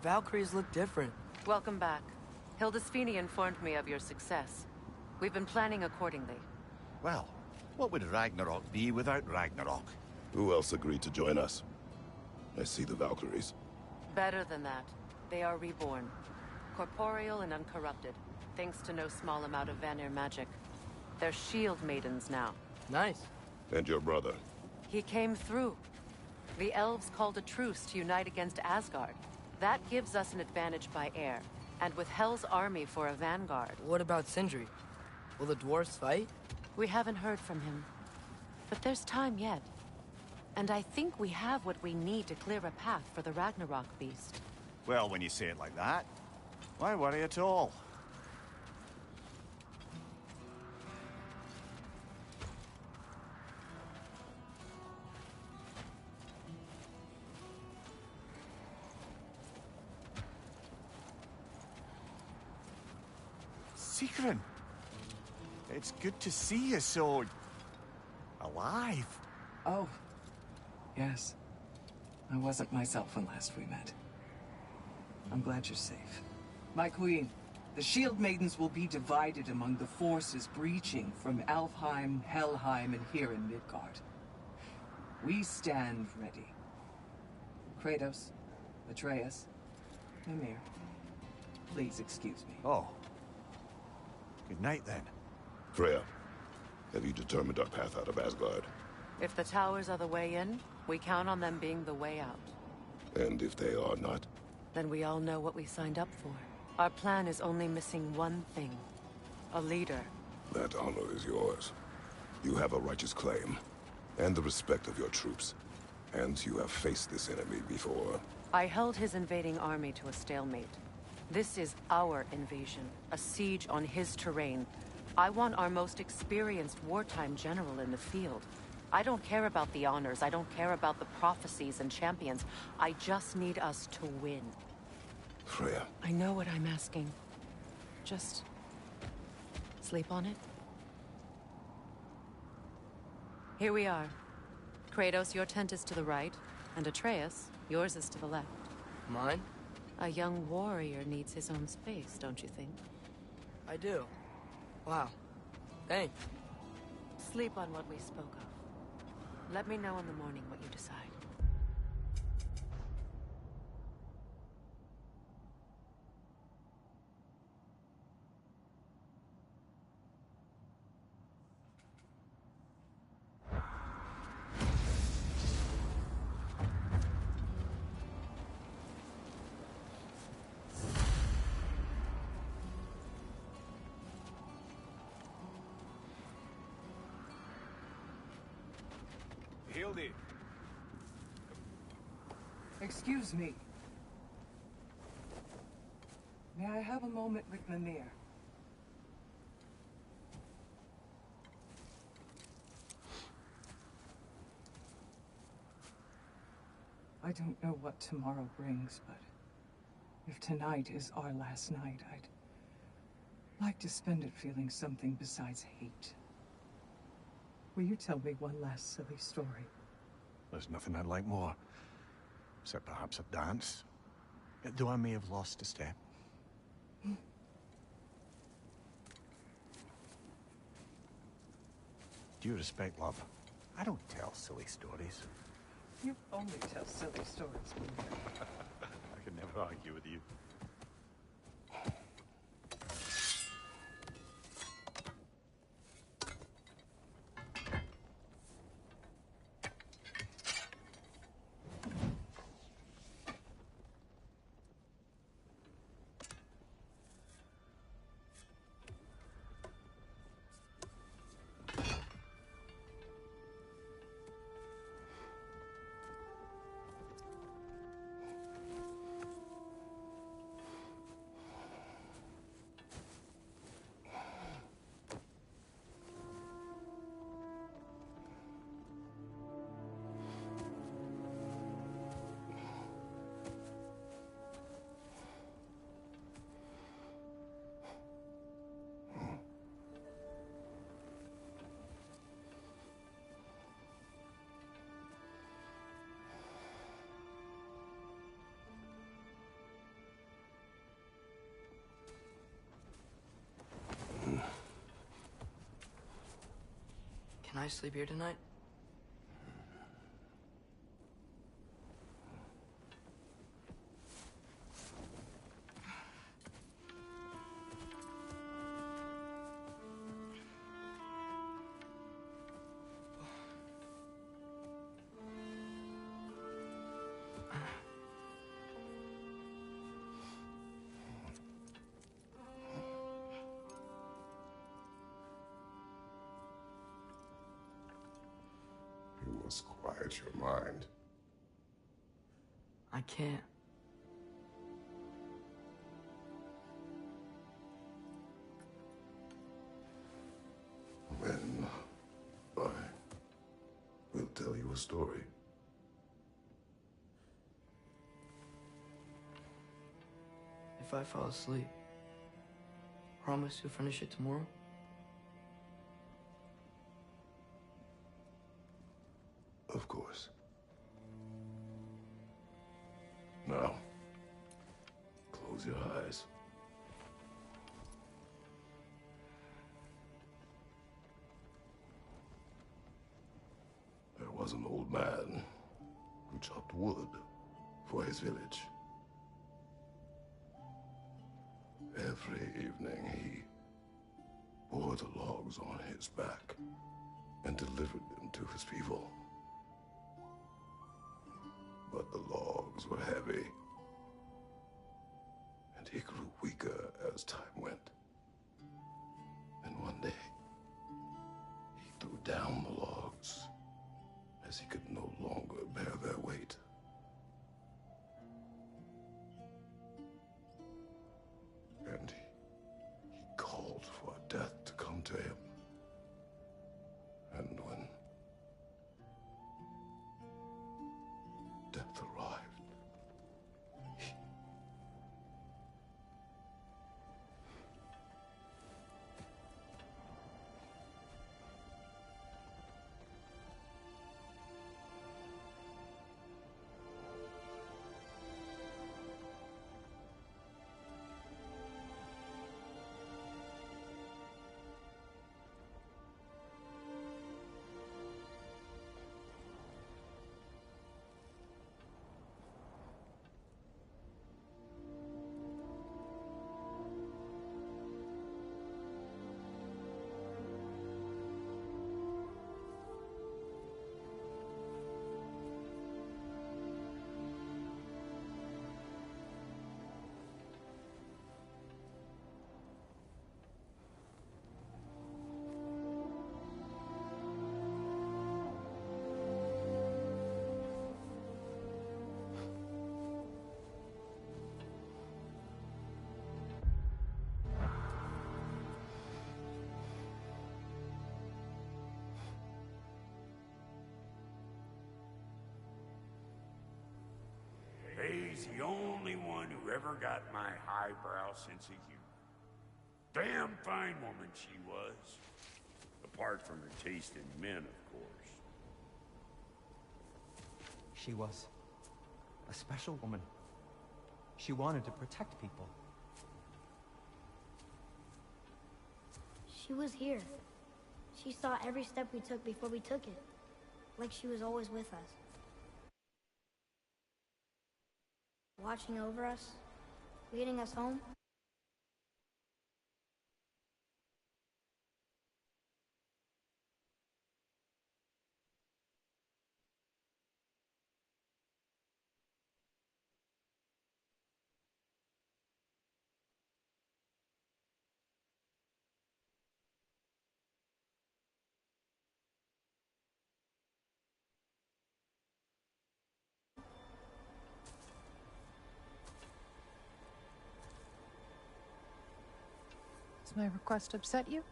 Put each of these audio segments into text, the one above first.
Valkyries look different. Welcome back. Hildesfini informed me of your success. We've been planning accordingly. Well, what would Ragnarok be without Ragnarok? Who else agreed to join us? I see the Valkyries. Better than that. They are reborn. Corporeal and uncorrupted, thanks to no small amount of Vanir magic. They're shield maidens now. Nice. And your brother? He came through. The elves called a truce to unite against Asgard. That gives us an advantage by air, and with Hell's army for a vanguard. What about Sindri? Will the dwarves fight? We haven't heard from him. But there's time yet. And I think we have what we need to clear a path for the Ragnarok beast. Well, when you say it like that, why worry at all? Sigrun! It's good to see you so... alive. Oh. Yes. I wasn't myself when last we met. I'm glad you're safe. My queen, the Shield Maidens will be divided among the forces breaching from Alfheim, Helheim, and here in Midgard. We stand ready. Kratos, Atreus, Mimir, please excuse me. Oh. Good night, then. Freya, have you determined our path out of Asgard? If the towers are the way in, we count on them being the way out. And if they are not? Then we all know what we signed up for. Our plan is only missing one thing. A leader. That honor is yours. You have a righteous claim, and the respect of your troops. And you have faced this enemy before. I held his invading army to a stalemate. This is our invasion, a siege on his terrain. I want our most experienced wartime general in the field. I don't care about the honors, I don't care about the prophecies and champions. I just need us to win. Freya. I know what I'm asking. Just... sleep on it? Here we are. Kratos, your tent is to the right, and Atreus, yours is to the left. Mine? A young warrior needs his own space, don't you think? I do. Wow. Thanks. Sleep on what we spoke of. Let me know in the morning what you decide. Hildy. Excuse me. May I have a moment with Mimir? I don't know what tomorrow brings, but if tonight is our last night, I'd like to spend it feeling something besides hate. Will you tell me one last silly story? There's nothing I'd like more. Except perhaps a dance. Though I may have lost a step. Due respect, love, I don't tell silly stories. You only tell silly stories, Mimir. I can never argue with you. I sleep here tonight? You must quiet your mind. I can't. Then I will tell you a story. If I fall asleep, promise you'll finish it tomorrow? Of course. Now, close your eyes. There was an old man who chopped wood for his village. Every evening he bore the logs on his back and delivered them to his people. But the logs were heavy, and he grew weaker as time went. And one day, he threw down the logs as he could no longer bear their weight. And he called for death to come to him. And when death arrived, He's the only one who ever got my highbrow sense of humor. Damn fine woman she was. Apart from her taste in men, of course. She was a special woman. She wanted to protect people. She was here. She saw every step we took before we took it. Like she was always with us. Watching over us, leading us home. Does my request upset you?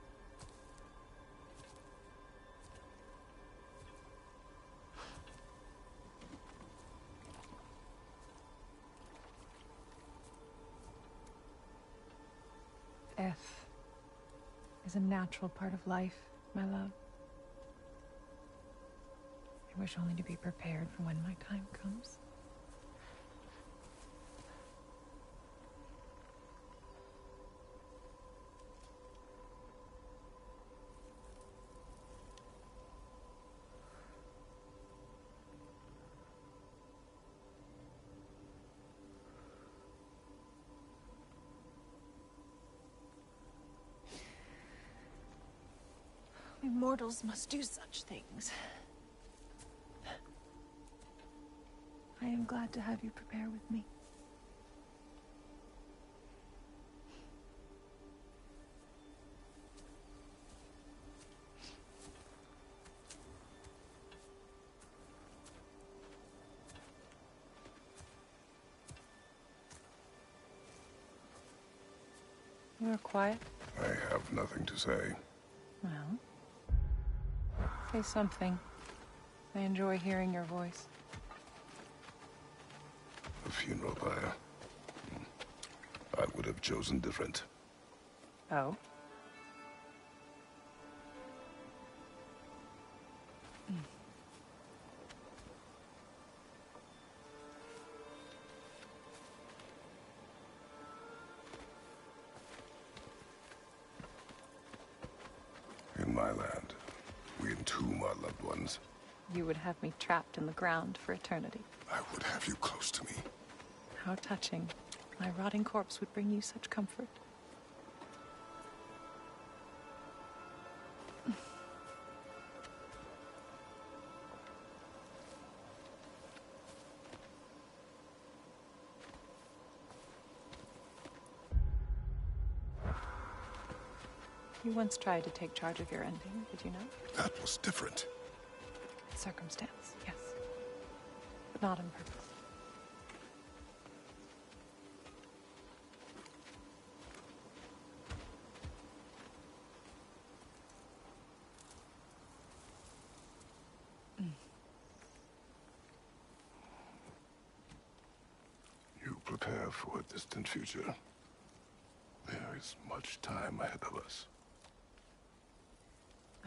Death is a natural part of life, my love. I wish only to be prepared for when my time comes. mortals must do such things. I am glad to have you prepare with me. You are quiet. I have nothing to say. Well, say something. I enjoy hearing your voice. A funeral pyre. I would have chosen different. Oh? In my land, we entomb our loved ones. You would have me trapped in the ground for eternity. I would have you close to me. How touching. My rotting corpse would bring you such comfort. You once tried to take charge of your ending, did you know? That was different. Circumstance, yes. But not on purpose. You prepare for a distant future. There is much time ahead of us.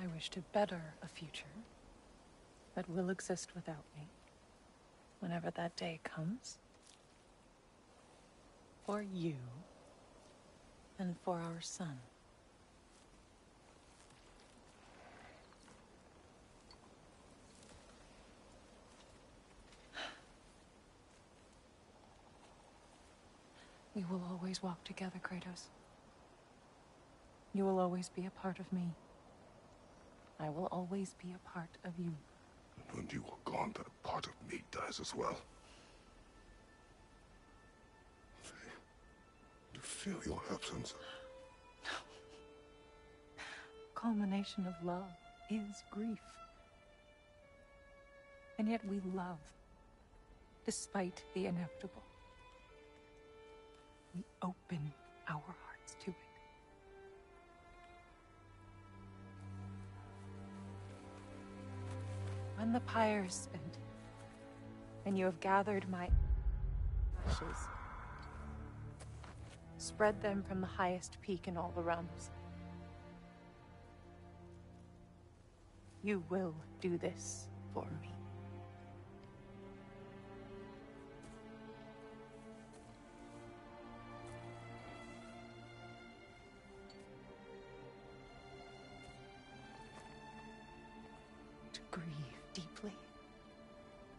I wish to better a future that will exist without me, whenever that day comes. For you, and for our son. We will always walk together, Kratos. You will always be a part of me. I will always be a part of you. And when you are gone, that part of me dies as well. To feel your absence. Culmination of love is grief. And yet we love, despite the inevitable. We open our hearts to it. When the pyre is spent, and you have gathered my ashes, spread them from the highest peak in all the realms. You will do this for me. To grieve deeply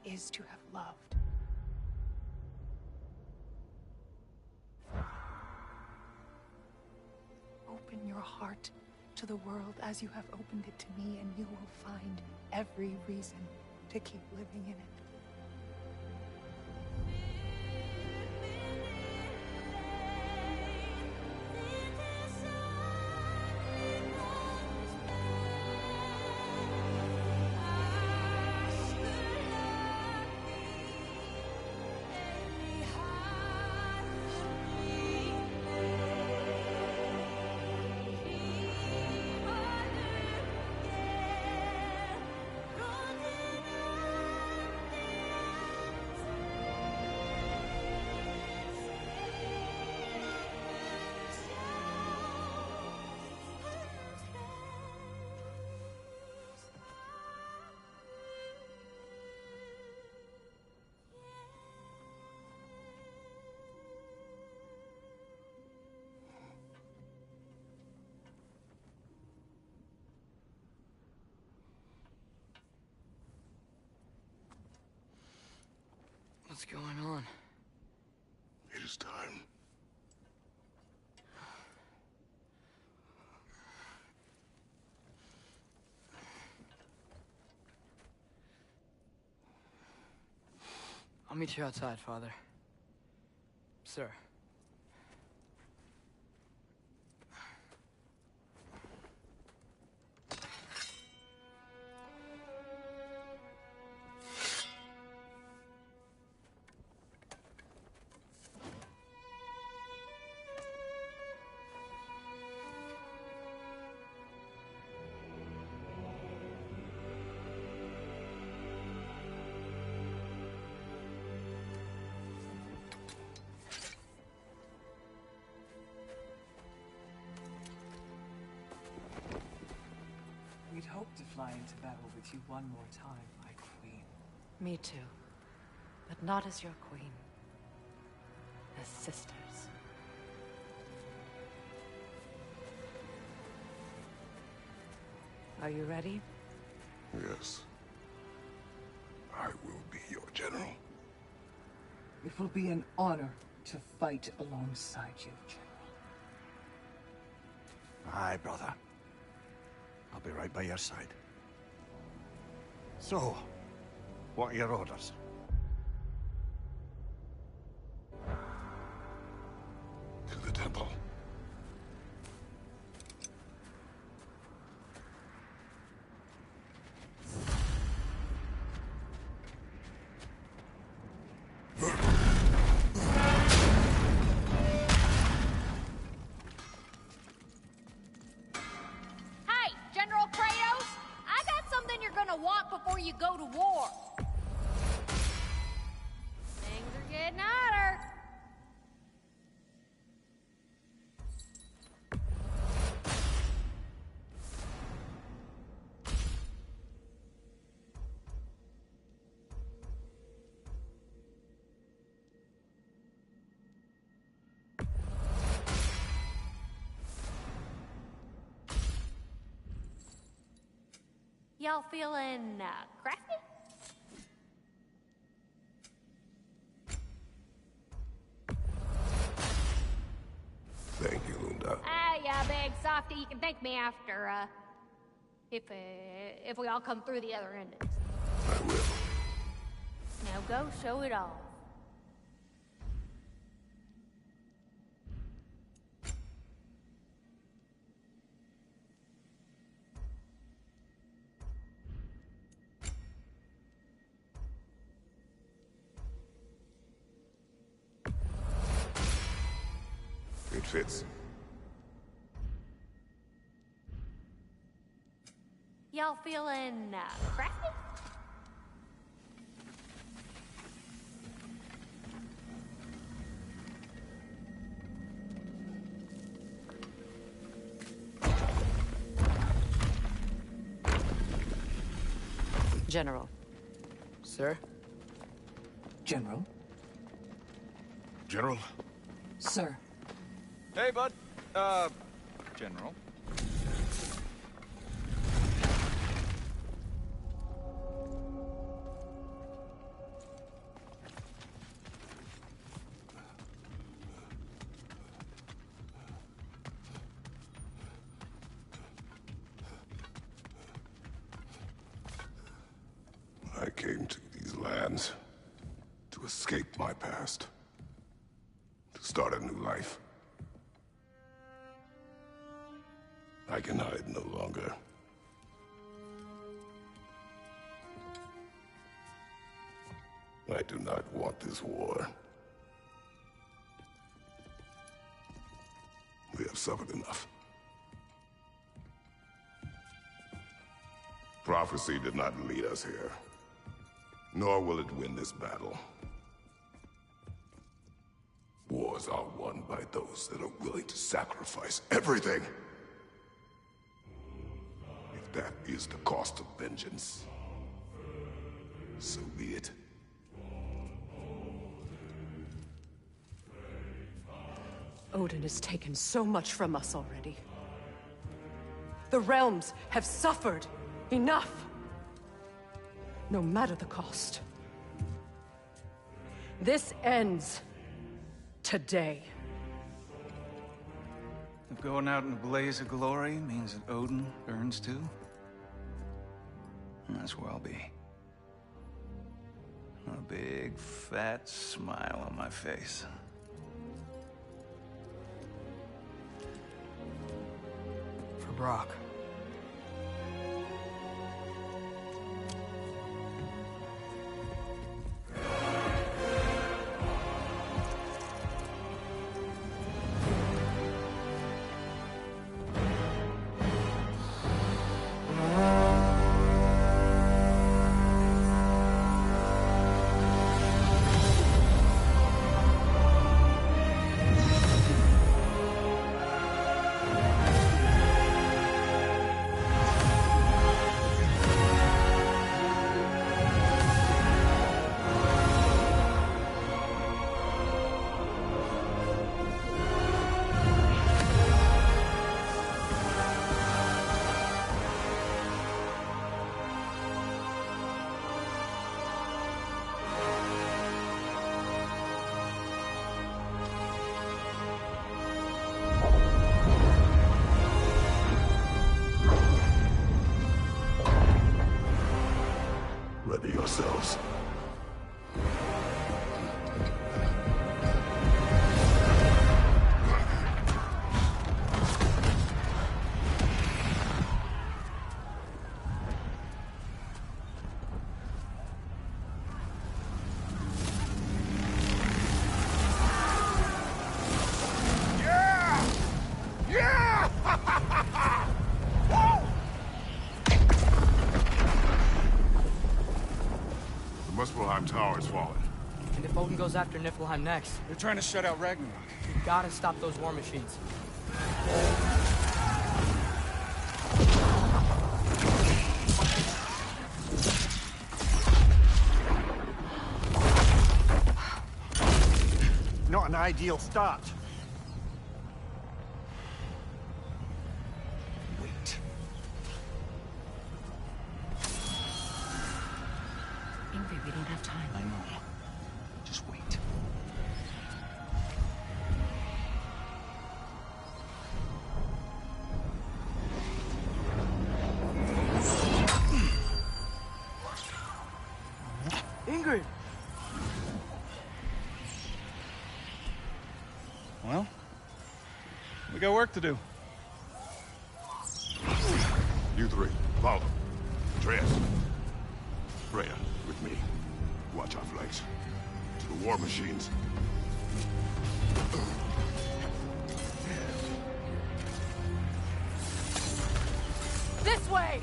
is to have loved. Open your heart to the world as you have opened it to me, and you will find every reason to keep living in it. What's going on? It is time. meet you outside, Father. Sir. We'd hoped to fly into battle with you one more time, my queen. Me too. But not as your queen. As sisters. Are you ready? Yes. I will be your general. It will be an honor to fight alongside you, General. Aye, brother. I'll be right by your side. So, what are your orders? To the temple. Hey, General Kratos! I got something you're gonna want before you go to war. Things are getting hotter. Y'all feeling crafty? Thank you, Lunda. Ah, yeah, big softy. You can thank me after, if we all come through the other endings. I will. Now go show it off. It fits. Y'all feeling crafty? General. Sir? General? General? Sir. Hey, bud. General. I came to these lands to escape my past, to start a new life. I can hide no longer. I do not want this war. We have suffered enough. Prophecy did not lead us here, nor will it win this battle. Wars are won by those that are willing to sacrifice everything. If that is the cost of vengeance, so be it. Odin has taken so much from us already. The realms have suffered enough. No matter the cost. This ends today. If going out in a blaze of glory means that Odin burns too, that's where I'll be. A big, fat smile on my face. For Brock. Ready yourselves. The Tower has fallen. And if Odin goes after Niflheim next, They're trying to shut out Ragnarok. we gotta stop those war machines. Not an ideal start. Wait. Ingrid, we don't have time. I know. Just wait. Ingrid! Well, we got work to do. You three, follow. Atreus. Freya, with me. Watch our flanks. To the war machines. This way!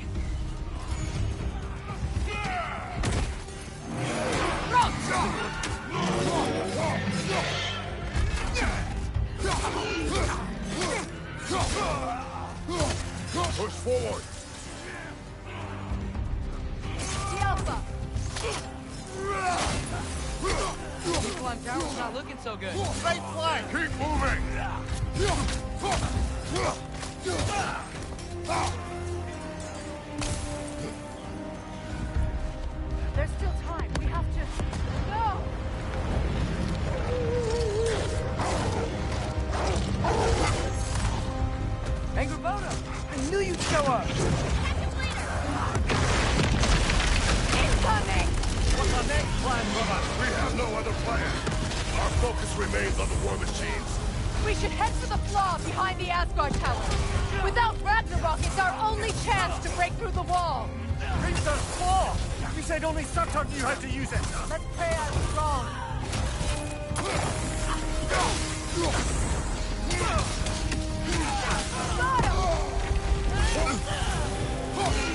Push forward! The Alpha! Niflheim Tower's not looking so good. Straight flank! Keep moving! There's still time. We have to... Go! Angrboda! I knew you'd show up! Incoming! What's our next plan, brother? We have no other plan. Our focus remains on the war machines. We should head for the flaw behind the Asgard Tower. Without Ragnarok, it's our only chance to break through the wall. Princess Claw! You said only Surtur knew how to use it. Let's pray I was wrong. Got him!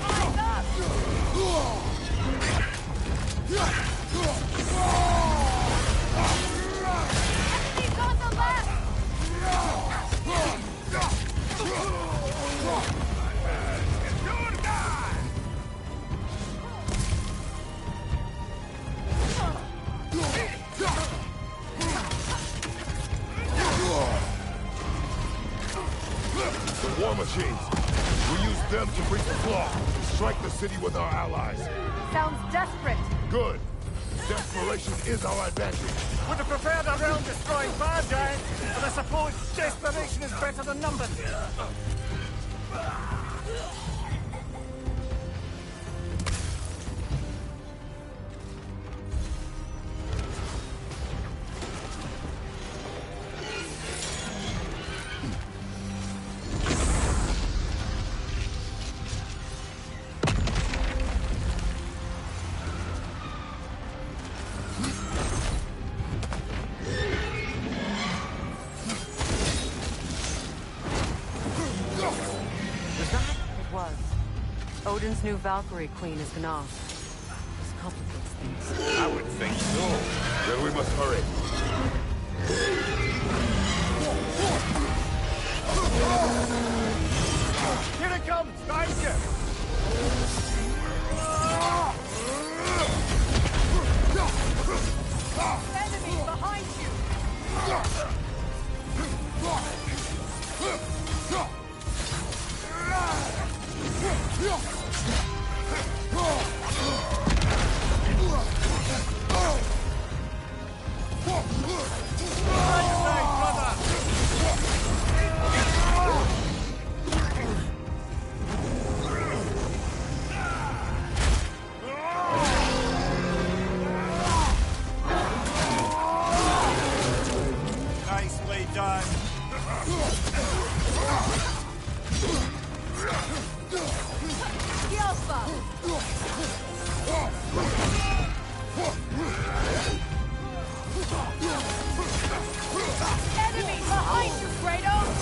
Line up! Enemies on the left! The war machines. We use them to breach the flaw. Strike the city with our allies. Sounds desperate. Good. Desperation is our advantage. Would have preferred a realm-destroying fire giant, but I suppose desperation is better than numbers. Odin's new Valkyrie queen is Gná. This complicates things. I would think so. Then we must hurry. Here it comes! Behind you! Enemy behind you! Nicely done. Enemy behind you, Kratos!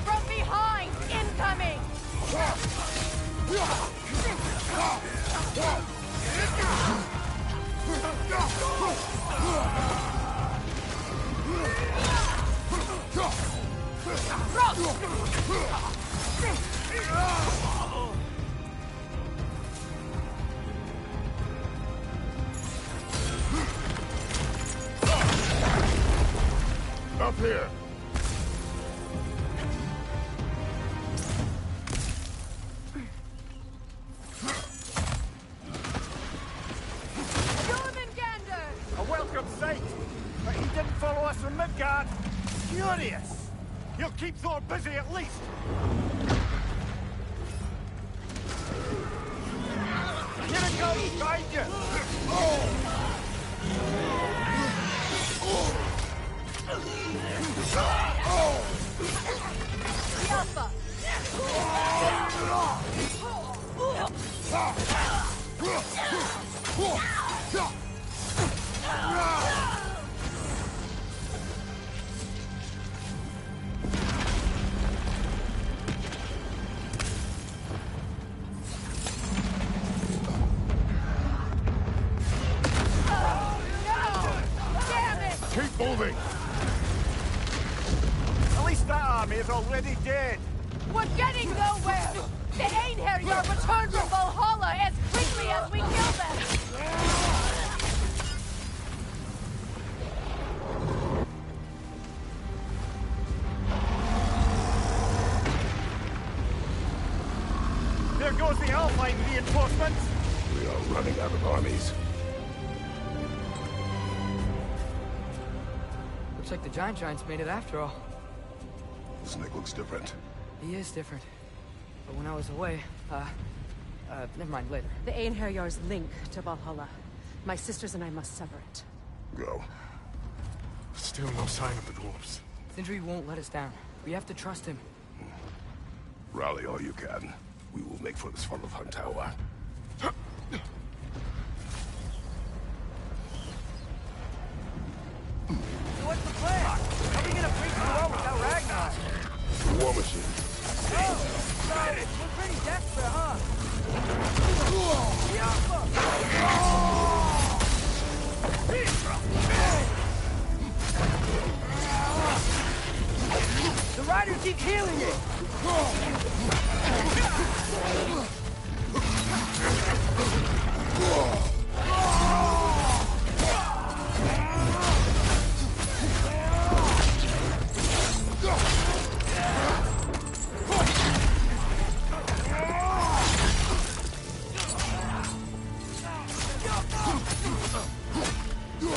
From behind! Incoming! Up here. A welcome sight. But he didn't follow us from Midgard. Curious. He'll keep Thor busy at least. Here it comes, behind you. Keep moving. At least that army is already dead. We're getting nowhere! The Einherjar return from Valhalla as quickly as we kill them! There goes the Alpine reinforcements. We are running out of armies. Looks like the Giants made it after all. Snake looks different. He is different. But when I was away, never mind, later. The Einherjar's link to Valhalla. My sisters and I must sever it. Go. Still no sign of the dwarves. Sindri won't let us down. We have to trust him. Rally all you can. We will make for this Svartalfheim tower. So what's the plan? How are we gonna break the wall without Ragnarok? The war machine. Oh, so we're pretty desperate, huh? The rider keeps healing it!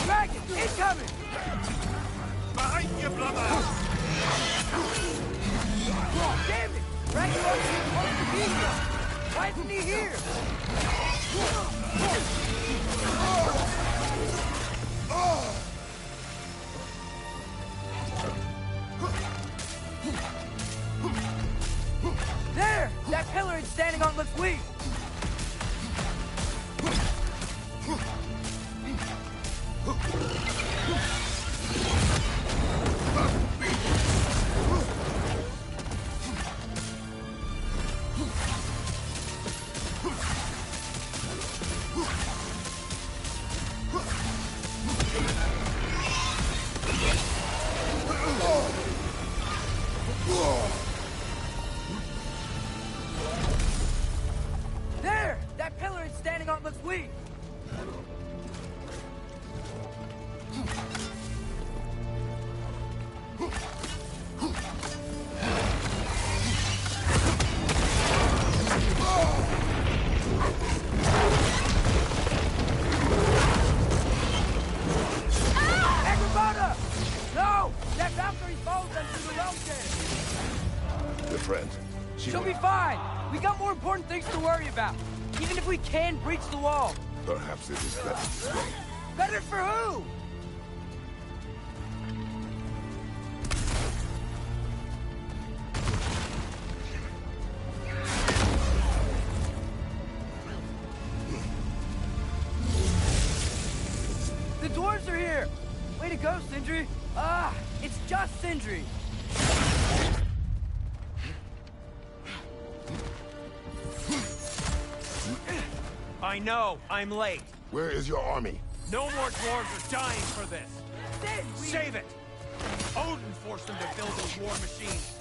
Dragon, incoming! Behind you, brother! Damn it! Ragnarok's supposed to be here! Why isn't he here? There! That pillar is standing standing on let's leave! There! That pillar is standing on let's leave! No! That Valkyrie followed them through the realm there! Your friend. She'll be fine! We got more important things to worry about! Even if we can breach the wall! Perhaps it is better this way. Better for who? The dwarves are here! Way to go, Sindri! Ah, it's just Sindri! I know, I'm late. Where is your army? No more dwarves are dying for this. Save it! Odin forced them to build those war machines.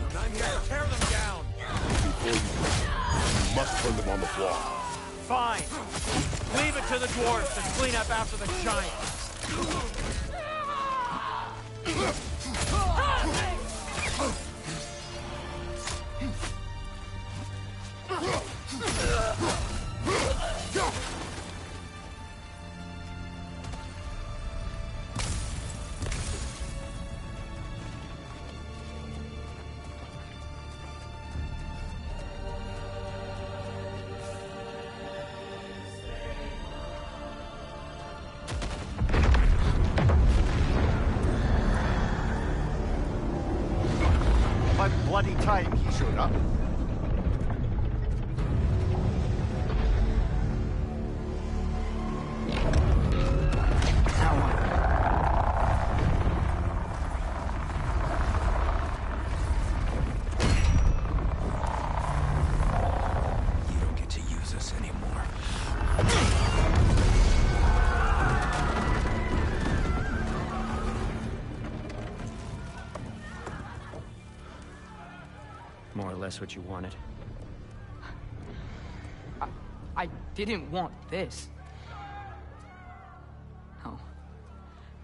And I'm here to tear them down. Before you must turn them on the floor. Fine. Leave it to the dwarves to clean up after the giants. By bloody time he showed up. You don't get to use us anymore. More or less what you wanted. I didn't want this. No.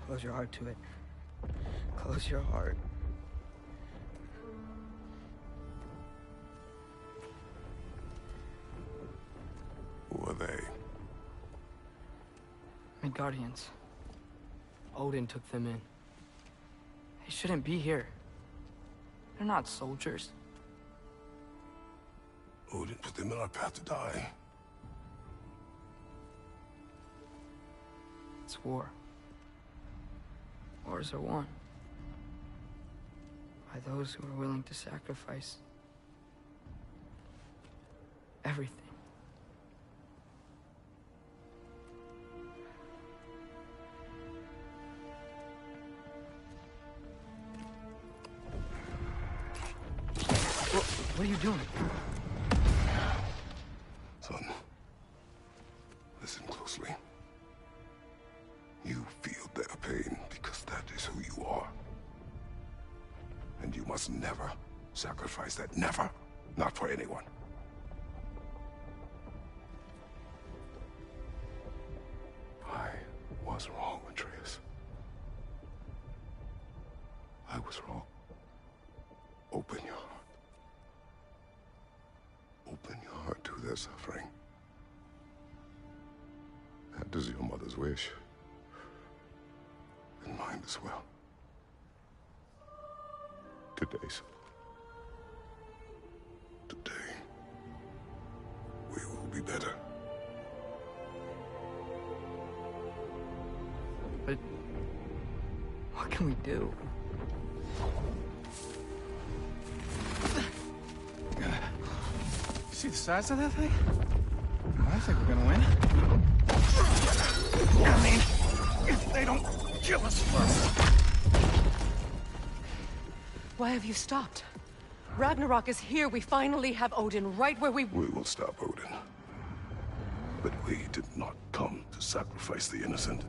Close your heart to it. Close your heart. Who are they? Midgardians. Odin took them in. They shouldn't be here. They're not soldiers. Odin put them in our path to die. It's war. Wars are won by those who are willing to sacrifice everything. What are you doing? Son, listen closely. You feel their pain because that is who you are. And you must never sacrifice that. Never. Not for anyone. I was wrong, Atreus. I was wrong. Open your heart. Open your heart to their suffering. That is your mother's wish. And mine as well. Today, son. Today, we will be better. But what can we do? see the size of that thing? I think we're gonna win. I mean, if they don't kill us first. Why have you stopped? Ragnarok is here. We finally have Odin right where we... We will stop Odin. But we did not come to sacrifice the innocent.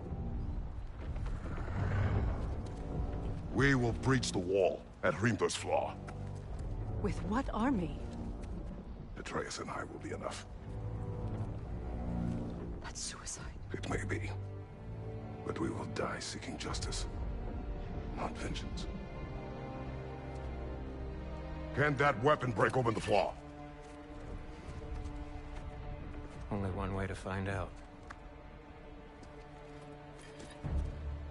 We will breach the wall at Hrimthor's Flaw. With what army? Atreus and I will be enough. That's suicide. It may be. But we will die seeking justice, not vengeance. Can that weapon break open the flaw? Only one way to find out.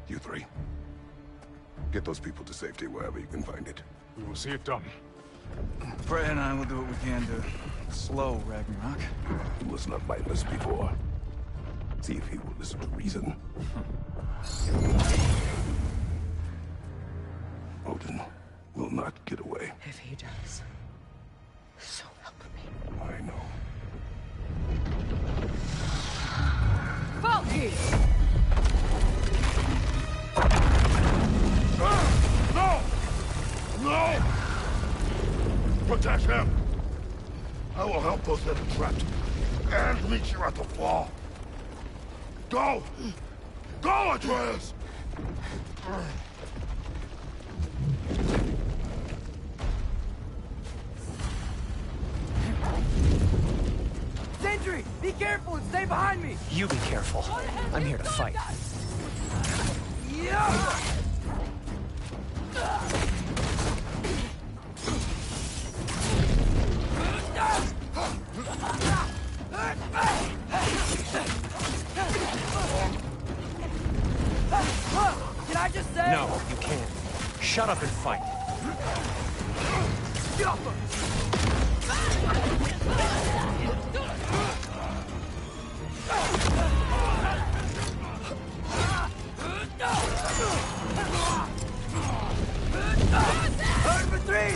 You three. Get those people to safety wherever you can find it. We will see it done. Fred and I will do what we can to slow Ragnarok. He was not mindless before. See if he will listen to reason. Odin will not get away. If he does, so help me. I know. Valky! No! No! Protect him! I will help those that are trapped. And meet you at the flaw. Go! Go, Atreus! Sentry! Be careful and stay behind me! You be careful. I'm here to fight. Yeah! Can I just say? No, you can't. Shut up and fight. Hurt for three!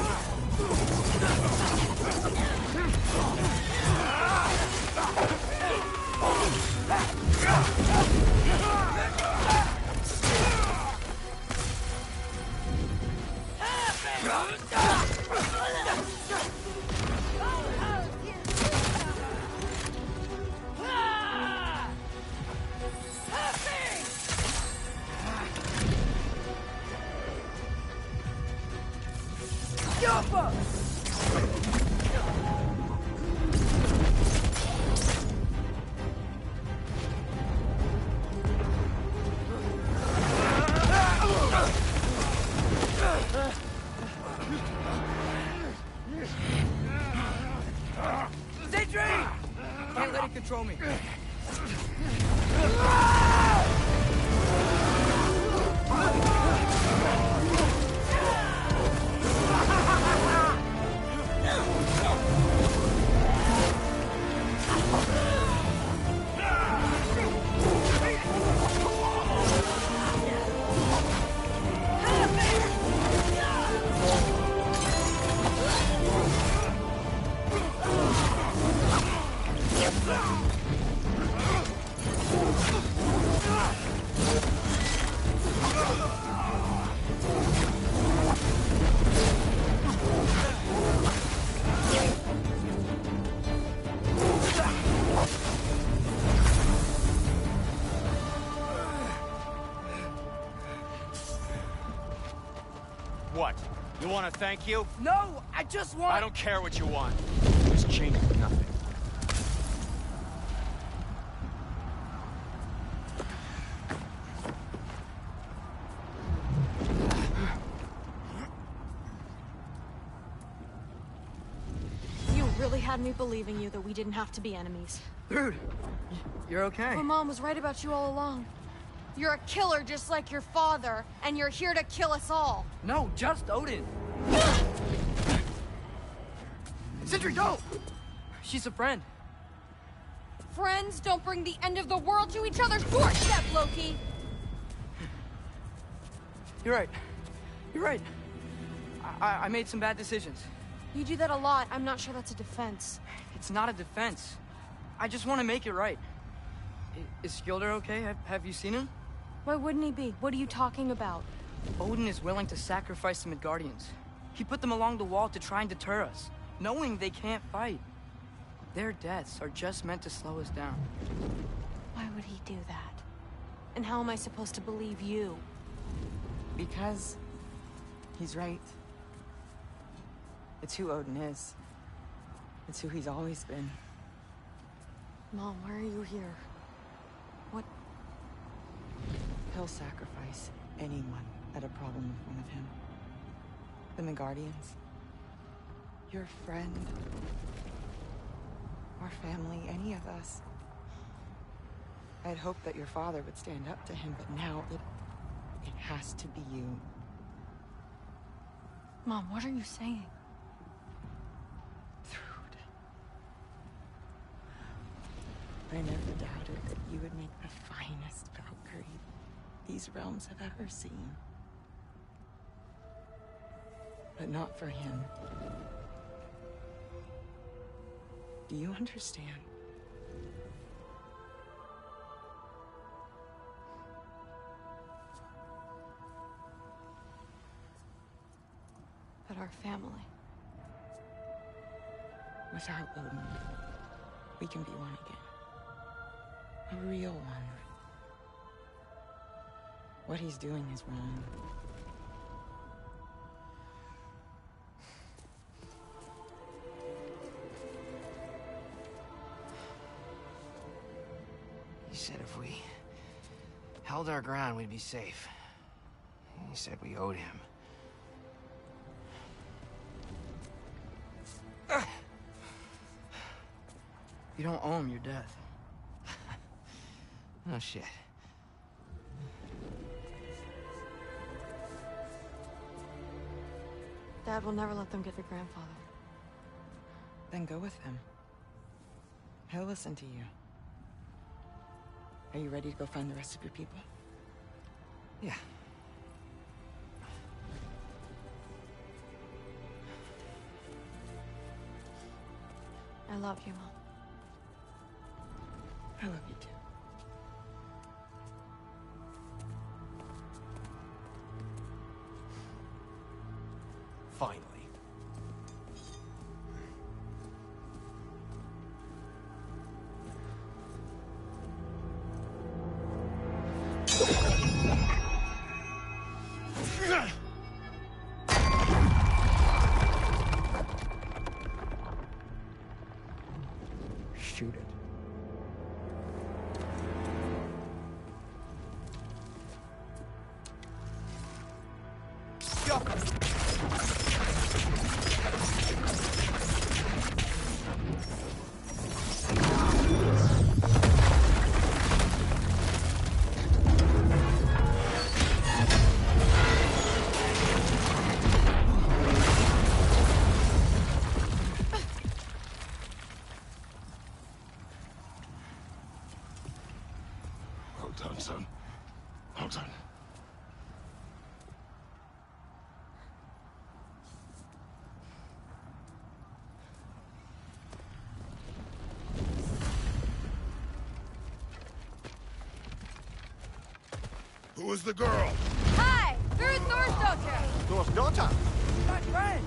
Can't let it control me. What? You want to thank you? No, I just want... I don't care what you want. It's changing nothing. You really had me believing you that we didn't have to be enemies. Dude, you're okay. My mom was right about you all along. You're a killer just like your father, and you're here to kill us all. No, just Odin. Sentry, don't! She's a friend. Friends don't bring the end of the world to each other's doorstep, Loki! You're right. You're right. I made some bad decisions. You do that a lot. I'm not sure that's a defense. It's not a defense. I just want to make it right. Is Skilder okay? Have you seen him? Why wouldn't he be? What are you talking about? Odin is willing to sacrifice the Midgardians. He put them along the wall to try and deter us, knowing they can't fight. Their deaths are just meant to slow us down. Why would he do that? And how am I supposed to believe you? Because he's right. It's who Odin is. It's who he's always been. Mom, why are you here? What? He'll sacrifice anyone at a problem in front of him. The Midgardians. Your friend. Our family, any of us. I had hoped that your father would stand up to him, but now it has to be you. Mom, what are you saying? I never doubted that you would make the finest Valkyrie these realms have ever seen. But not for him. Do you understand? But our family. Without Odin, we can be one again. A real one. What he's doing is wrong. He said if we held our ground, we'd be safe. He said we owed him. You don't owe him your death. No shit. Dad will never let them get their grandfather. Then go with him. He'll listen to you. Are you ready to go find the rest of your people? Yeah. I love you, Mom. I love you too. Finally. Shoot it. Well done, son. Well done. Who is the girl? Hi! Through Thor's daughter! Thor's daughter? My friend!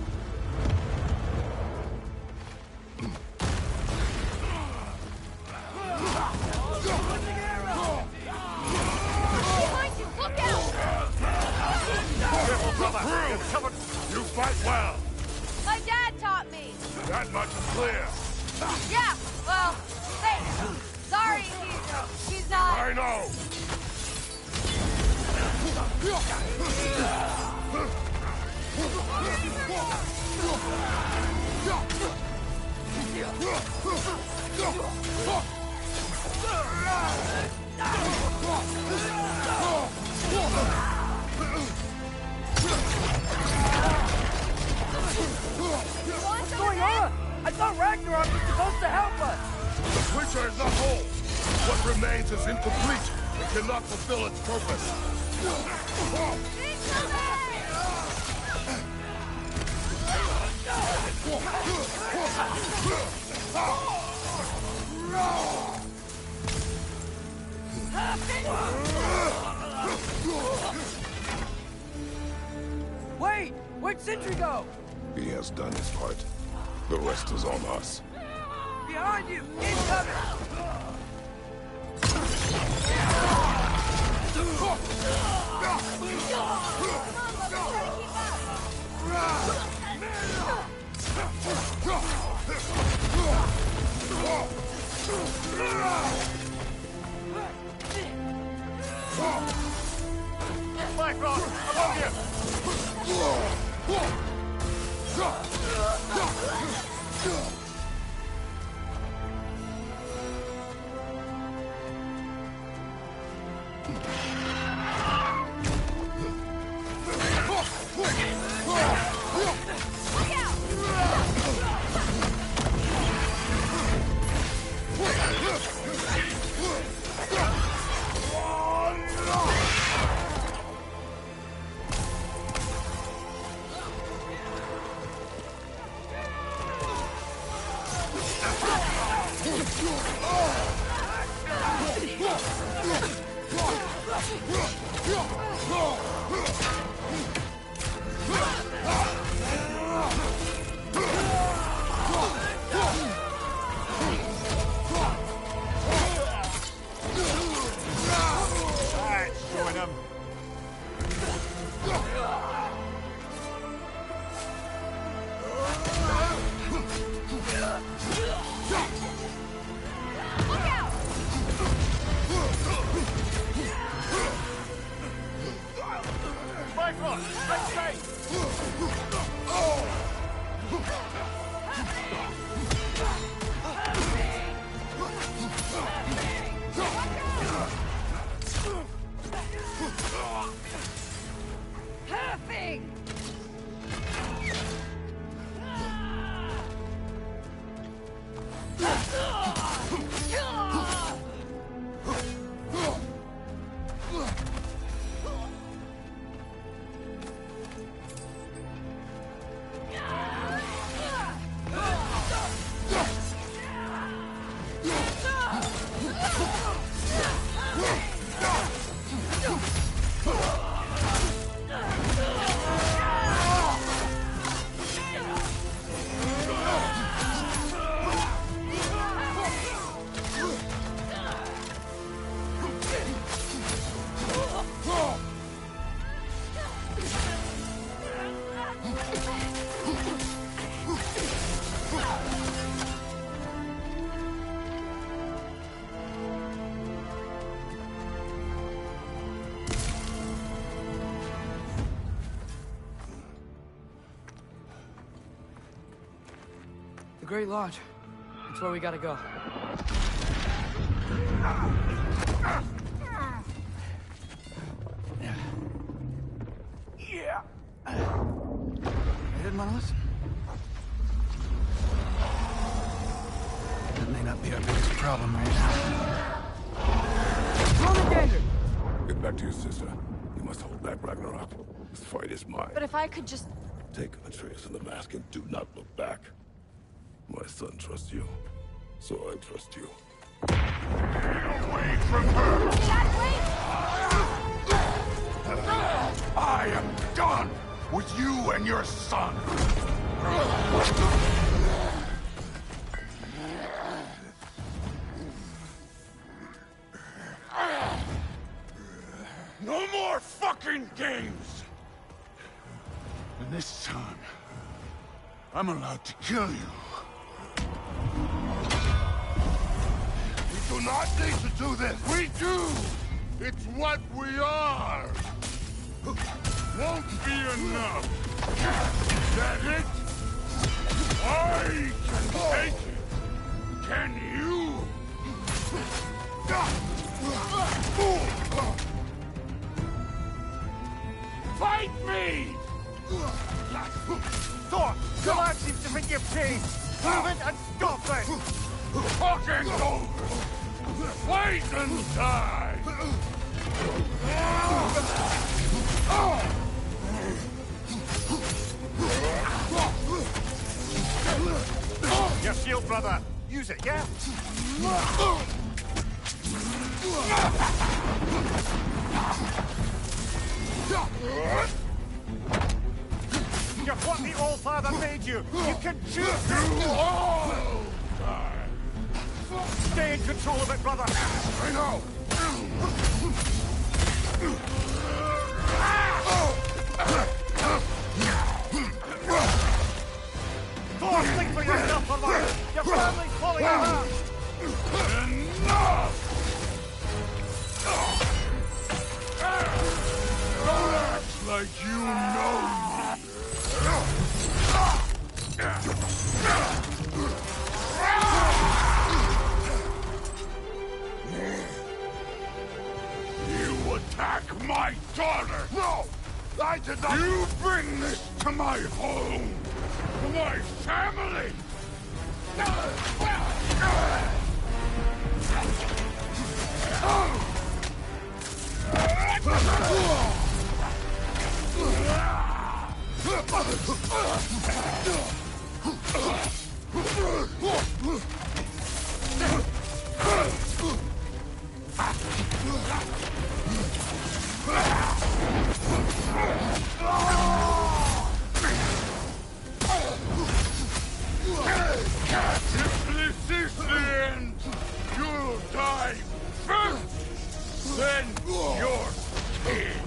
Behind you! Look out! Careful, brother! You're covered! You fight well! My dad taught me! That much is clear! Yeah, well, thanks. Sorry, he's not... I know! What's going on? I thought Ragnarok was supposed to help us! The creature is not whole! What remains is incomplete and cannot fulfill its purpose! Wait! Where'd Sentry go? He has done his part. The rest is on us. Behind you! Incoming! Blackrock, above you! Great Lodge. That's where we gotta go. Yeah. You didn't want to listen? That may not be our biggest problem right now. Get back to your sister. You must hold back Ragnarok. This fight is mine. But if I could just... Take Atreus and the mask and do not look back. My son trusts you, so I trust you. Get away from her! I am done with you and your son! No more fucking games! And this time, I'm allowed to kill you. We do not need to do this! We do! It's what we are! Won't be enough! Is that it? I can take it! Can you? Fight me! Thor! Your lad seems to think you've changed! Prove it and stop it! Talking's over! Wait and die! Your shield, brother! Use it, yeah? All Father made you. You can choose You all die. Stay in control of it, brother. I know. Thor, think for yourself for once. Your family's falling apart. Enough! Don't act like you know me. You attack my daughter! No! I did not! You bring this to my home! To my family! If this is the end, you'll die first, then your kid.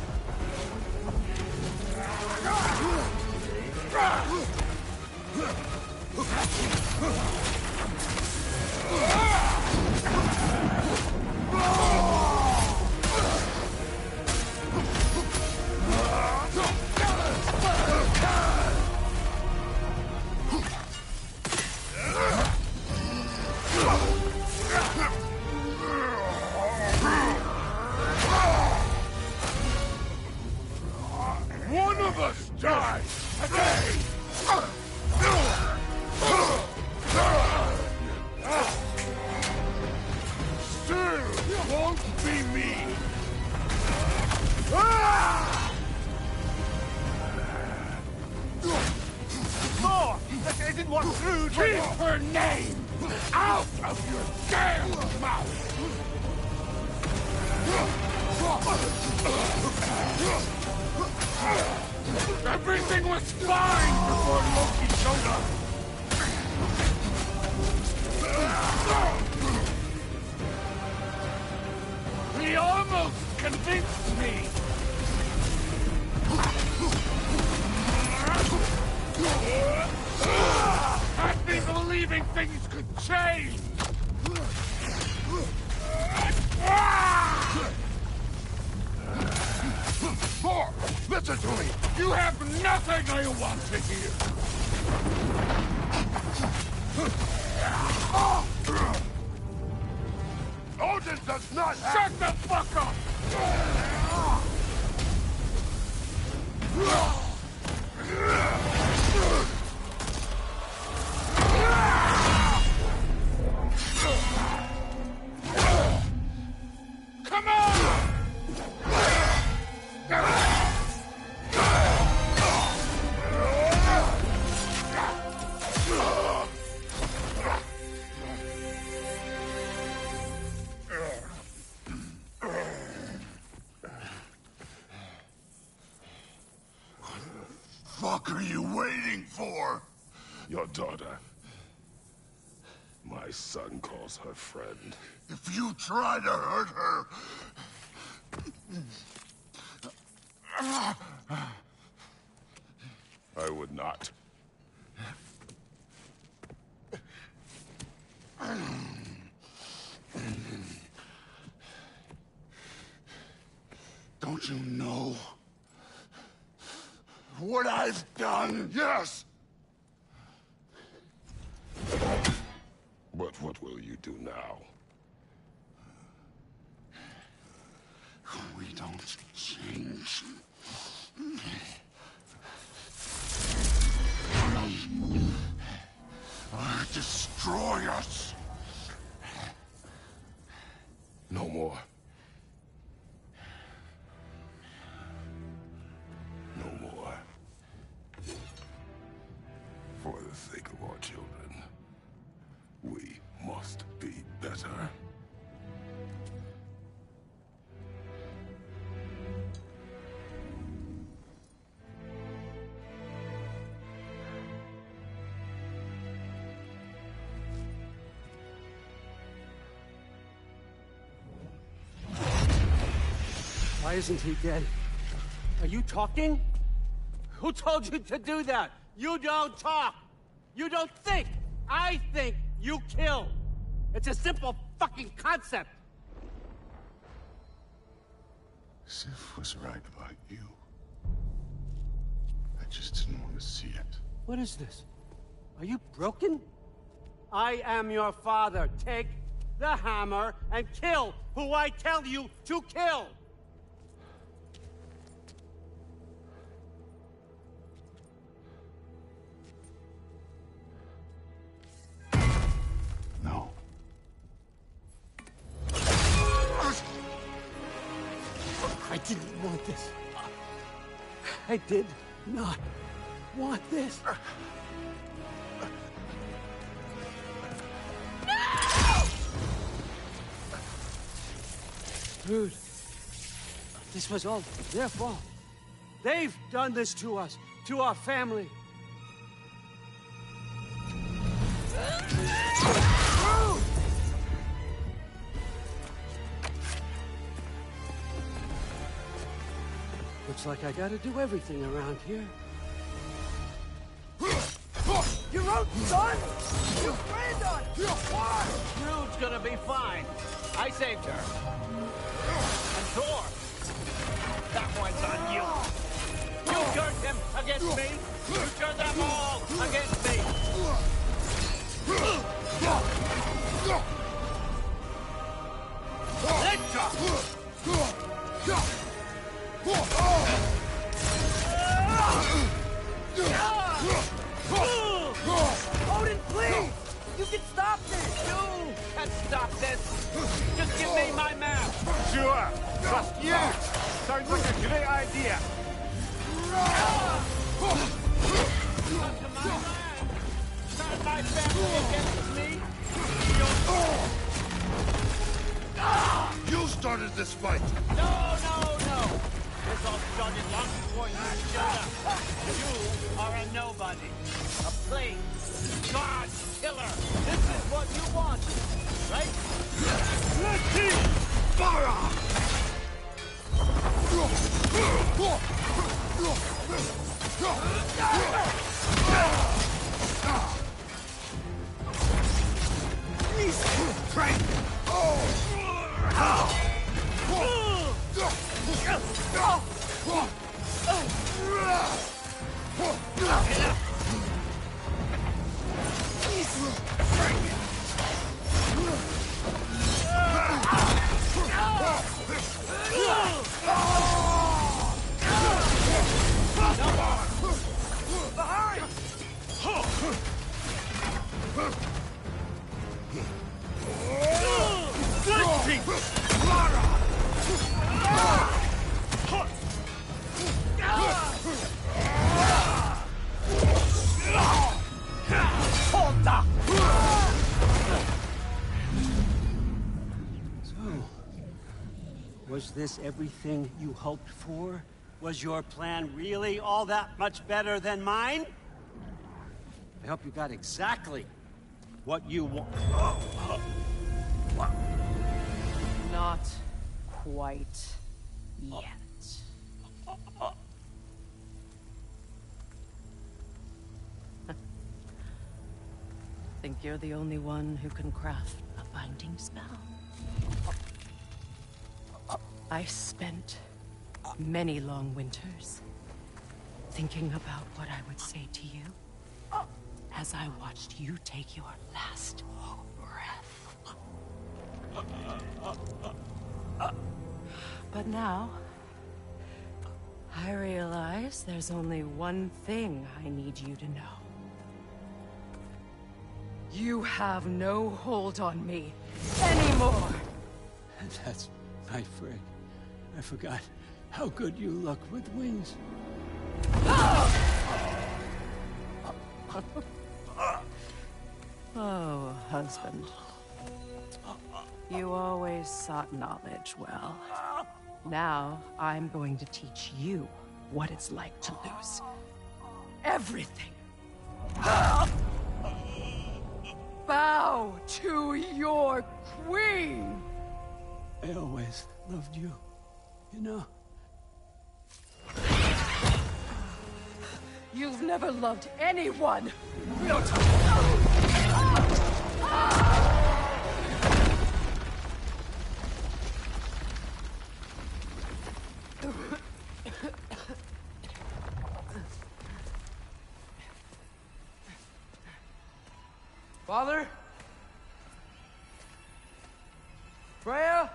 One of us dies today! Still won't be me! Thor, this isn't what Thrude... Keep her name out of your damn mouth! Everything was fine before Loki showed up! He almost convinced me! Had me believing things could change! Thor, listen to me! You have nothing I want to hear! Odin does not have... Shut the fuck up! Come on! What the fuck are you waiting for? Your daughter. My son calls her friend. If you try to hurt her... I would not. Don't you know what I've done? Yes! But what will you do now? We don't change. Or destroy us. No more. No more. For the sake of our children, we must be better. Why isn't he dead? Are you talking? Who told you to do that? You don't talk! You don't think! I think, you kill! It's a simple fucking concept! Sif was right about you. I just didn't want to see it. What is this? Are you broken? I am your father. Take the hammer and kill who I tell you to kill! No. I didn't want this. I did not want this. Dude, this was all their fault. They've done this to us, to our family. Looks like I gotta do everything around here. Your own son? You granddaughter! Why? Rude's gonna be fine. I saved her. And Thor, that one's on you. You turned him against me. You turned them all against me. Odin, please! You can stop this! You can stop this! Just give me my map! Sure! Trust you! Sounds like a great idea! Come to my land! Turn my family against me! You started this fight! No! This all started long before you showed up. You are a nobody. A plague. God killer. This is what you want, right? Was this everything you hoped for? Was your plan really all that much better than mine? I hope you got exactly what you want. Not quite yet. Think you're the only one who can craft a binding spell? I spent many long winters thinking about what I would say to you as I watched you take your last breath. But now, I realize there's only one thing I need you to know. You have no hold on me anymore. That's my friend. I forgot how good you look with wings. Oh, husband. You always sought knowledge well. Now, I'm going to teach you what it's like to lose everything. Bow to your queen! I always loved you, you know? You've never loved anyone! No time! Father? Freya?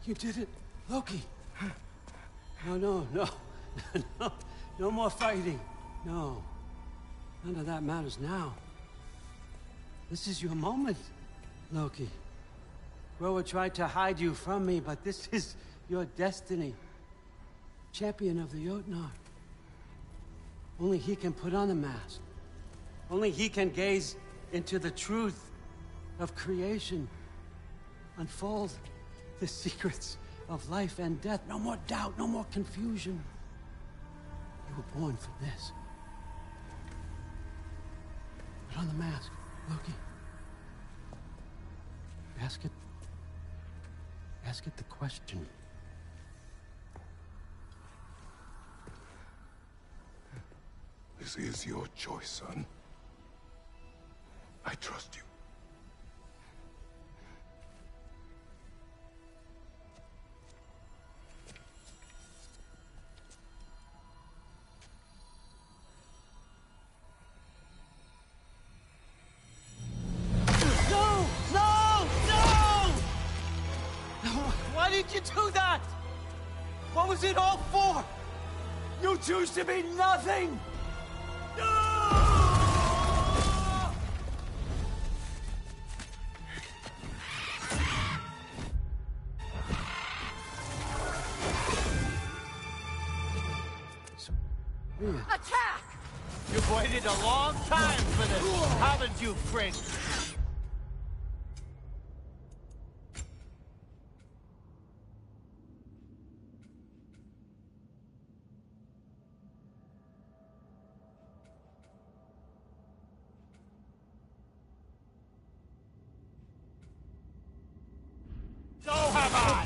You did it, Loki. No, no, no. No, no more fighting. No. None of that matters now. This is your moment, Loki. Groa tried to hide you from me, but this is your destiny. Champion of the Jotnar. Only he can put on the mask. Only he can gaze into the truth of creation. Unfold the secrets of life and death. No more doubt, no more confusion. You were born for this. Put on the mask, Loki. Ask it the question. This is your choice, son. I trust you. No! No! No! Why did you do that? What was it all for? You choose to be nothing! Attack! You've waited a long time for this, haven't you, Frigg? So have I!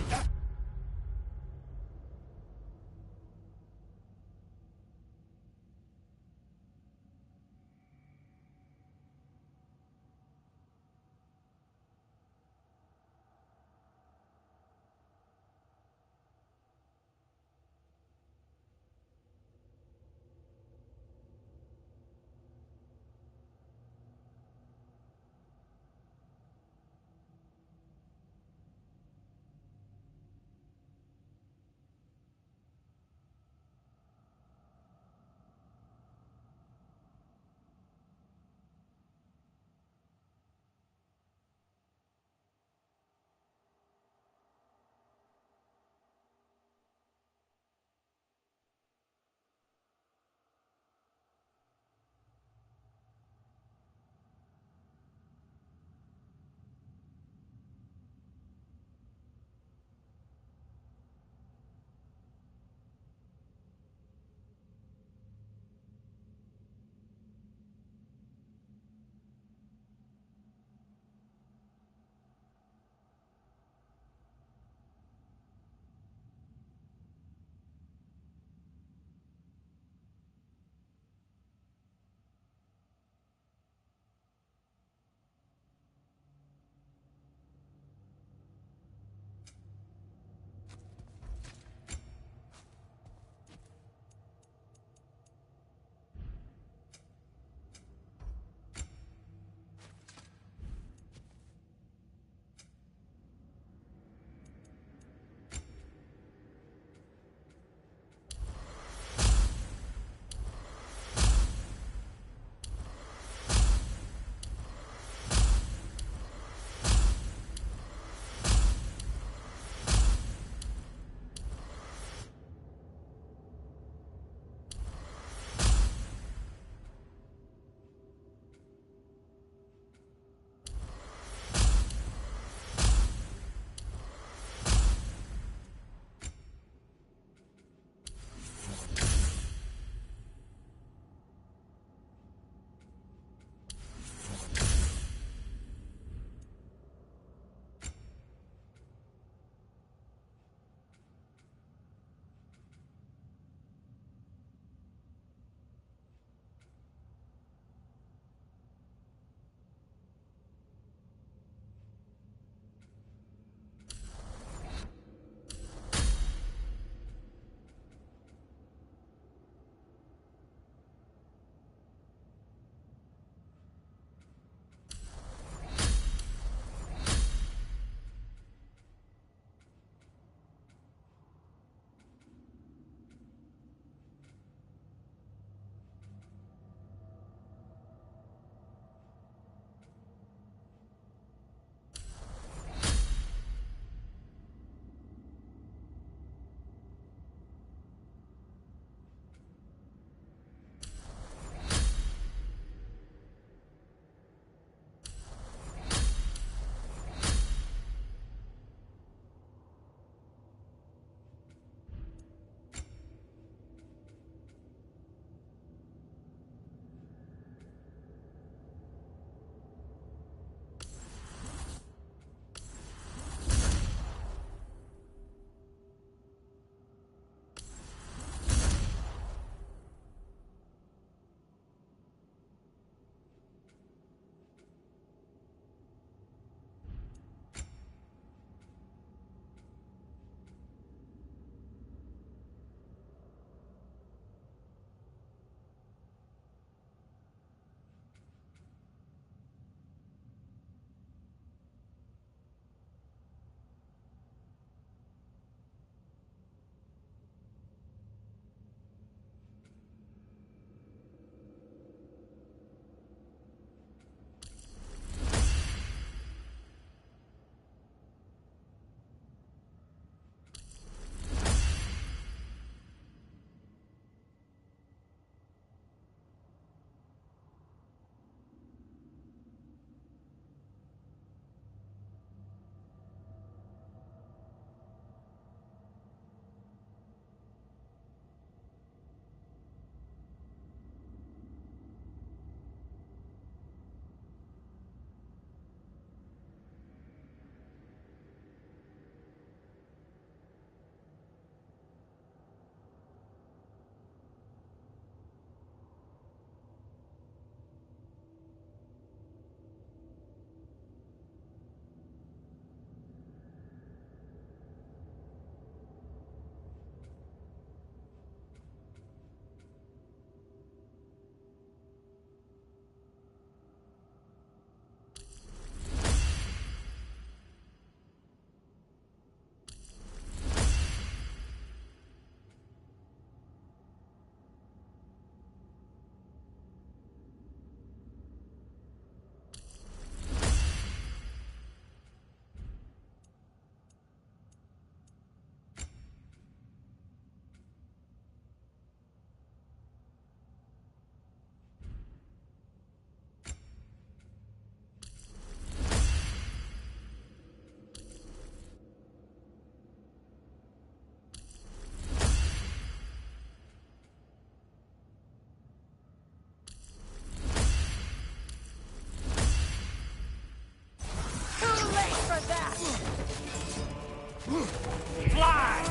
Fly!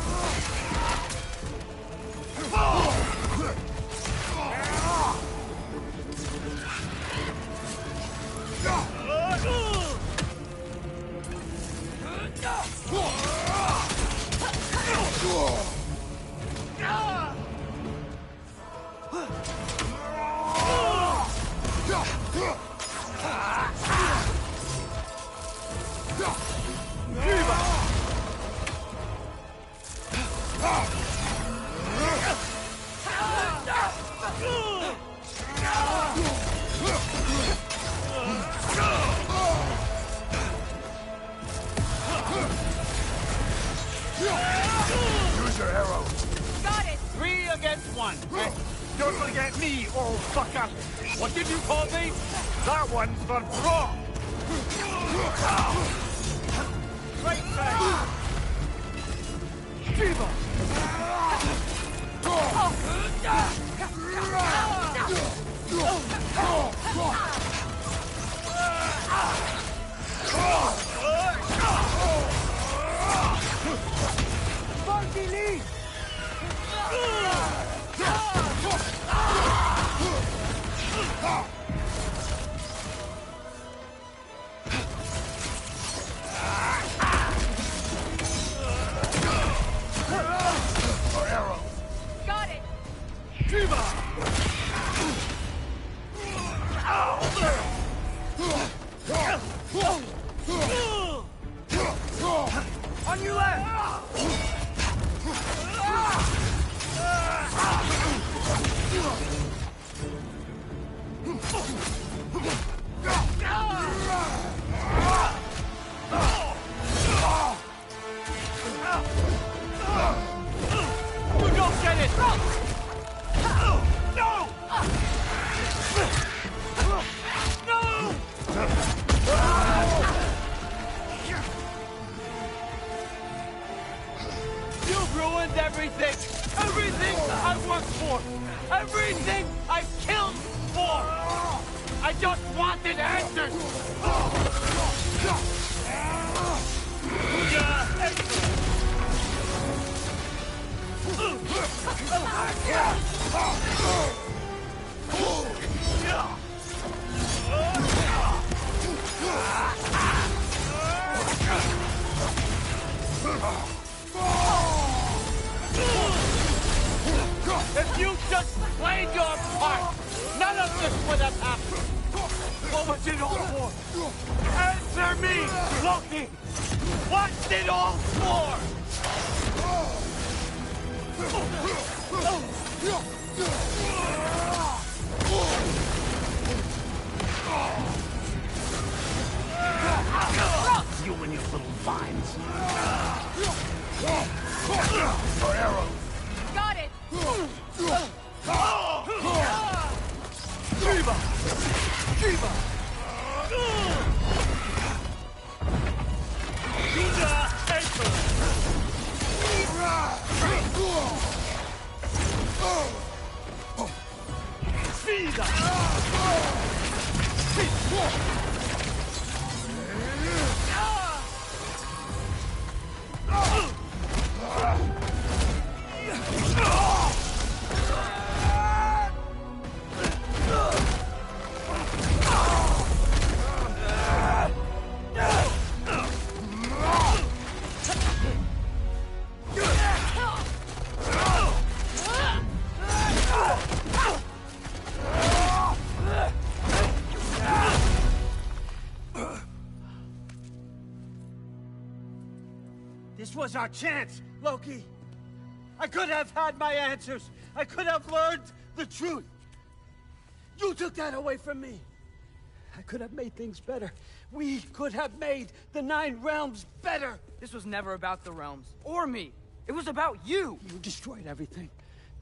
Use your arrows. Got it! 3 against 1. And don't forget me, old fucker. What did you call me? That one's for Brock. Right side. Shiva. Monkey lead! Our arrows. Got it! On your left! You don't get it! No! No! You've ruined everything! Everything I worked for! Everything I killed for! I just wanted answers! If you just played your part, none of this would have happened. What was it all for? Answer me, Loki! What's it all for? You and your little vines. Our arrows. Got it! Shiva! Shiva! Giga This was our chance, Loki. I could have had my answers. I could have learned the truth. You took that away from me. I could have made things better. We could have made the 9 realms better. This was never about the realms, or me. It was about you! You destroyed everything.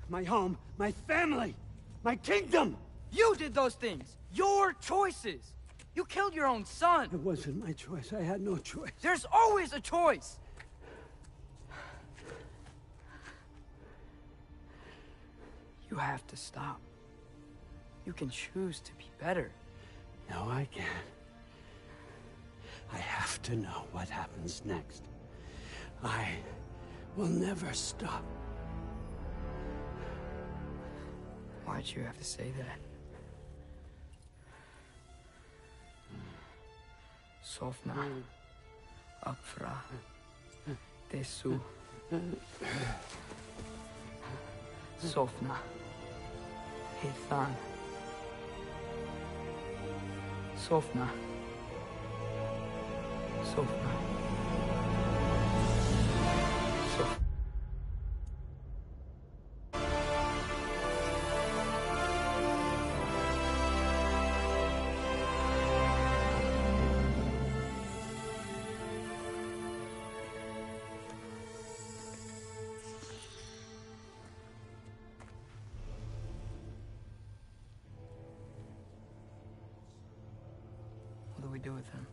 My home, my family, my kingdom! You did those things! Your choices! You killed your own son! It wasn't my choice. I had no choice. There's always a choice! You have to stop. You can choose to be better. No, I can't. I have to know what happens next. I will never stop. Why'd you have to say that? Sofna. Apfra. Desu. Sofna. Hithan. Sofna. Sofna. Sof. What do we do with him?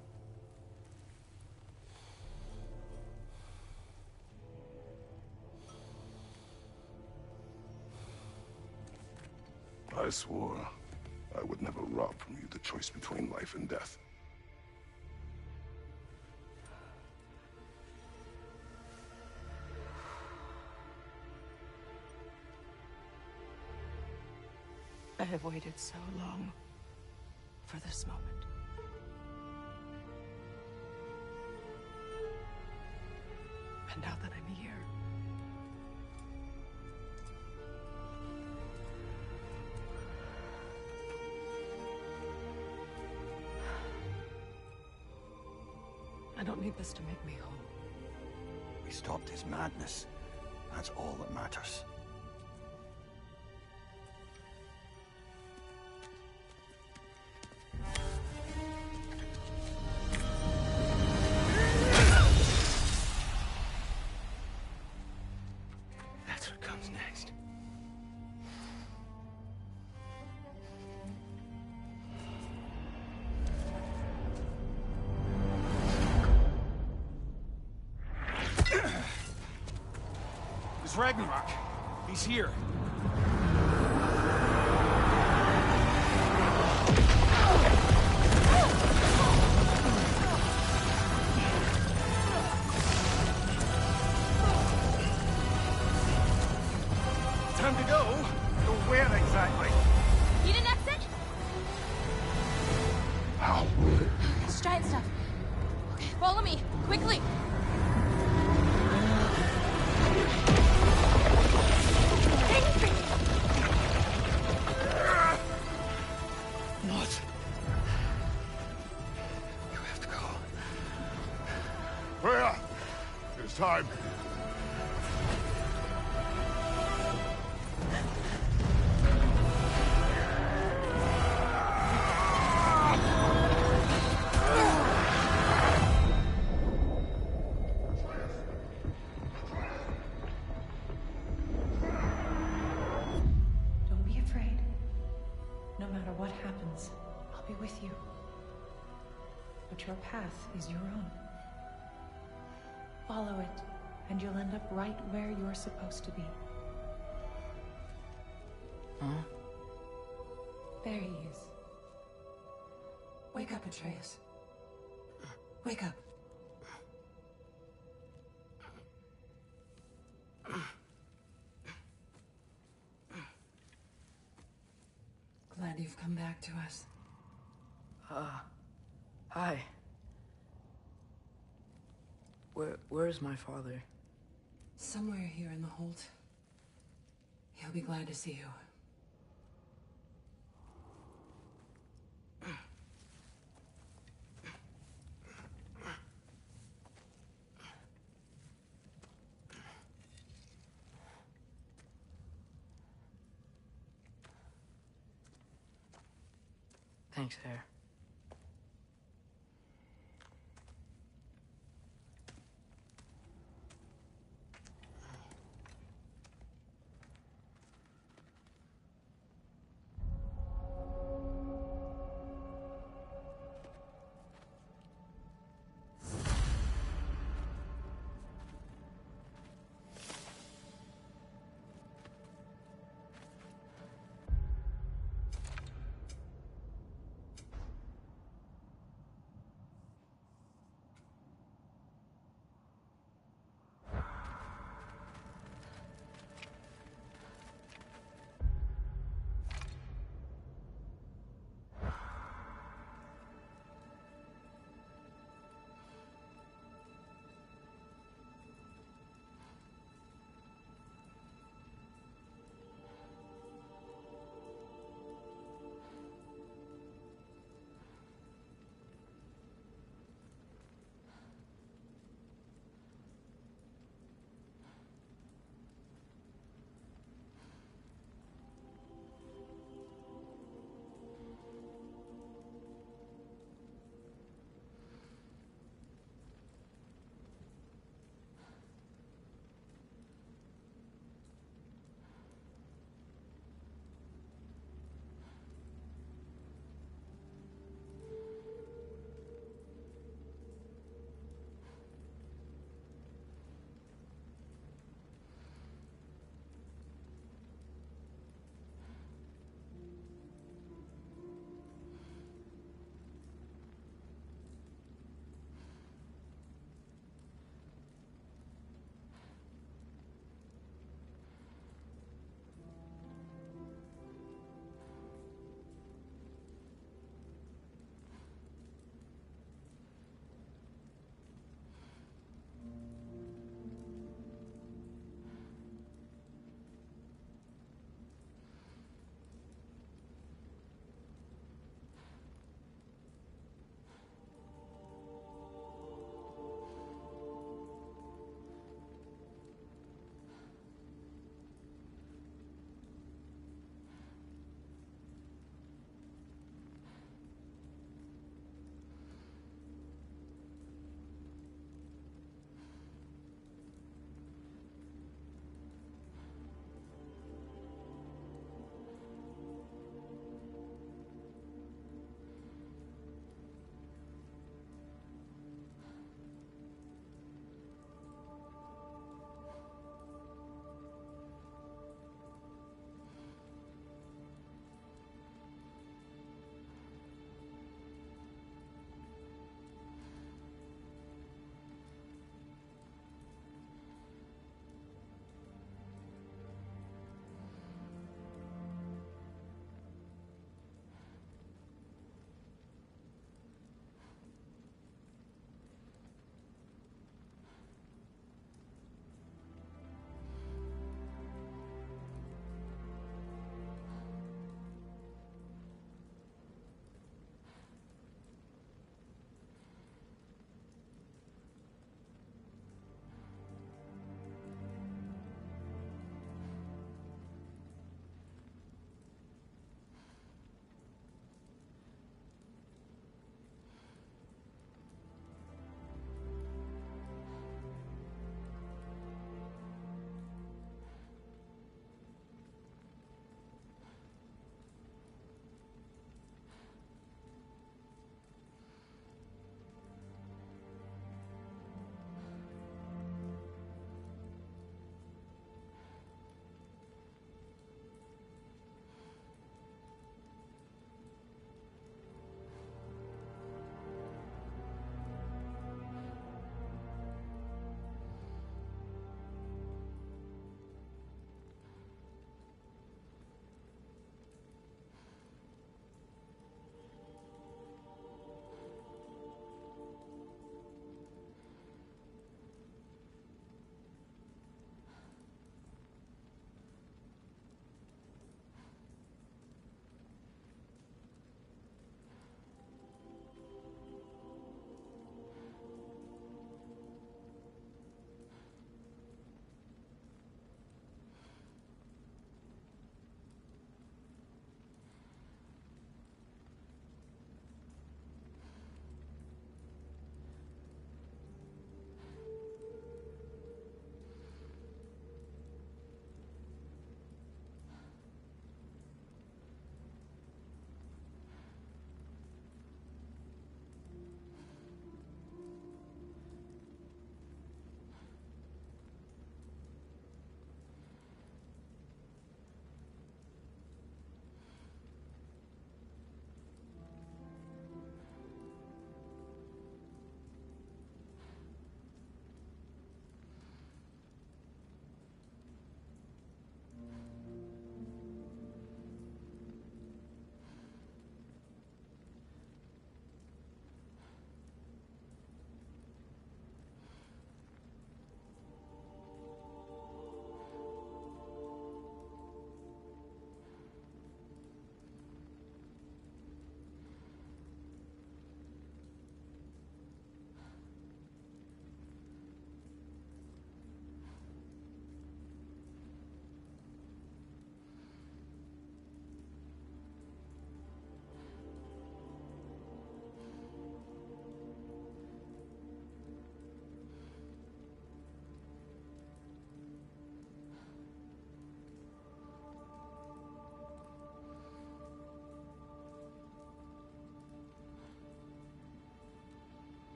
I swore I would never rob from you the choice between life and death. I have waited so long for this moment. And now that I'm here, I don't need this to make me whole. We stopped his madness. That's all that matters. That's what comes next. It's Ragnarok. He's here. Time to go. Go where exactly? Need an exit? How? It's giant stuff. Okay, follow me, quickly. What? You have to go. Freya! It's time. Don't be afraid. No matter what happens, I'll be with you. But your path is your own. Follow it, and you'll end up right where you're supposed to be. Huh? There he is. Wake up, Atreus. Wake up. Glad you've come back to us. Hi. Where's my father? Somewhere here in the Holt. He'll be glad to see you. Thanks, Hare.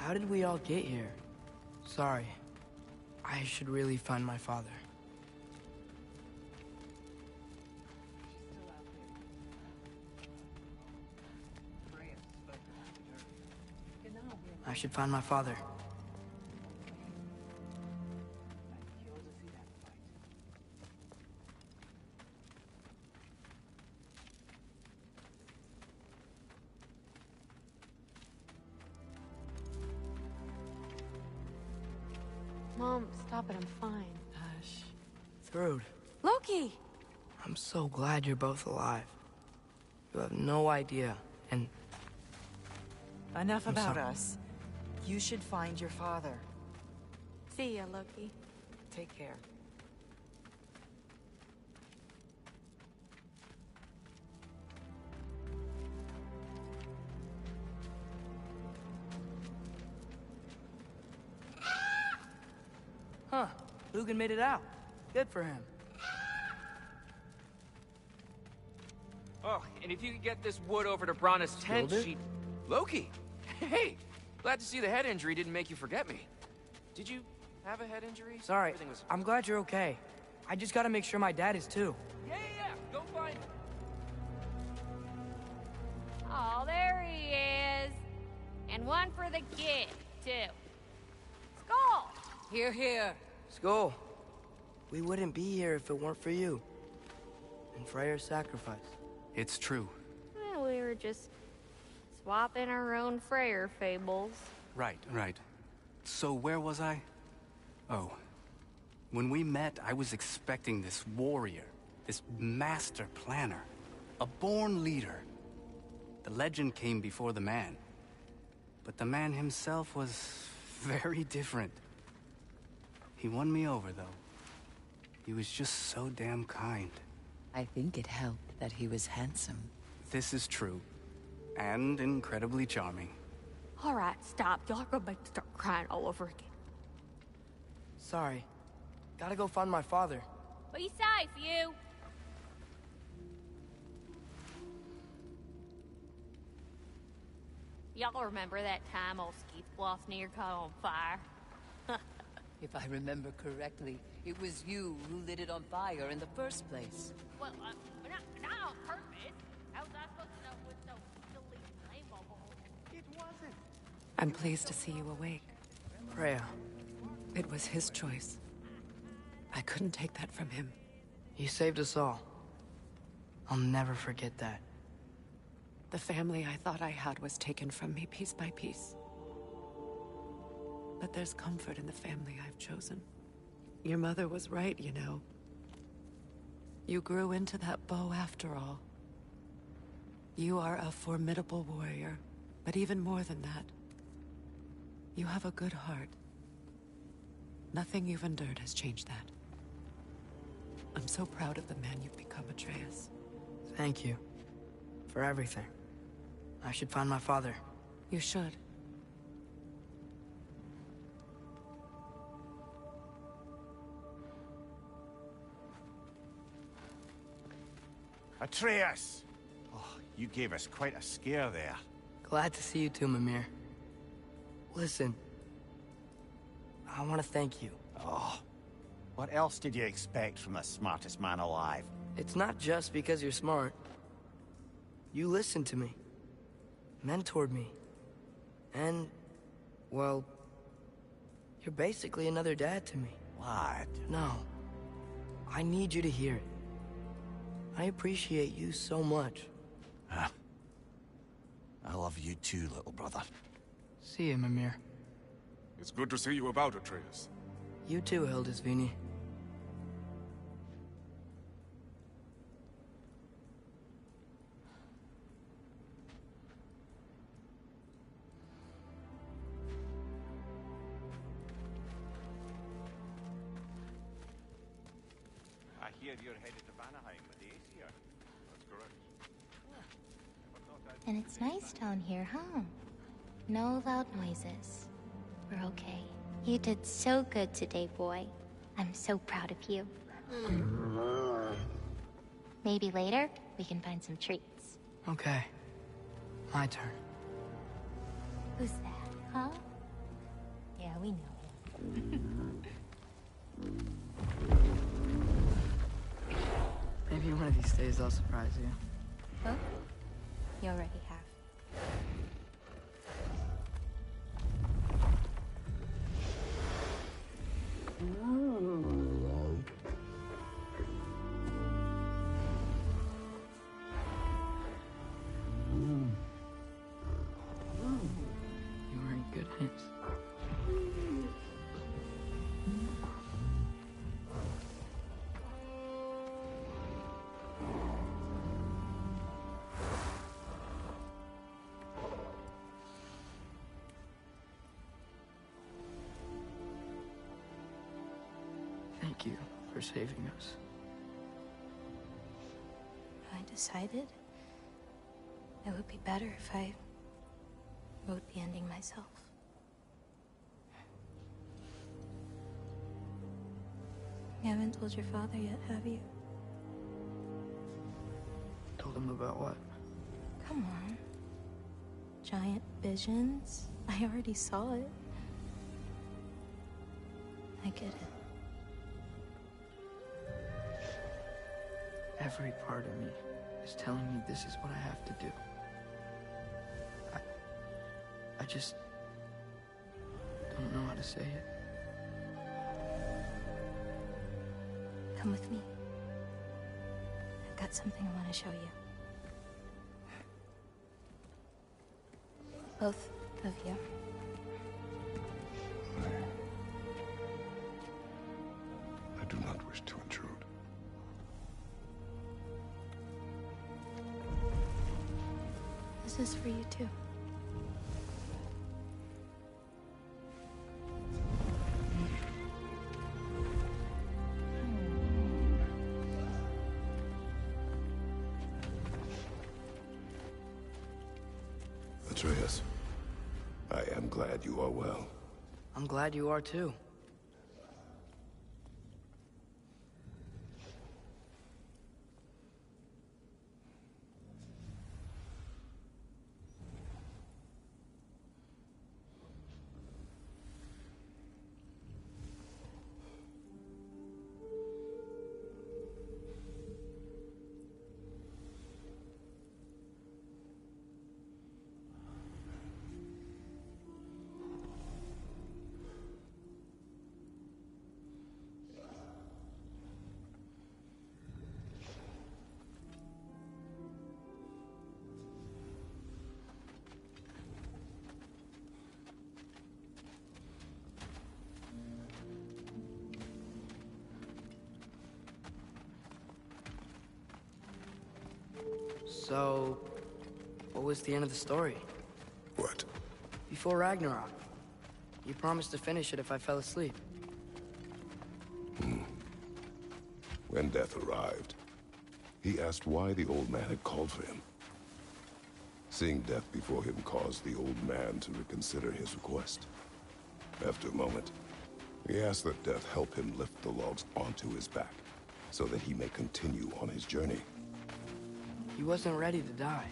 How did we all get here? Sorry. I should really find my father. I should find my father. Mom, stop it. I'm fine. Hush. Thrud, Loki! I'm so glad you're both alive. You have no idea, and... Enough I'm about sorry. us. You should find your father. See ya, Loki. Take care. Huh. Lugan made it out. Good for him. Oh, and if you could get this wood over to Brana's tent, Skilled it? she'd... Loki! Hey! Glad to see the head injury didn't make you forget me. Did you have a head injury? Sorry, Everything was... I'm glad you're okay. I just gotta make sure my dad is too. Yeah. Go find him. Oh, there he is. And one for the kid, too. Skull! Here, here. Skull, we wouldn't be here if it weren't for you. And Freyr's sacrifice. It's true. We were just swapping our own Freyr fables. Right. So where was I? Oh. When we met, I was expecting this warrior, this master planner, a born leader. The legend came before the man. But the man himself was very different. He won me over, though. He was just so damn kind. I think it helped that he was handsome. This is true. And incredibly charming. All right, stop. Y'all are gonna make me start crying all over again. Sorry. Gotta go find my father. Be safe, you. Y'all remember that time old Skeeth Bluff near caught on fire? If I remember correctly, it was you who lit it on fire in the first place. Well, not on purpose. How was I supposed to know with no silly flame bubble? It wasn't. I'm pleased to see you awake. Freya, It was his choice. I couldn't take that from him. you saved us all. I'll never forget that. The family I thought I had was taken from me piece by piece. But there's comfort in the family I've chosen. Your mother was right, you know. You grew into that bow after all. You are a formidable warrior, but even more than that, you have a good heart. Nothing you've endured has changed that. I'm so proud of the man you've become, Atreus. Thank you. For everything. I should find my father. You should. Atreus! Oh, you gave us quite a scare there. Glad to see you too, Mimir. Listen. I want to thank you. Oh, what else did you expect from the smartest man alive? It's not just because you're smart. You listened to me. Mentored me. And, well, you're basically another dad to me. Lad. No. I need you to hear it. I appreciate you so much. Huh. I love you too, little brother. See you, Mimir. It's good to see you about, Atreus. You too, Hildisvini. I hear you're headed to Vanaheim with the Aesir. That's correct. And it's nice down here, huh? No loud noises. We're okay. You did so good today, boy. I'm so proud of you. Maybe later, we can find some treats. Okay. My turn. Who's that, huh? we know. Maybe one of these days I'll surprise you. Well, you already have. You were in good hands. Thank you for saving us. I decided it would be better if I wrote the ending myself. You haven't told your father yet, have you? Told him about what? Come on. Giant visions? I already saw it. I get it. Every part of me is telling me this is what I have to do. I just don't know how to say it. Come with me. I've got something I want to show you. Both of you. I do not wish to intrude. This is for you too. Atreus, I am glad you are well. I'm glad you are too. So, what was the end of the story? What? Before Ragnarok. You promised to finish it if I fell asleep. When death arrived, he asked why the old man had called for him. Seeing death before him caused the old man to reconsider his request. After a moment, he asked that death help him lift the logs onto his back, so that he may continue on his journey. He wasn't ready to die.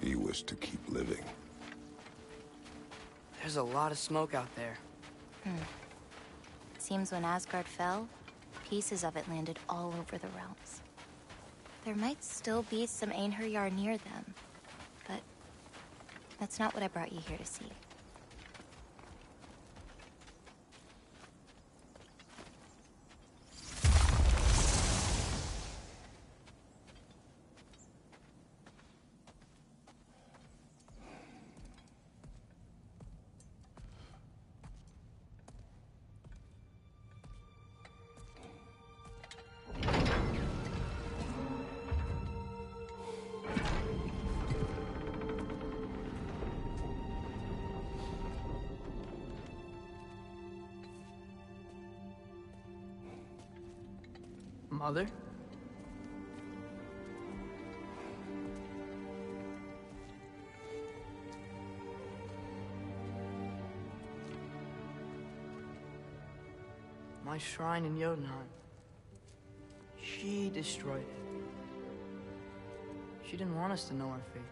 He wished to keep living. There's a lot of smoke out there. Seems when Asgard fell, pieces of it landed all over the realms. There might still be some Einherjar near them, but that's not what I brought you here to see. Mother? My shrine in Jotunheim. She destroyed it. She didn't want us to know our fate.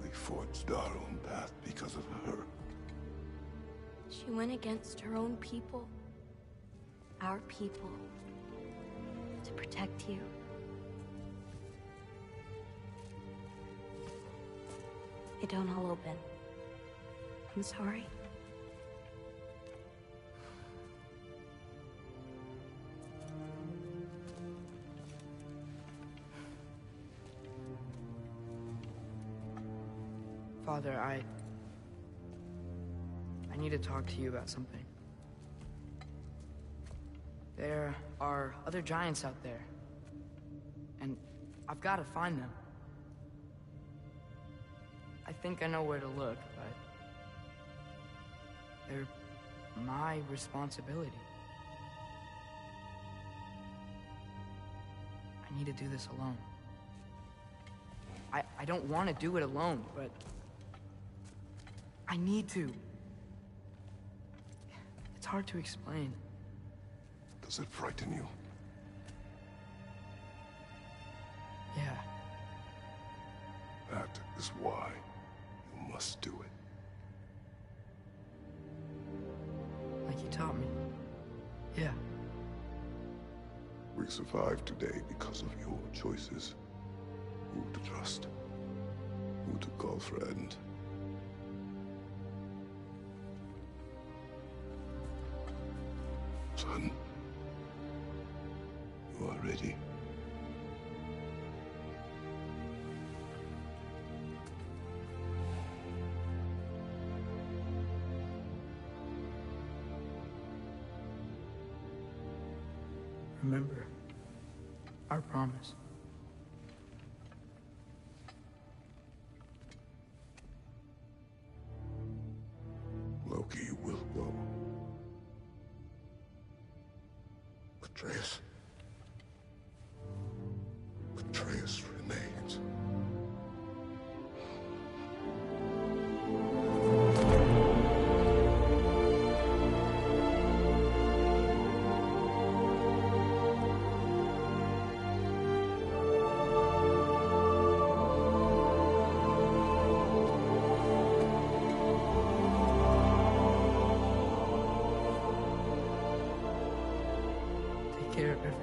We forged our own path because of her. She went against her own people. Our people. To protect you. It don't all open. I'm sorry. Father, I need to talk to you about something. There are other giants out there, and I've got to find them. I think I know where to look, but they're my responsibility. I need to do this alone. I don't want to do it alone, but I need to. It's hard to explain. Does it frighten you? Yeah. That is why you must do it. Like you taught me. Yeah. We survived today because of your choices. Who to trust, who to call friend. Son, you are ready. Remember our promise. Loki will go. Atreus. Atreus remains. Take care of everyone.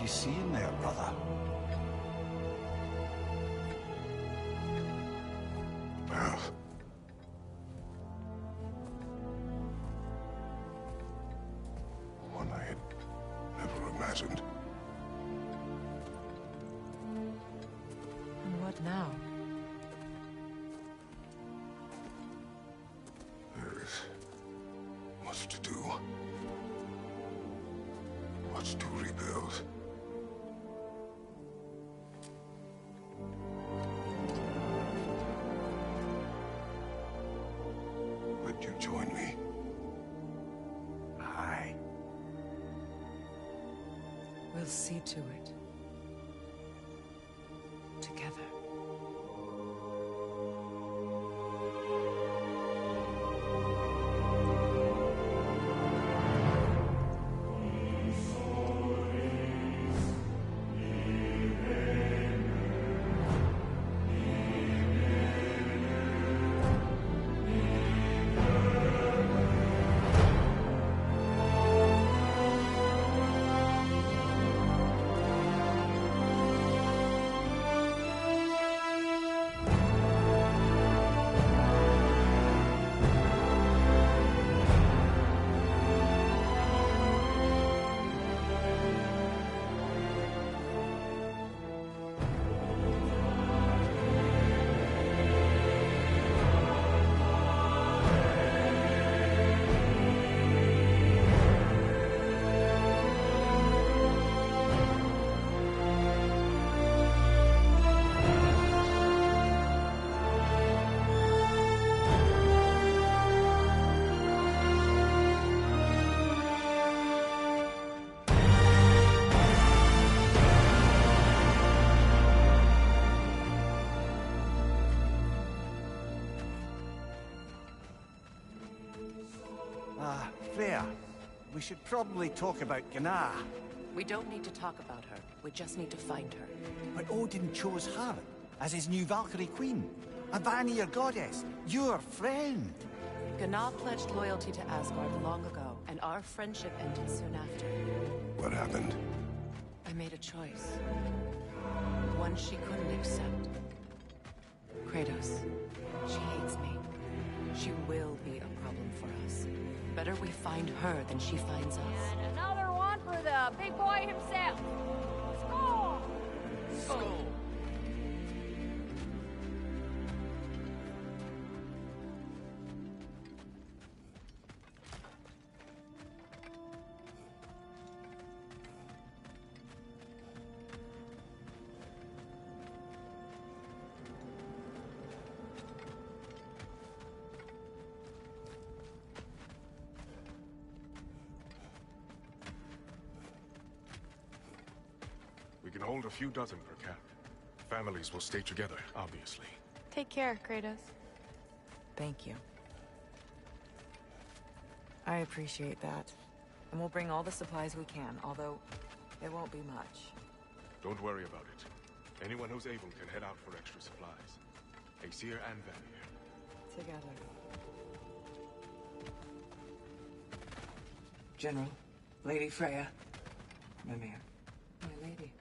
seeing there, brother? Well, one I had never imagined. And what now? There is much to do. Much to rebuild. Would you join me? Aye. We'll see to it. Together. Freya, we should probably talk about Gná. We don't need to talk about her. We just need to find her. But Odin chose her as his new Valkyrie queen. A Vanir goddess, your friend. Gná pledged loyalty to Asgard long ago, and our friendship ended soon after. What happened? I made a choice. One she couldn't accept. Kratos. She hates me. She will be a problem for us. Better we find her than she finds us. And another one for the big boy himself. Score! Skull. We can hold a few dozen per camp. Families will stay together, obviously. Take care, Kratos. Thank you. I appreciate that. And we'll bring all the supplies we can, although it won't be much. Don't worry about it. Anyone who's able can head out for extra supplies. Aesir and Vanir. Together. General, Lady Freya, Mimir. My lady.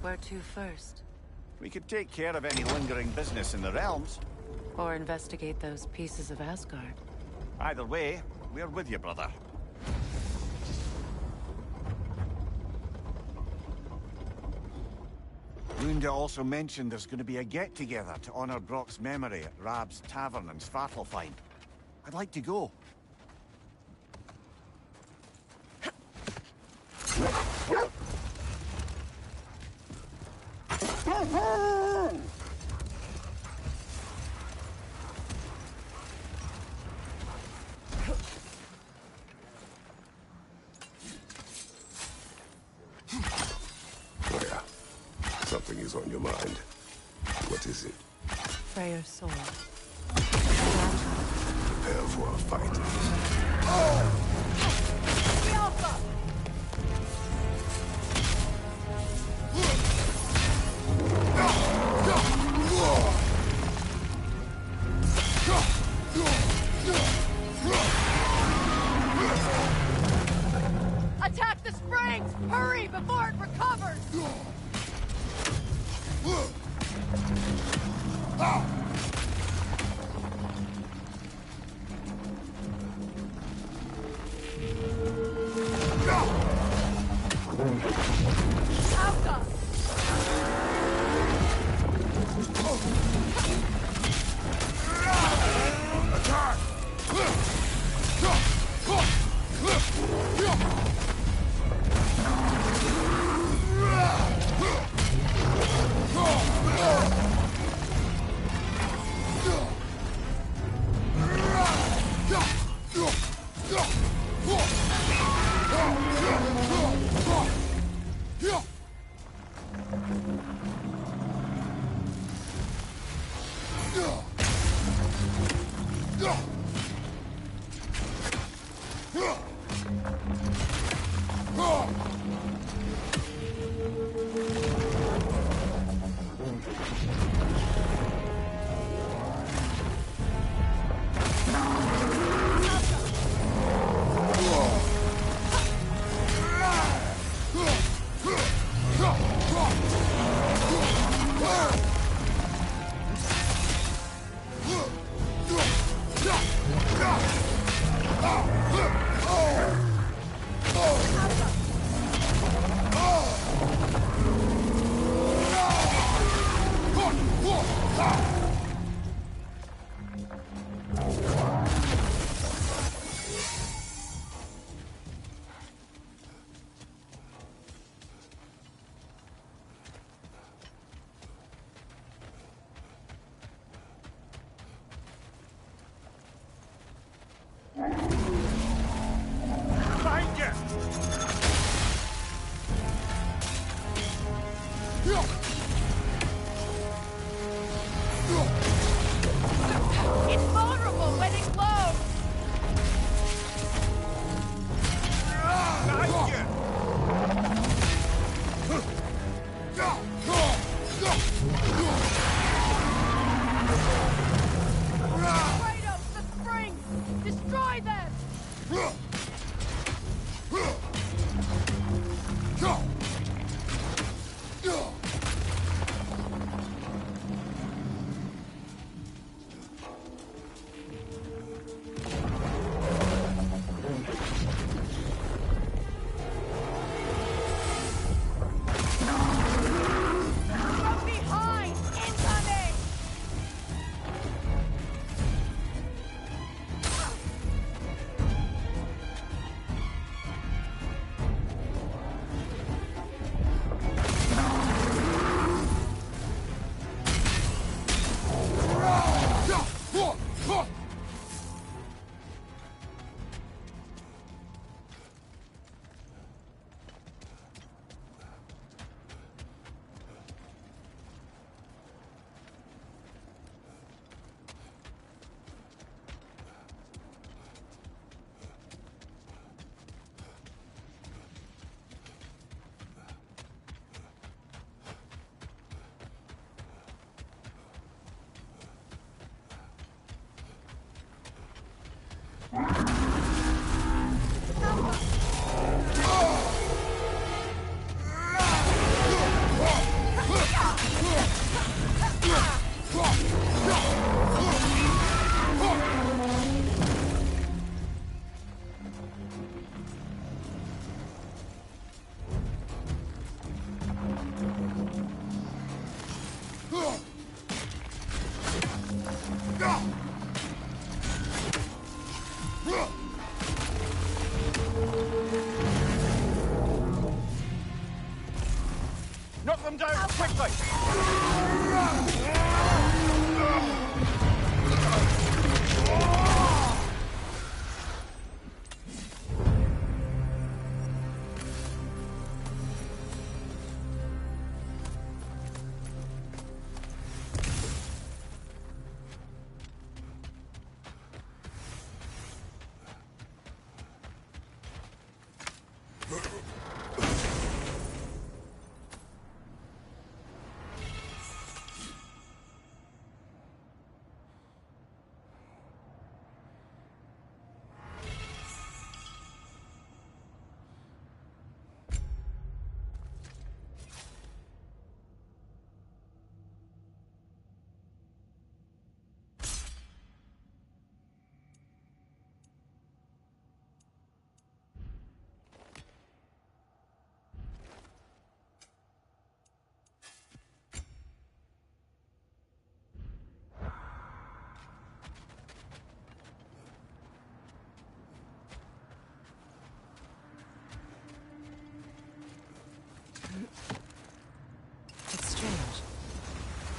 Where to first? We could take care of any lingering business in the realms. Or investigate those pieces of Asgard. Either way, we're with you, brother. Lunda also mentioned there's going to be a get-together to honor Brock's memory at Rab's Tavern in Svartalfheim. I'd like to go. Freya, something is on your mind. What is it? Freyr's sword. Prepare for a fight. Attack the springs! Hurry before it recovers!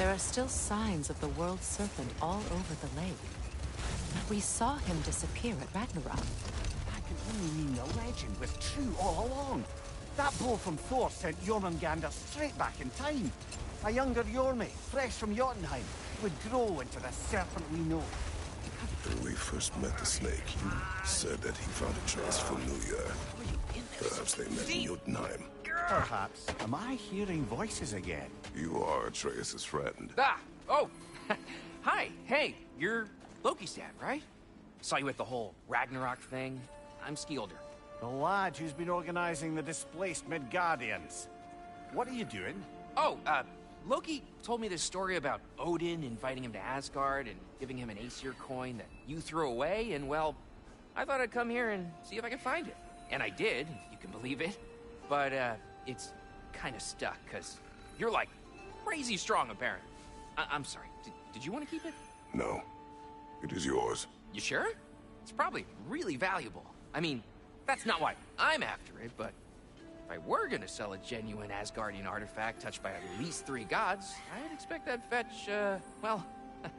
There are still signs of the world serpent all over the lake. We saw him disappear at Ragnarok. That can only mean the legend was true all along. That blow from Thor sent Jormungandr straight back in time. A younger Jormi, fresh from Jotunheim, would grow into the serpent we know. When we first met the snake, you said that he found a trace from New Year. Perhaps they met in Jotunheim. Perhaps. Am I hearing voices again? You are Atreus' friend. Ah! Oh! Hi! Hey, you're Loki's dad, right? Saw you at the whole Ragnarok thing. I'm Skilder. The lad who's been organizing the displaced Midgardians. What are you doing? Oh, Loki told me this story about Odin inviting him to Asgard and giving him an Aesir coin that you threw away, and well, I thought I'd come here and see if I could find it. And I did, if you can believe it. But, it's kind of stuck, because you're, like, crazy strong, apparently. I'm sorry, did you want to keep it? No. It is yours. You sure? It's probably really valuable. I mean, that's not why I'm after it, but if I were gonna sell a genuine Asgardian artifact touched by at least 3 gods, I'd expect that'd fetch, well, a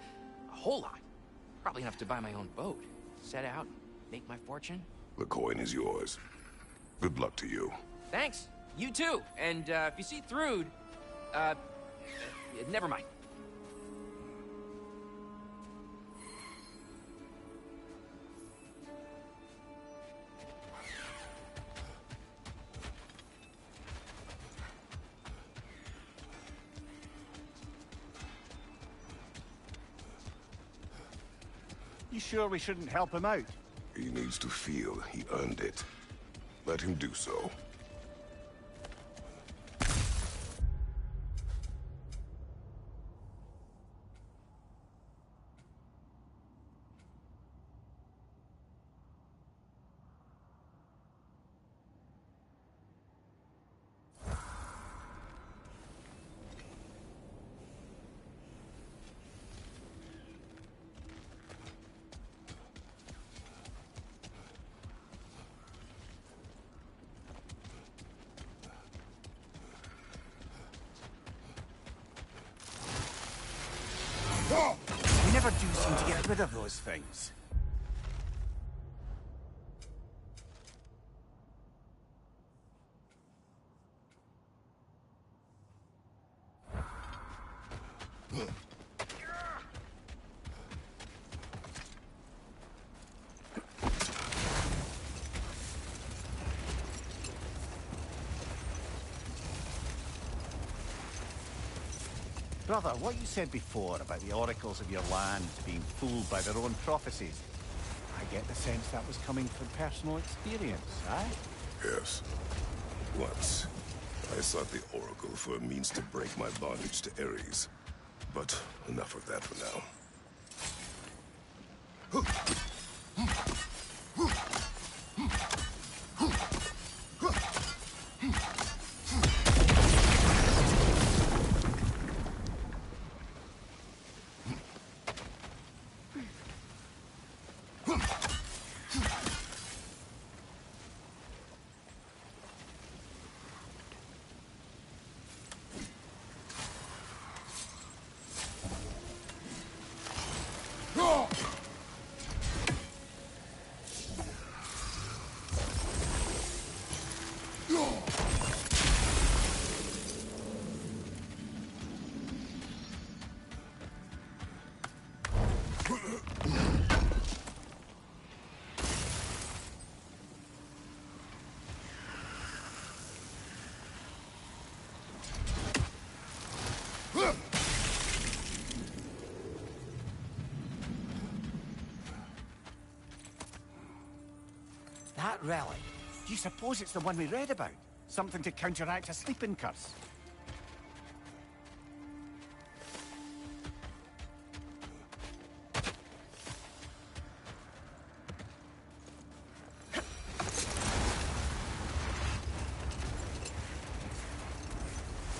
whole lot. Probably enough to buy my own boat, set out, make my fortune. The coin is yours. Good luck to you. Thanks. You too. And, if you see Thrud, never mind. You sure we shouldn't help him out? He needs to feel he earned it. Let him do so. We never do seem to get rid of those things. Brother, what you said before about the oracles of your land being fooled by their own prophecies, I get the sense that was coming from personal experience, aye? Yes. Once, I sought the Oracle for a means to break my bondage to Ares. But enough of that for now. That relic, do you suppose it's the one we read about? Something to counteract a sleeping curse?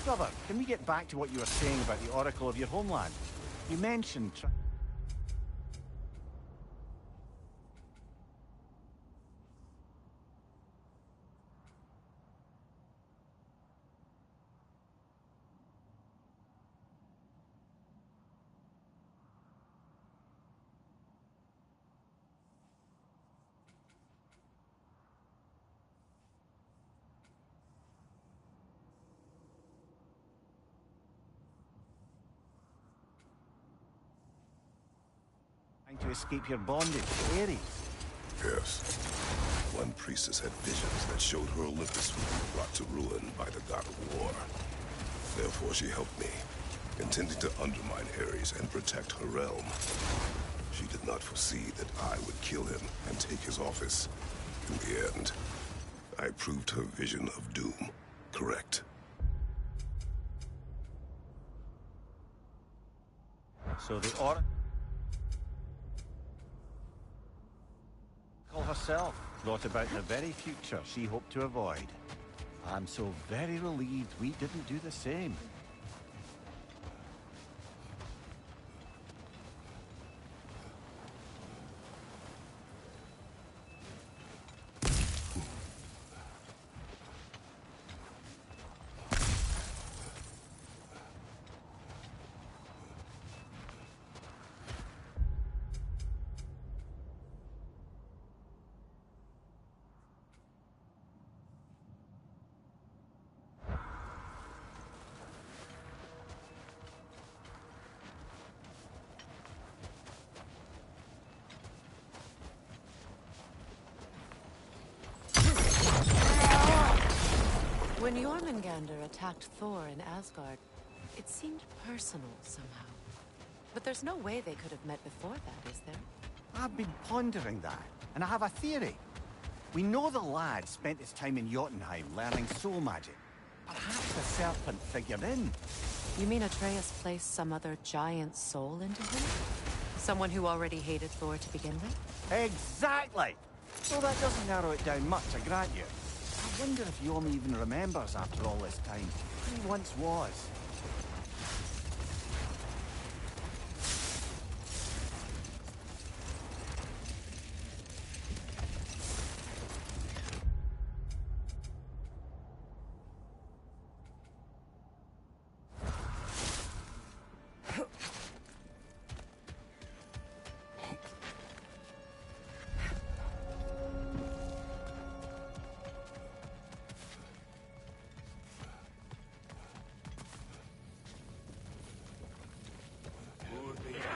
Brother, can we get back to what you were saying about the Oracle of your homeland? You mentioned... escape your bondage to Ares. Yes. One priestess had visions that showed her Olympus would be brought to ruin by the god of war. Therefore she helped me, intending to undermine Ares and protect her realm. She did not foresee that I would kill him and take his office. In the end, I proved her vision of doom correct. So the Oracle herself brought about the very future she hoped to avoid. I'm so very relieved we didn't do the same. When Jormungandr attacked Thor in Asgard, it seemed personal somehow. But there's no way they could have met before that, is there? I've been pondering that, and I have a theory. We know the lad spent his time in Jotunheim learning soul magic. Perhaps the serpent figured in. You mean Atreus placed some other giant soul into him? Someone who already hated Thor to begin with? Exactly! So that doesn't narrow it down much, I grant you. I wonder if Yomi even remembers after all this time who he once was.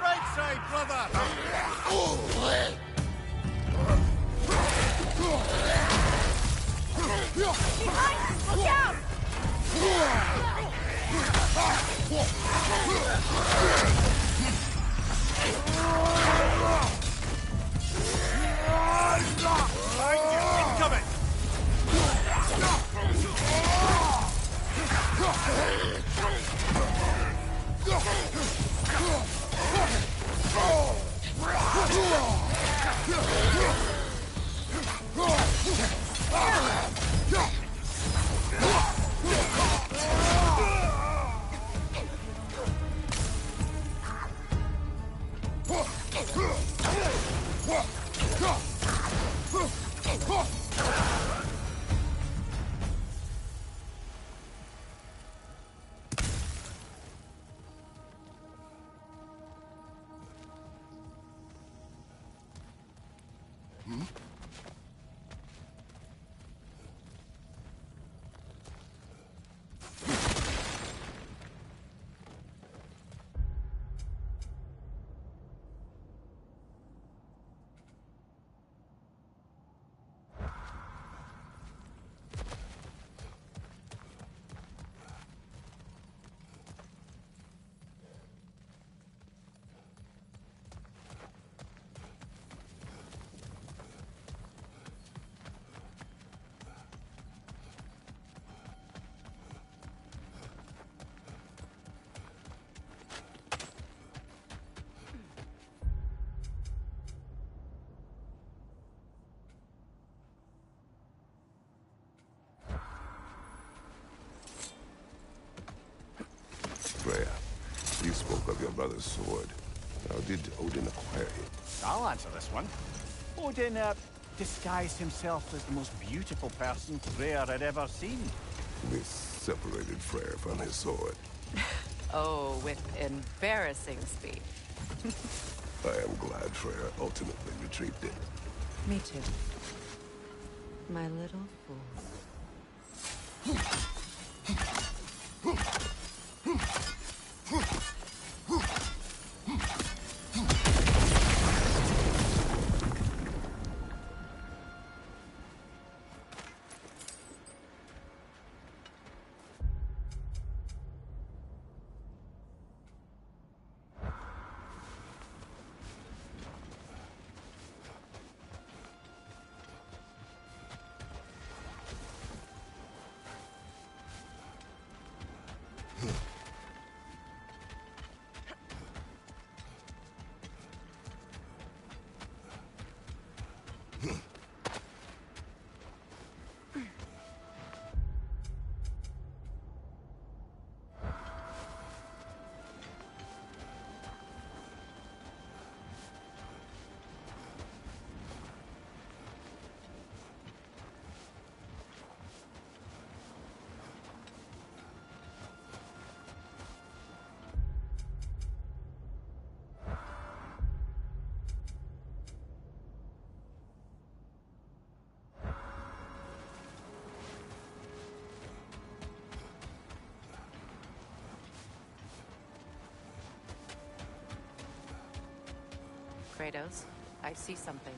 Right side, brother! Behind! Look out! Incoming! Freya, you spoke of your brother's sword. How did Odin acquire it? I'll answer this one. Odin, disguised himself as the most beautiful person Freya had ever seen. This separated Freyr from his sword. Oh, with embarrassing speed. I am glad Freyr ultimately retrieved it. Me too. My little fool. Kratos, I see something.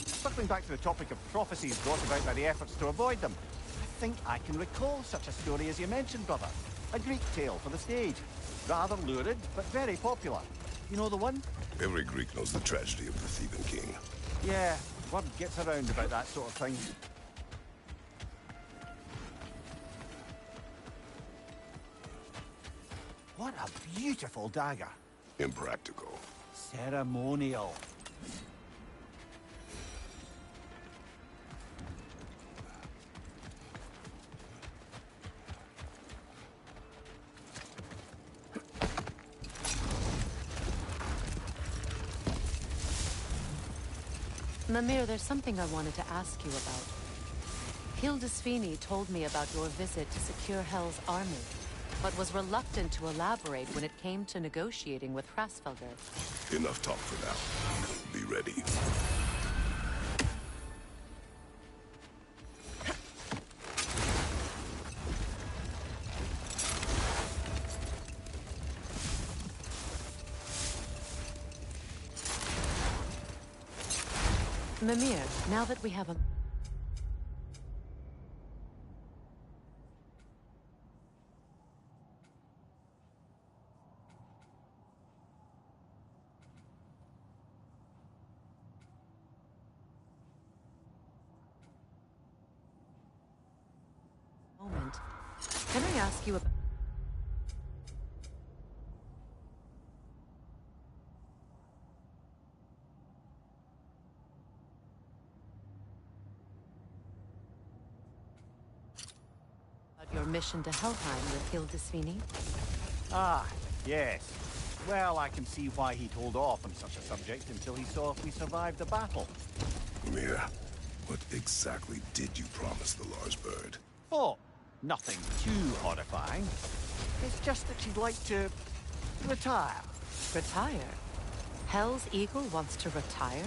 Circling back to the topic of prophecies brought about by the efforts to avoid them, I think I can recall such a story as you mentioned, brother. A Greek tale for the stage. Rather lurid, but very popular. You know the one? Every Greek knows the tragedy of the Theban king. Yeah, word gets around about that sort of thing. What a beautiful dagger. Impractical. Ceremonial. Mimir, there's something I wanted to ask you about. Hildisvini told me about your visit to secure Hell's army, but was reluctant to elaborate when it came to negotiating with Hrasfelger. Enough talk for now. Be ready. Mimir, now that we have a... moment, can I ask you about... your mission to Helheim with Hildisvini? Ah, yes. Well, I can see why he'd hold off on such a subject until he saw if we survived the battle. Mimir, what exactly did you promise the Lars bird? Oh, nothing too horrifying. It's just that she'd like to... retire. Retire? Hell's Eagle wants to retire?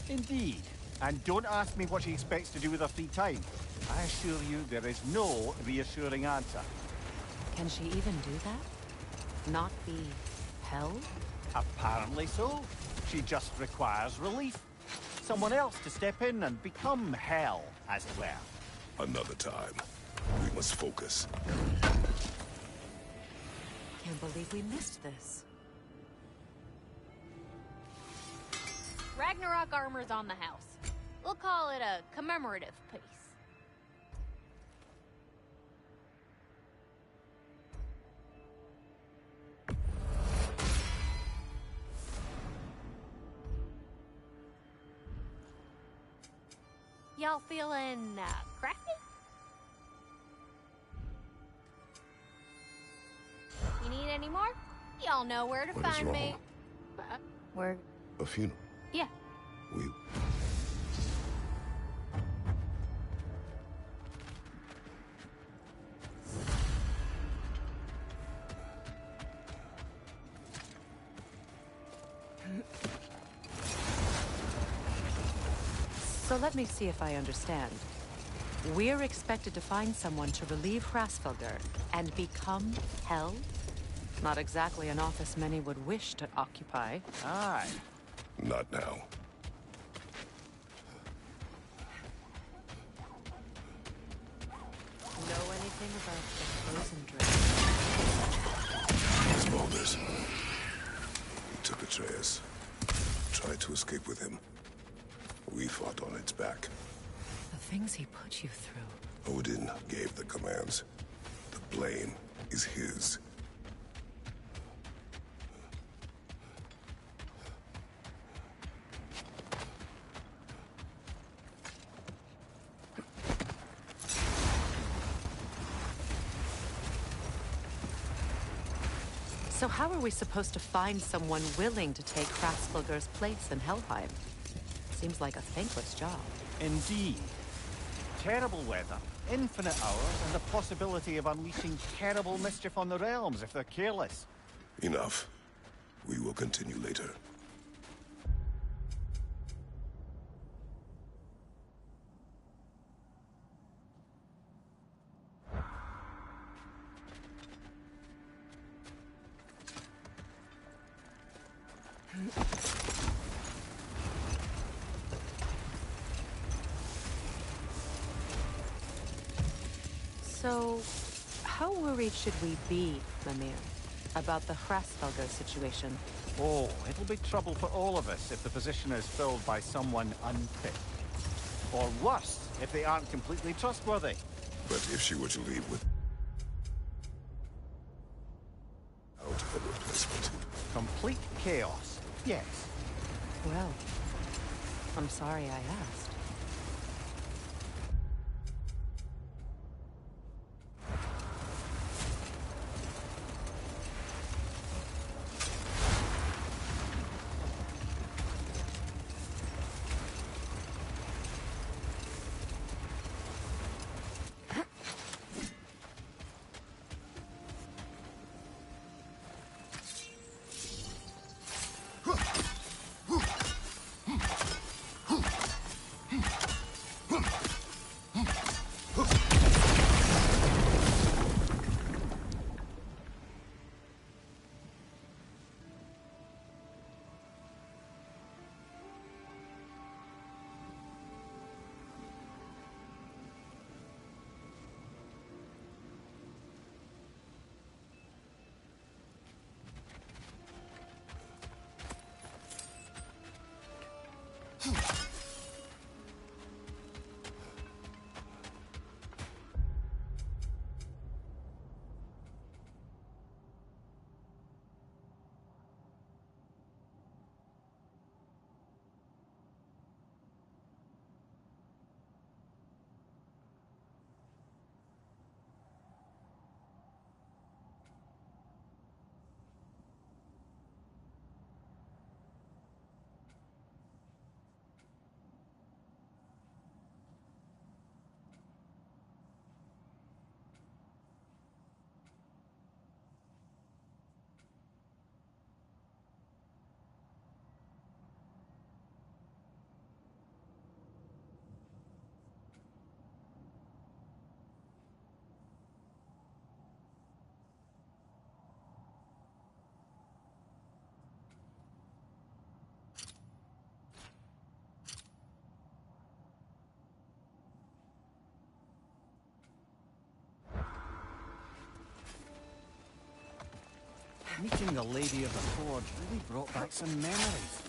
Indeed. And don't ask me what she expects to do with her free time. I assure you there is no reassuring answer. Can she even do that? Not be Hell? Apparently so. She just requires relief. Someone else to step in and become Hell, as it were. Another time. We must focus. Can't believe we missed this. Ragnarok armor's on the house. We'll call it a commemorative piece. Y'all feeling, crafty? You need any more? Y'all know where to What is find me. wrong? Where? A funeral. Yeah. We... So let me see if I understand. We're expected to find someone to relieve Hrasfelger and become Hell? Not exactly an office many would wish to occupy. Aye. Not now. Know anything about the frozen dragon? It's Baldur's. He took Atreus. Tried to escape with him. We fought on its back. The things he put you through. Odin gave the commands. The blame is his. So how are we supposed to find someone willing to take Hrasfelger's place in Helheim? Seems like a thankless job. Indeed. Terrible weather, infinite hours, and the possibility of unleashing terrible mischief on the realms if they're careless. Enough. We will continue later. So, how worried should we be, Mimir, about the Hrasfelger situation? Oh, it'll be trouble for all of us if the position is filled by someone unfit. Or worse, if they aren't completely trustworthy. But if she were to leave with... out a replacement. Complete chaos, yes. Well, I'm sorry I asked. Meeting the Lady of the Forge really brought back some memories.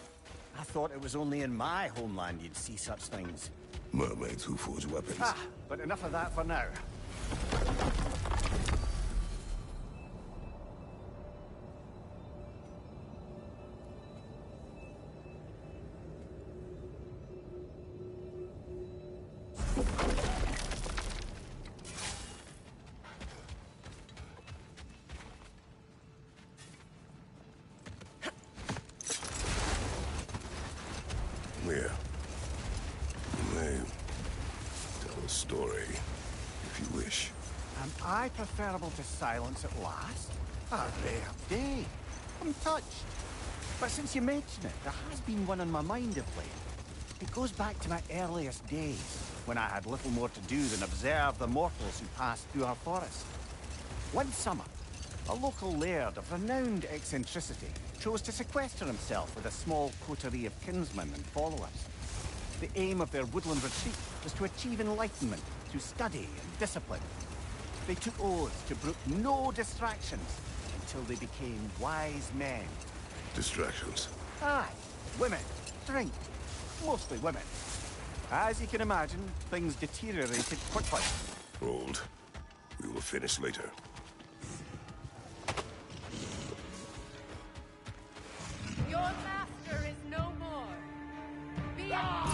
I thought it was only in my homeland you'd see such things. Mermaids who forge weapons. Ah, but enough of that for now. Here. You may tell a story, if you wish. Am I preferable to silence at last? A rare day. I'm touched. But since you mention it, there has been one on my mind of late. It goes back to my earliest days, when I had little more to do than observe the mortals who passed through our forest. One summer, a local laird of renowned eccentricity chose to sequester himself with a small coterie of kinsmen and followers. The aim of their woodland retreat was to achieve enlightenment through study and discipline. They took oaths to brook no distractions until they became wise men. Distractions? Aye, women, drink, mostly women. As you can imagine, things deteriorated quickly. Hold. We will finish later. Your master is no more. Be on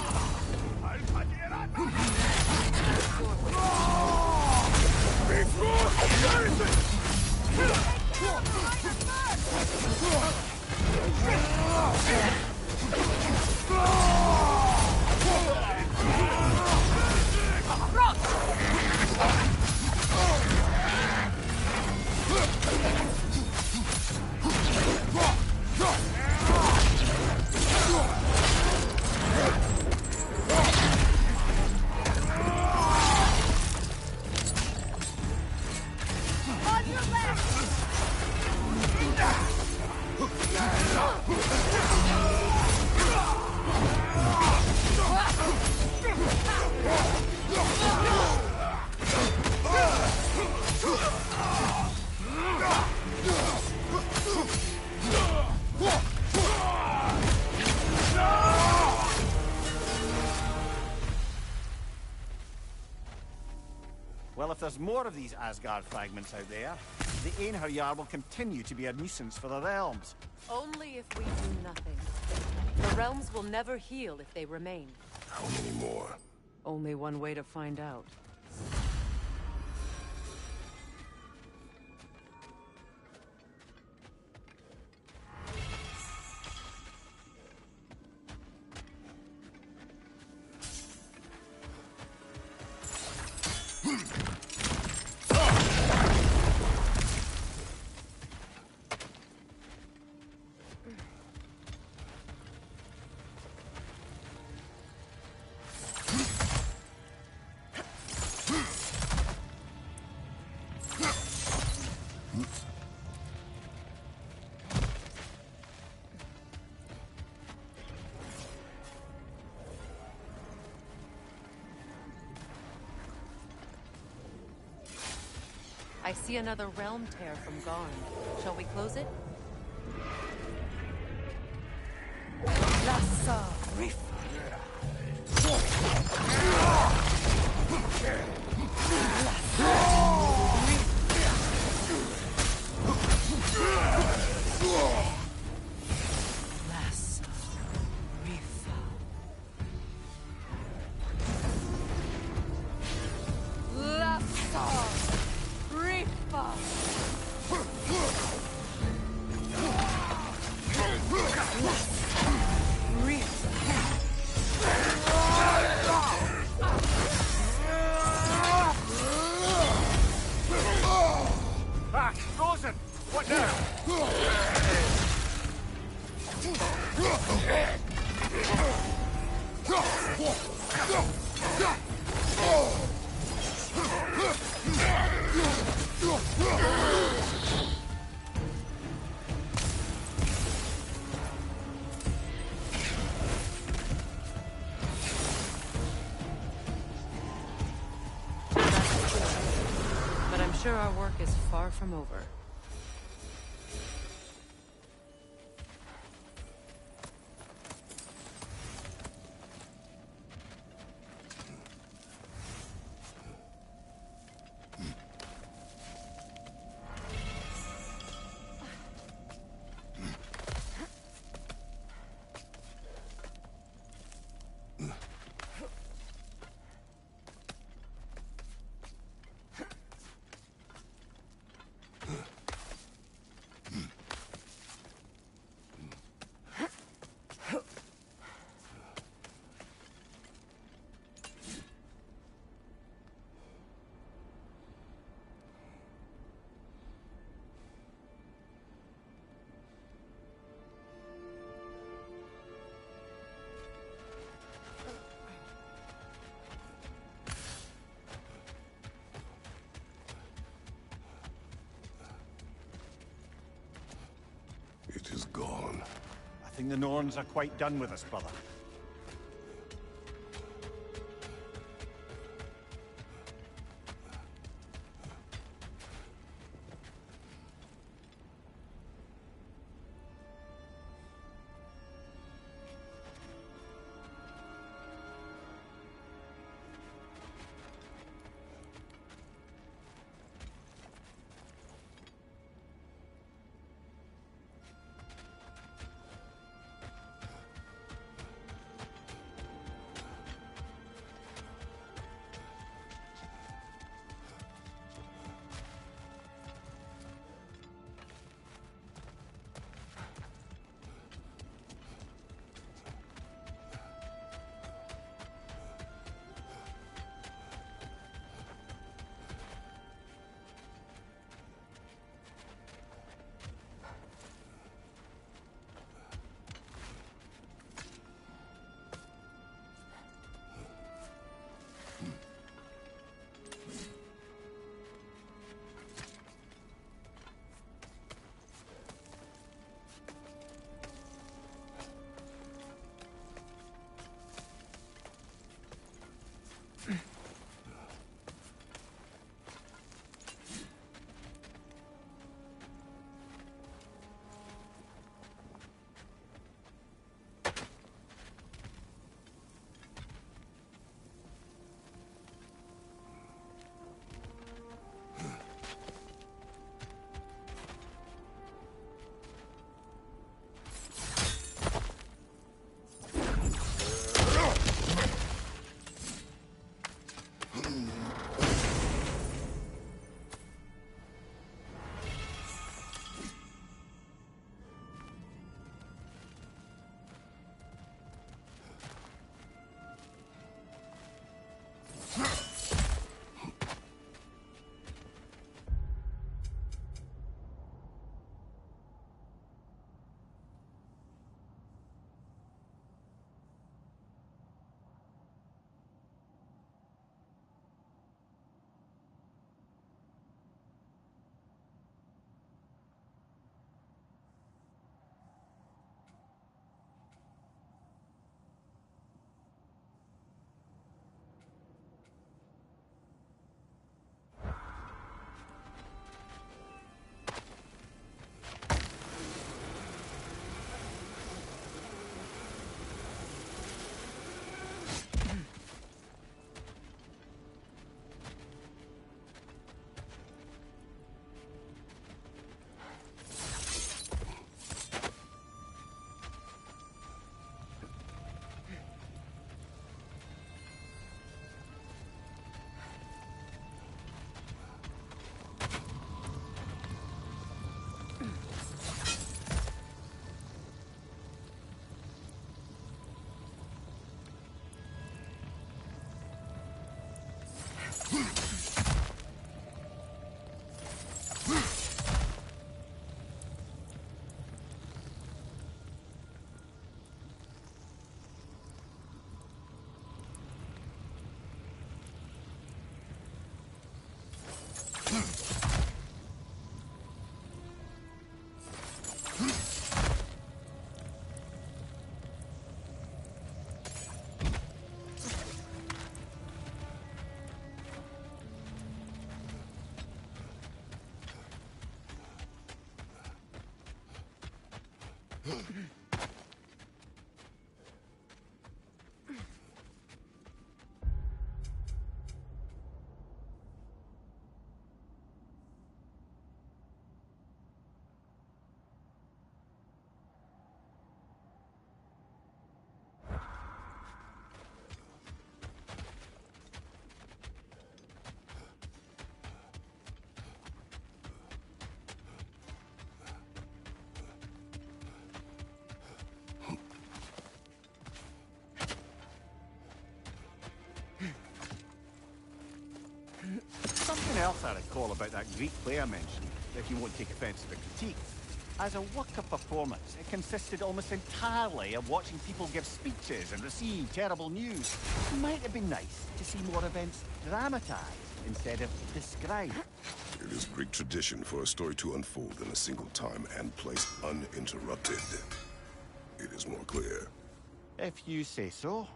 your left! Well, if there's more of these Asgard fragments out there, the Einherjar will continue to be a nuisance for the realms. Only if we do nothing. The realms will never heal if they remain. How many more? Only one way to find out. I see another realm tear from Garn. Shall we close it? Lassa Reef. Ah, frozen! What now? But I'm sure our work is far from over. It is gone. I think the Norns are quite done with us, brother. Something else I recall about that Greek play I mentioned, if you won't take offence to the critique. As a work of performance, it consisted almost entirely of watching people give speeches and receive terrible news. It might have been nice to see more events dramatised instead of described. It is Greek tradition for a story to unfold in a single time and place uninterrupted. It is more clear. If you say so.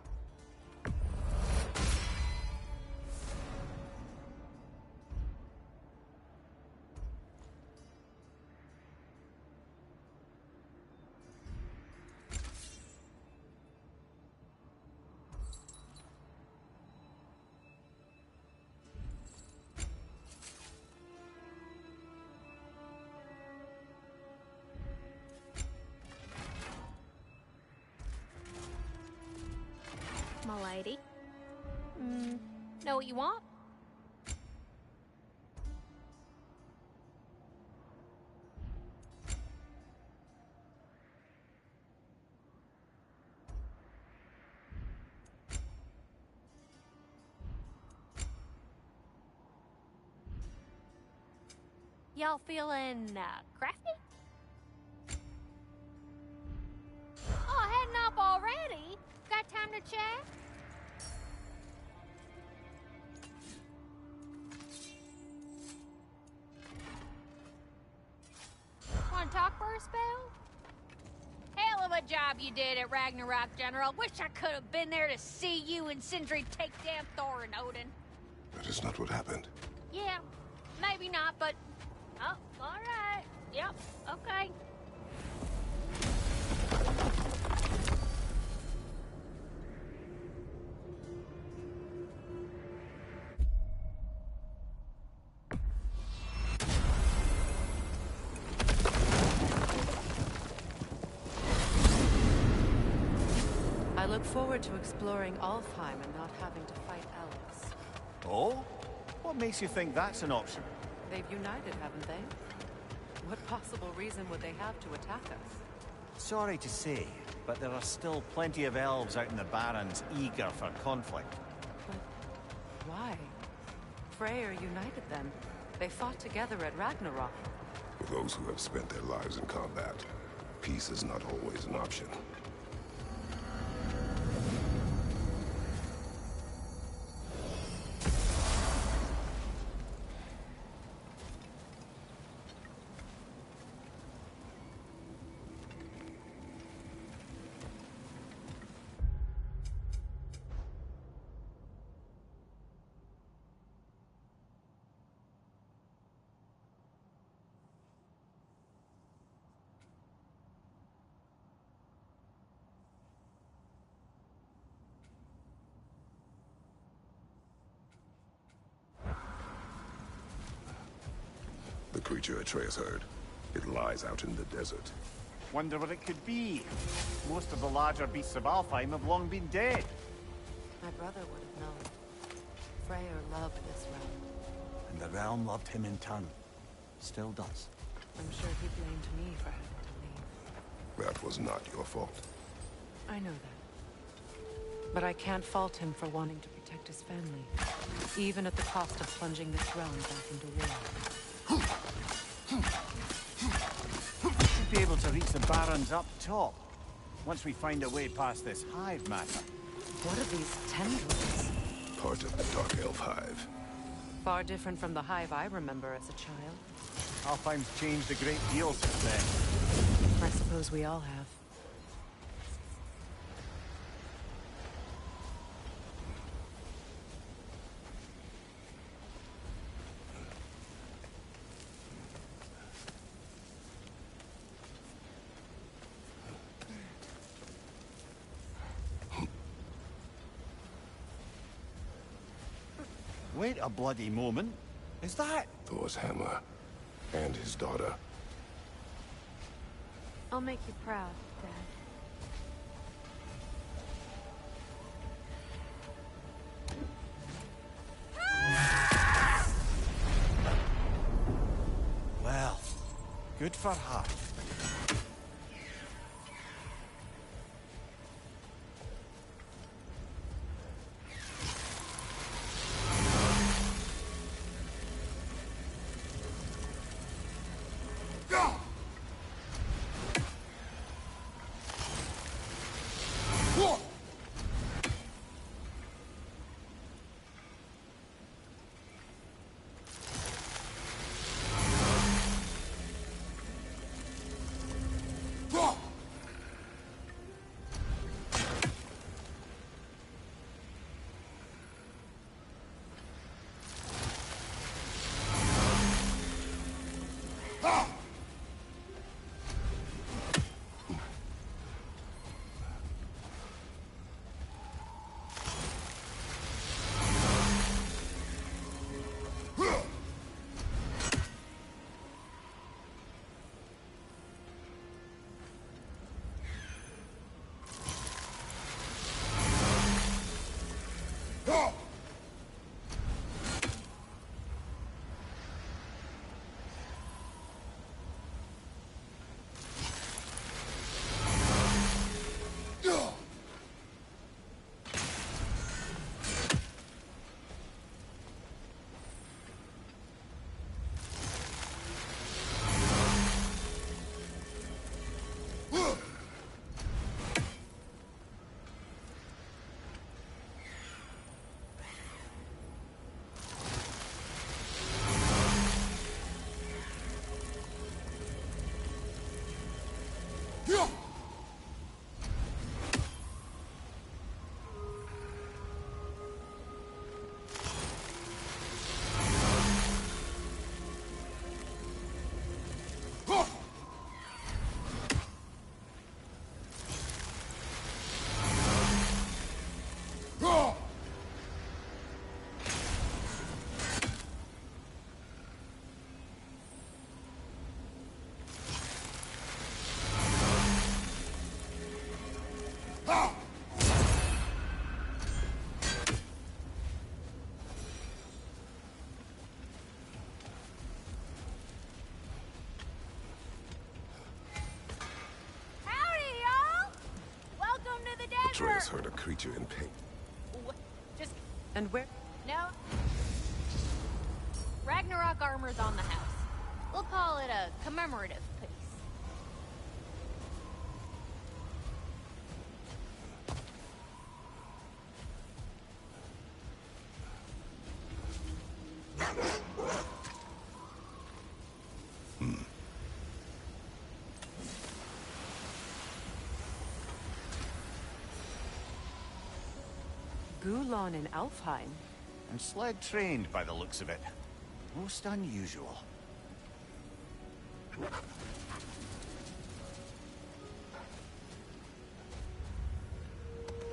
My lady. Know what you want? Y'all feeling, crafty? Oh, heading up already? Got time to chat? Want to talk for a spell? Hell of a job you did at Ragnarok, General. Wish I could have been there to see you and Sindri take down Thor and Odin. That is not what happened. Yeah, maybe not, but... Oh, all right. Yep, okay. I look forward to exploring Alfheim and not having to fight elves. Oh? What makes you think that's an option? They've united, haven't they? What possible reason would they have to attack us? Sorry to say, but there are still plenty of elves out in the Barrens eager for conflict. Why? Freyr united them. They fought together at Ragnarok. For those who have spent their lives in combat, peace is not always an option. The creature Atreus heard. It lies out in the desert. Wonder what it could be. Most of the larger beasts of Alfheim have long been dead. My brother would have known. Freyr loved this realm. And the realm loved him in turn. Still does. I'm sure he blamed me for having to leave. That was not your fault. I know that. But I can't fault him for wanting to protect his family, even at the cost of plunging this realm back into war. Should be able to reach the barons up top, once we find a way past this hive matter. What are these tendrils? Part of the Dark Elf Hive. Far different from the hive I remember as a child. Alfheim's changed a great deal since then. I suppose we all have. Wait a bloody moment. Is that? Thor's hammer. And his daughter. I'll make you proud, Dad. Well, good for her. Atreus heard a creature in pain. And where? No. Ragnarok armor's on the house. We'll call it a commemorative piece. Gulon in Alfheim. And sled trained by the looks of it. Most unusual.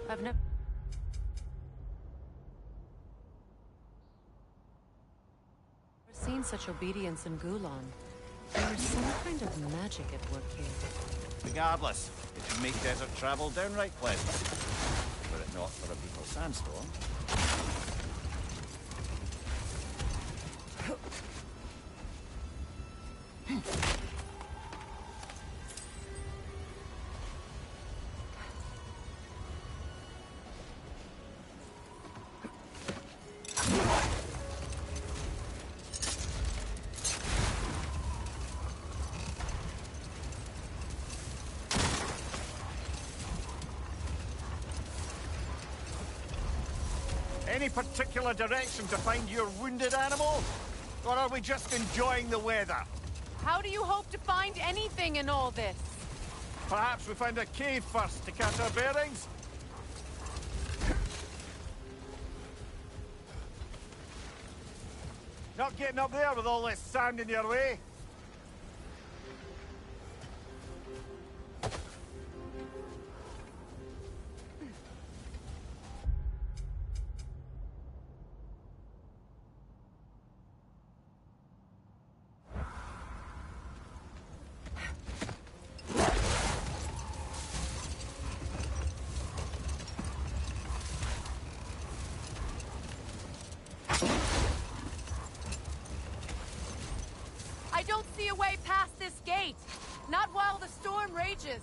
I've never seen such obedience in Gulon. There is some kind of magic at work here. Regardless, it should make desert travel downright pleasant. Were it not for a brutal sandstorm. Any particular direction to find your wounded animal? Or are we just enjoying the weather? How do you hope to find anything in all this? Perhaps we find a cave first to catch our bearings? Not getting up there with all this sand in your way? I don't see a way past this gate. Not while the storm rages.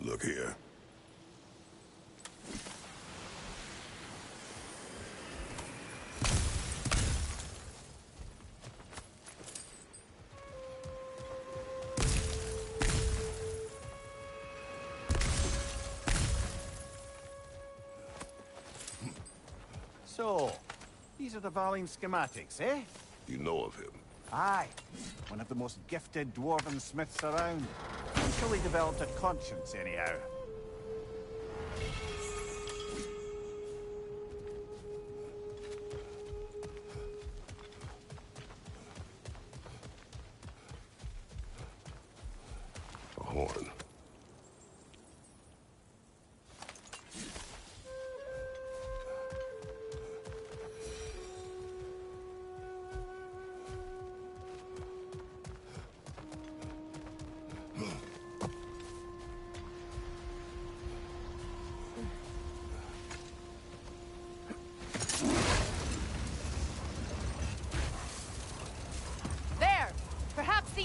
Look here. So, these are the Valine schematics, eh? You know of him? Aye. One of the most gifted dwarven smiths around. Surely developed a conscience, anyhow.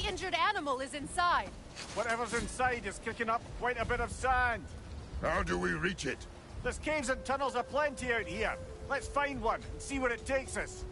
injured animal is inside. Whatever's inside is kicking up quite a bit of sand. How do we reach it? There's caves and tunnels aplenty out here. Let's find one and see where it takes us.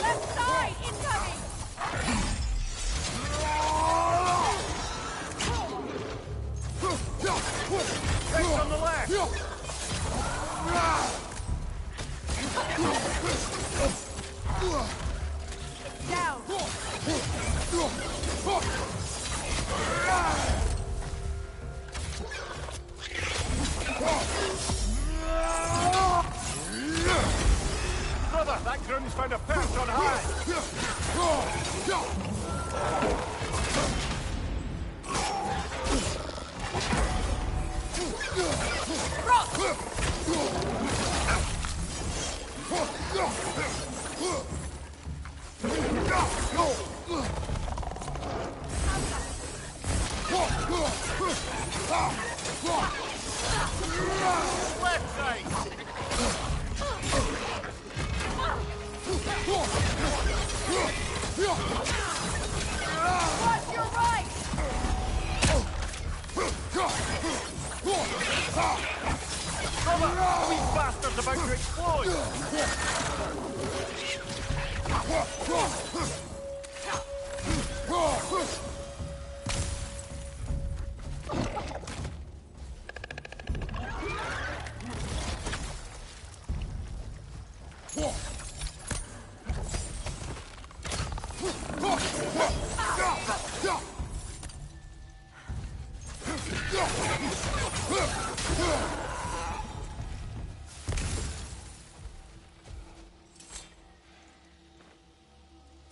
Left side, incoming! Right on the left! Brother, that groom's found a perch on high! Left side! Watch your right! Brother, the wee bastard's about to explode!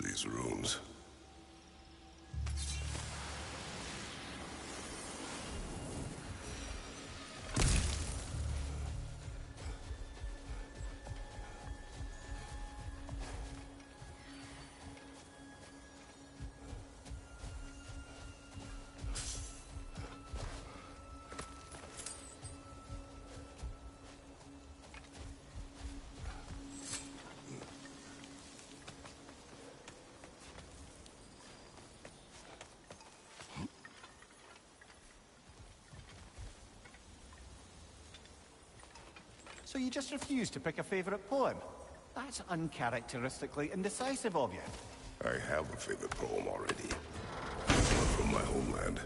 These runes. So you just refuse to pick a favorite poem? That's uncharacteristically indecisive of you. I have a favorite poem already. One from my homeland.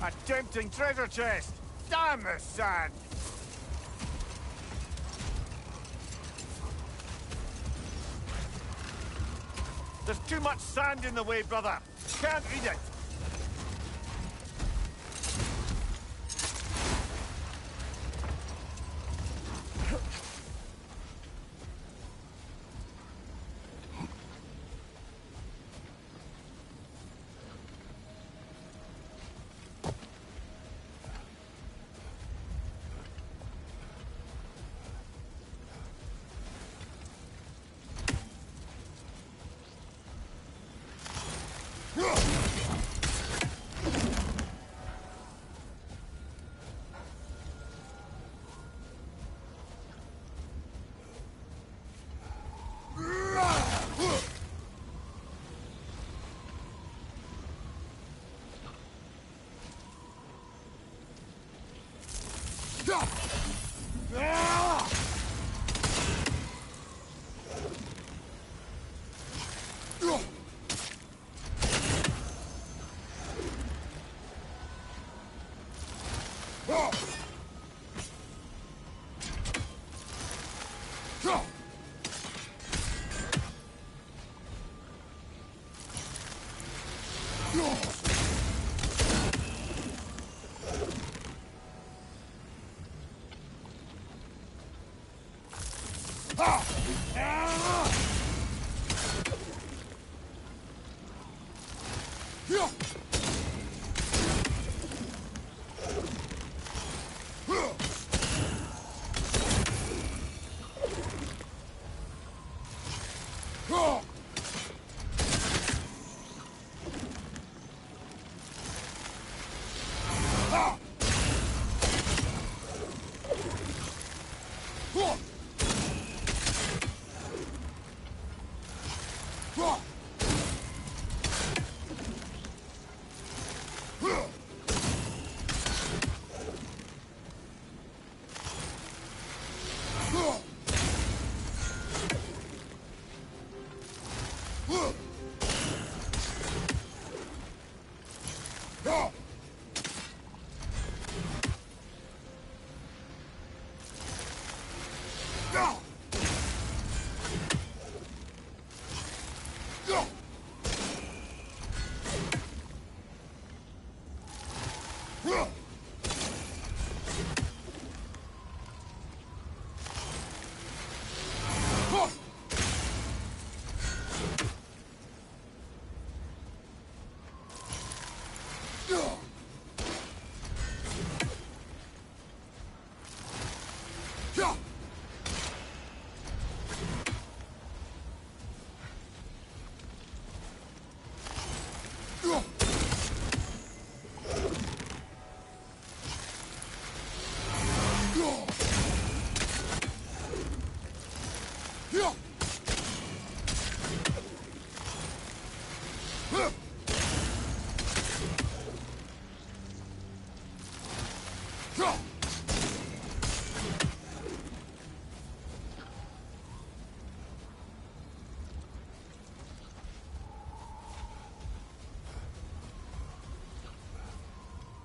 A tempting treasure chest! Damn this sand! There's too much sand in the way, brother. Can't read it.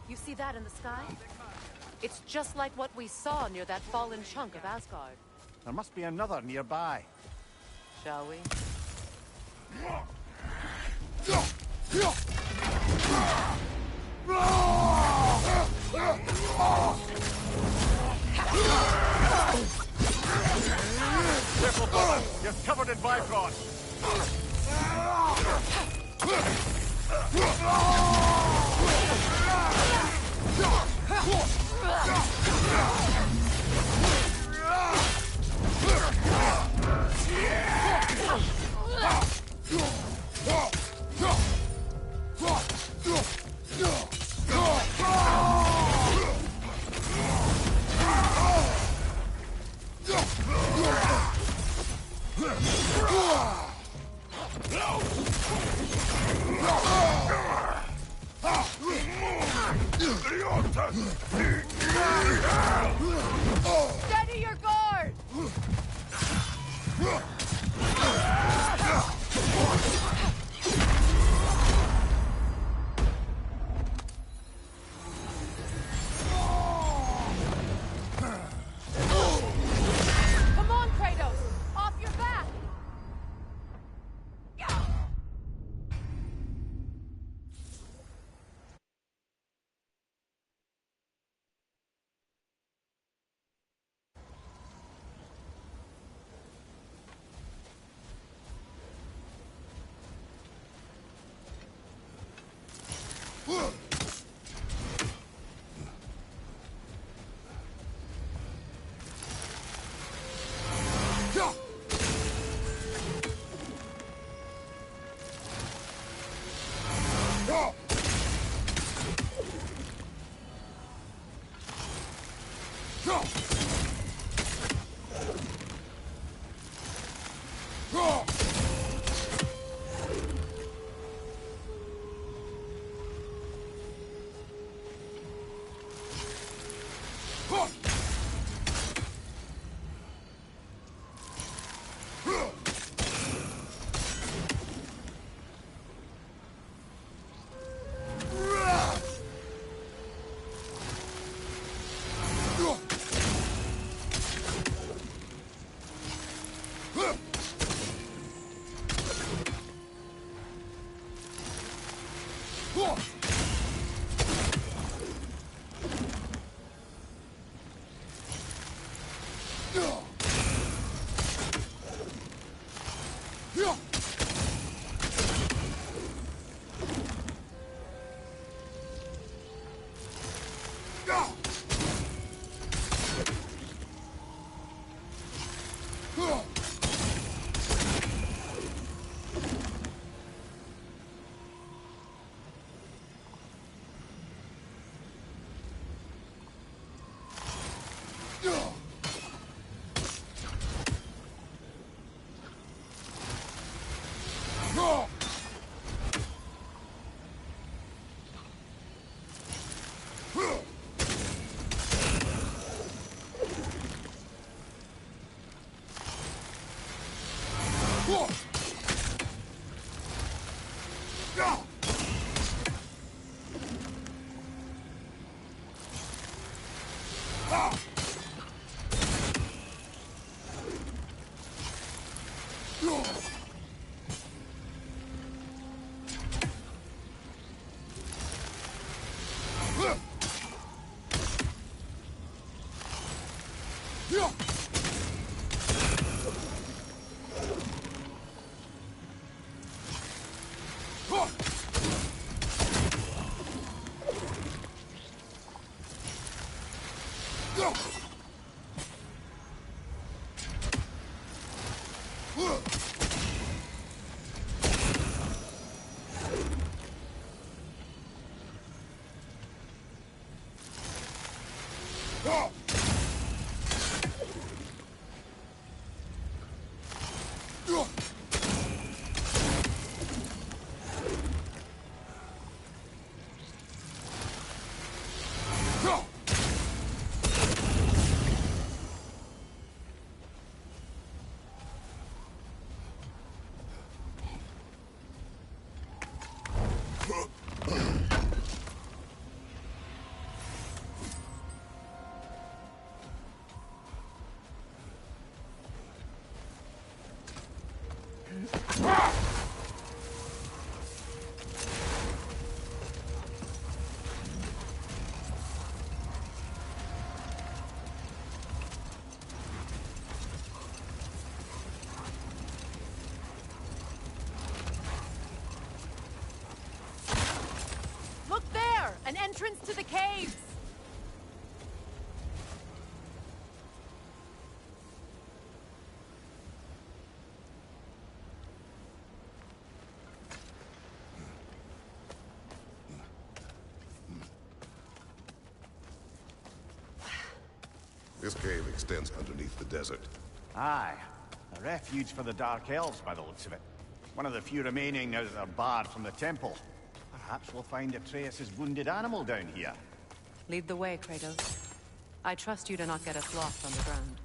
You see that in the sky? It's just like what we saw near that fallen chunk of Asgard. There must be another nearby. Shall we? Careful, brother! You're covered in Bifrost! Steady your guard! Look there! An entrance to the caves! This cave extends underneath the desert. Aye. A refuge for the Dark Elves, by the looks of it. One of the few remaining now that they're barred from the temple. Perhaps we'll find Atreus' wounded animal down here. Lead the way, Kratos. I trust you to not get us lost on the ground.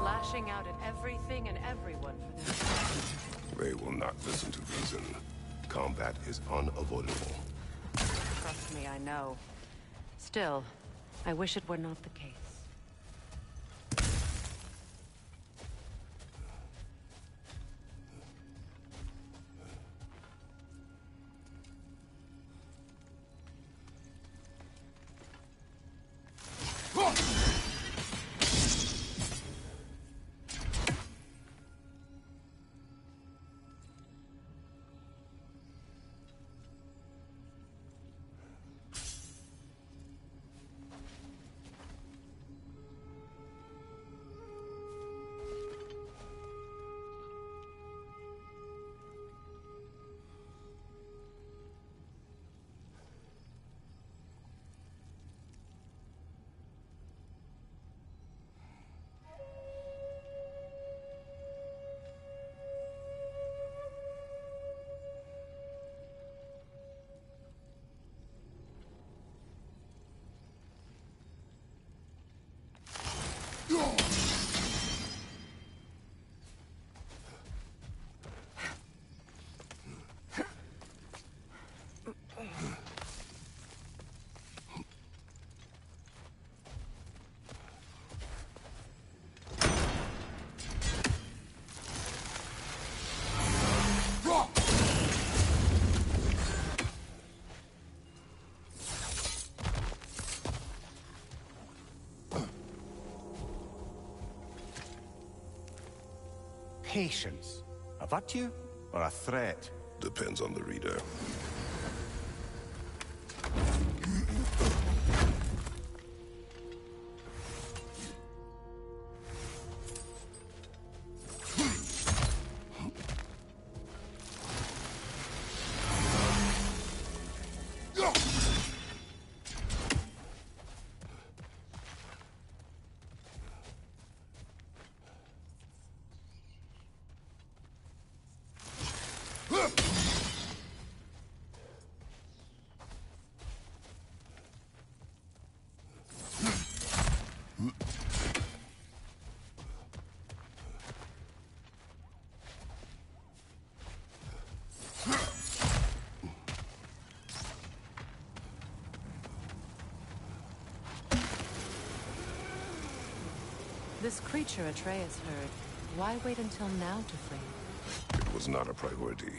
Lashing out at everything and everyone for their... They will not listen to reason. Combat is unavoidable. Trust me, I know. Still, I wish it were not the case. Patience. A virtue or a threat? Depends on the reader. This creature Atreus heard, why wait until now to free it? It was not a priority.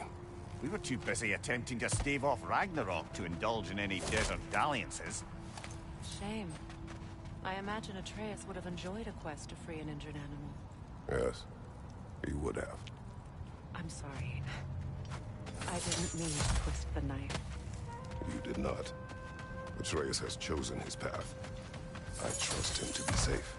We were too busy attempting to stave off Ragnarok to indulge in any desert dalliances. Shame. I imagine Atreus would have enjoyed a quest to free an injured animal. Yes, he would have. I'm sorry. I didn't mean to twist the knife. You did not. Atreus has chosen his path. I trust him to be safe.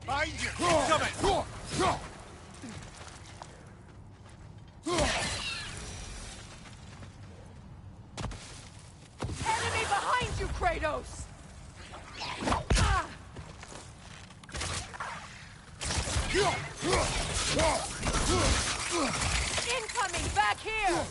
Find you! Coming! Enemy behind you, Kratos! Incoming back here!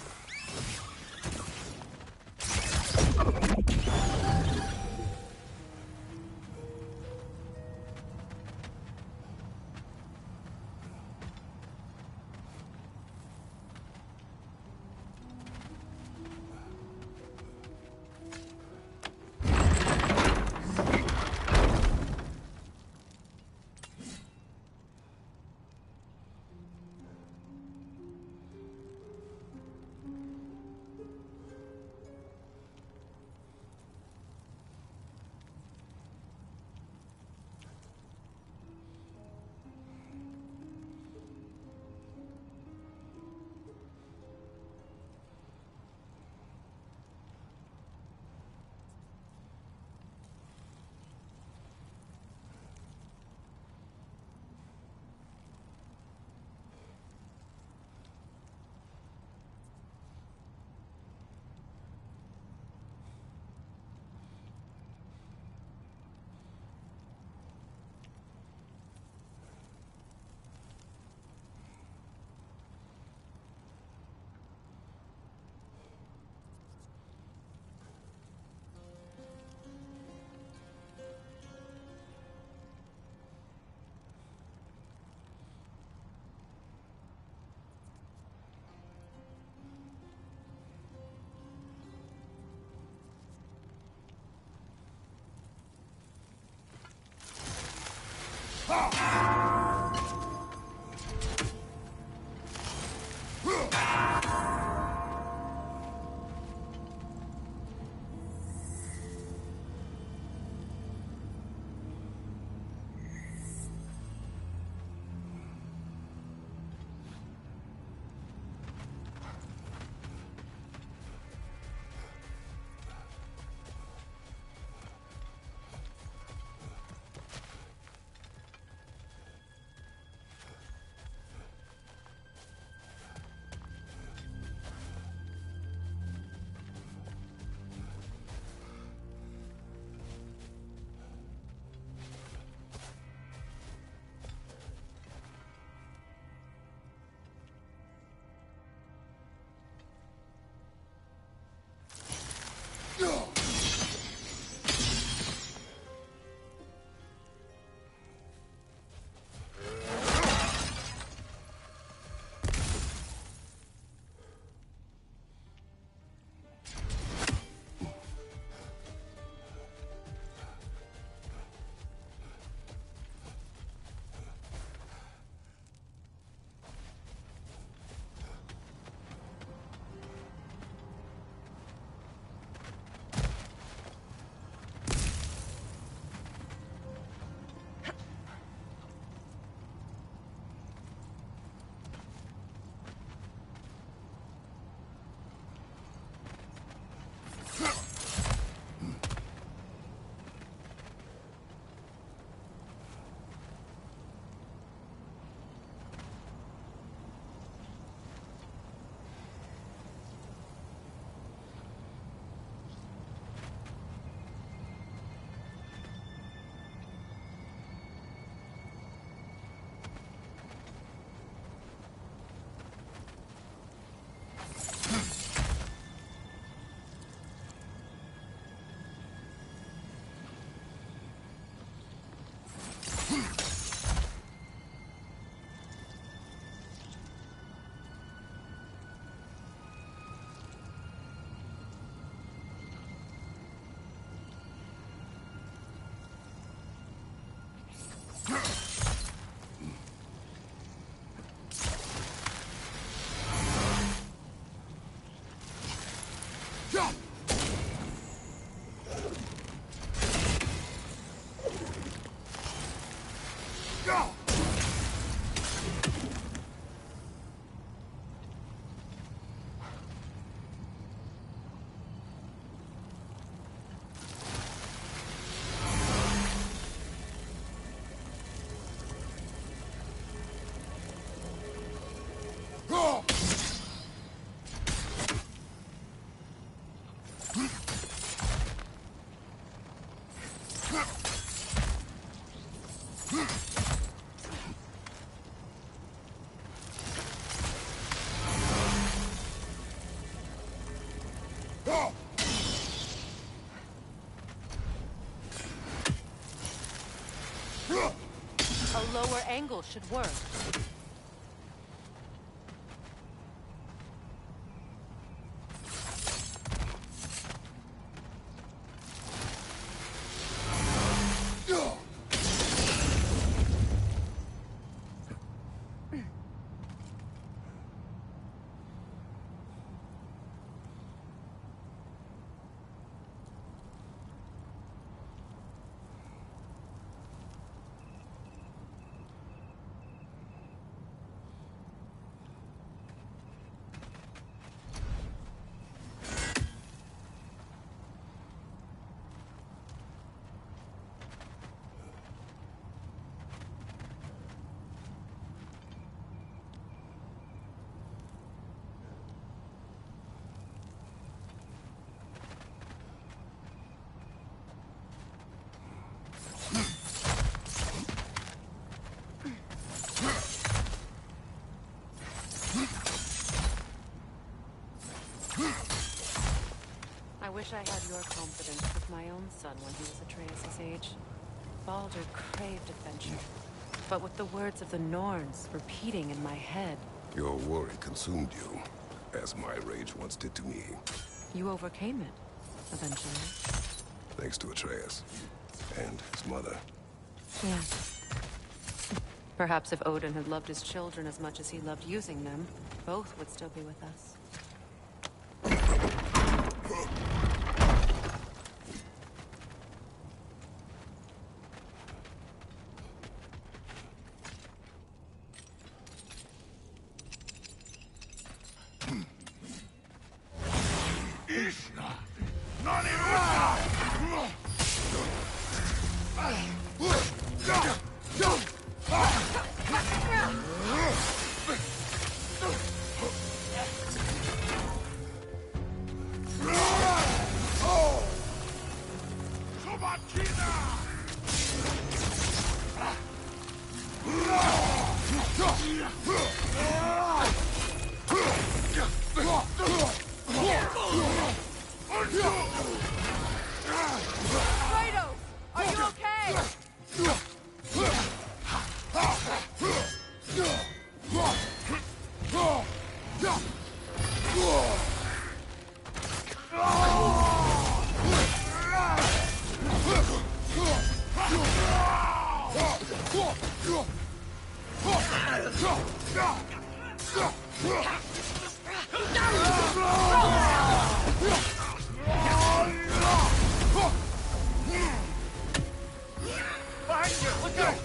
A lower angle should work. I wish I had your confidence with my own son when he was Atreus' age. Baldur craved adventure, but with the words of the Norns repeating in my head. Your worry consumed you, as my rage once did to me. You overcame it, eventually. Thanks to Atreus. And his mother. Yes. Perhaps if Odin had loved his children as much as he loved using them, both would still be with us. Kratos, are you okay? Behind you! Look out!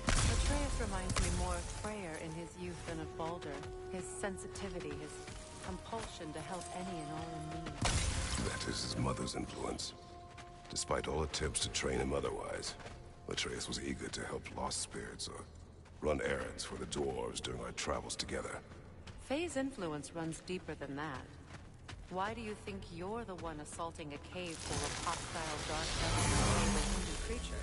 Atreus reminds me more of Freyr in his youth than of Baldur. His sensitivity, his compulsion to help any and all in need. That is his mother's influence. Despite all attempts to train him otherwise, Atreus was eager to help lost spirits or run errands for the dwarves during our travels together. Faye's influence runs deeper than that. Why do you think you're the one assaulting a cave full of hostile dark devils and a wounded creature?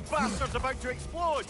bastard's about to explode!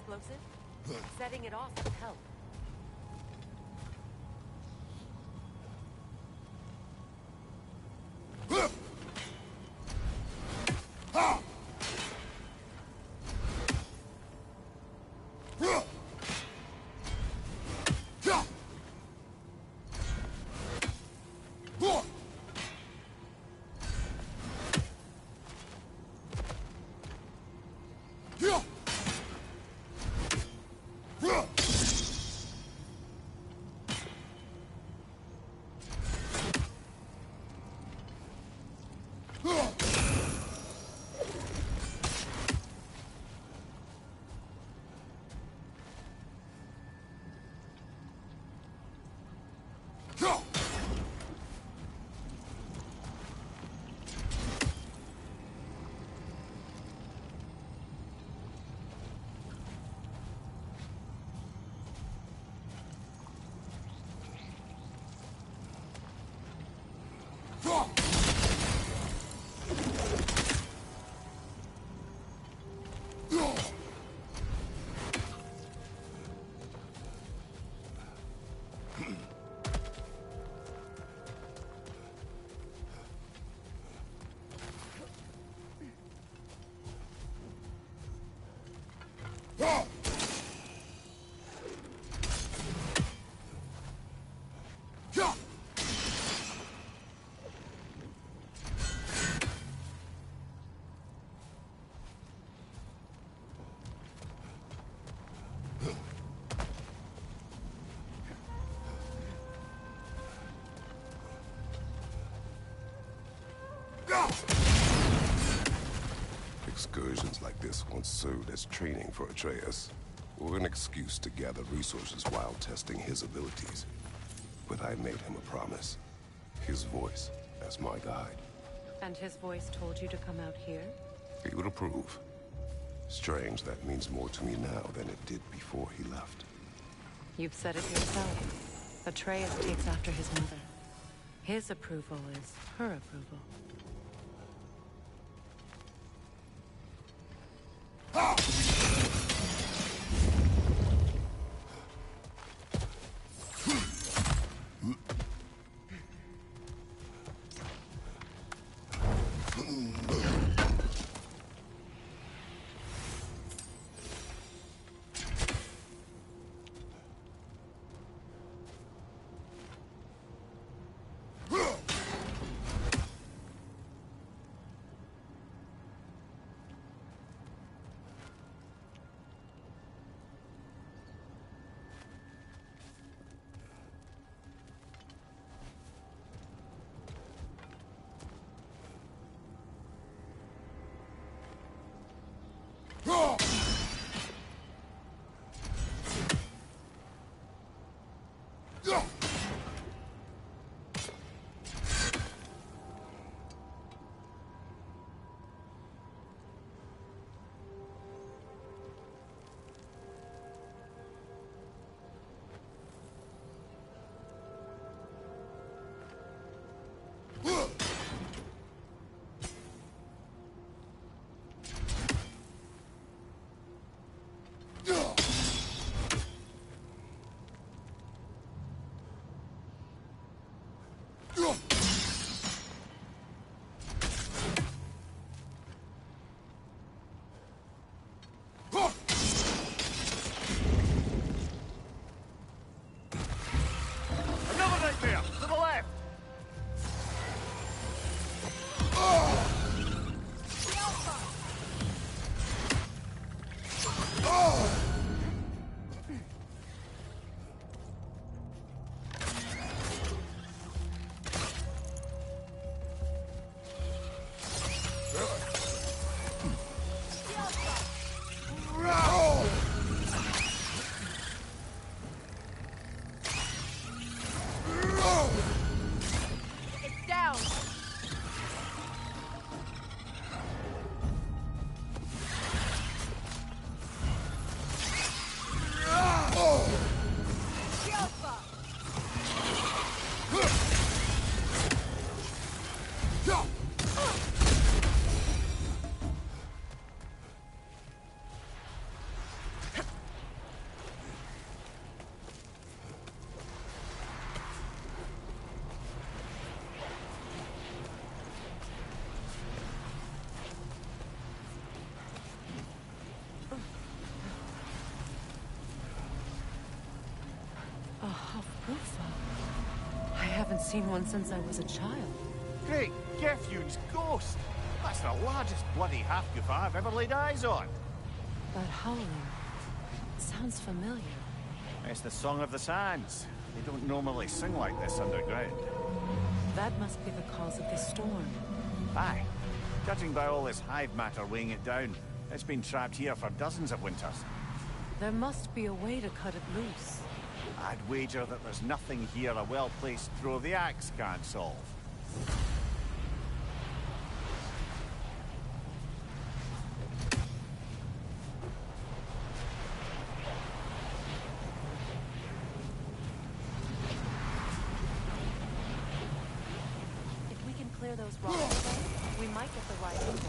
explosive? Setting it off would help. Excursions like this once served as training for Atreus, or an excuse to gather resources while testing his abilities. But I made him a promise. His voice as my guide. And his voice told you to come out here? He would approve. Strange that means more to me now than it did before he left. You've said it yourself. Atreus takes after his mother. His approval is her approval. haven't seen one since I was a child. Great, Gefjun's ghost! That's the largest bloody Hafgufa I've ever laid eyes on. That howling, it sounds familiar. It's the Song of the Sands. They don't normally sing like this underground. That must be the cause of this storm. Aye. Judging by all this hive matter weighing it down, it's been trapped here for dozens of winters. There must be a way to cut it loose. I'd wager that there's nothing here a well-placed throw of the axe can't solve. If we can clear those rocks, we might get the right angle.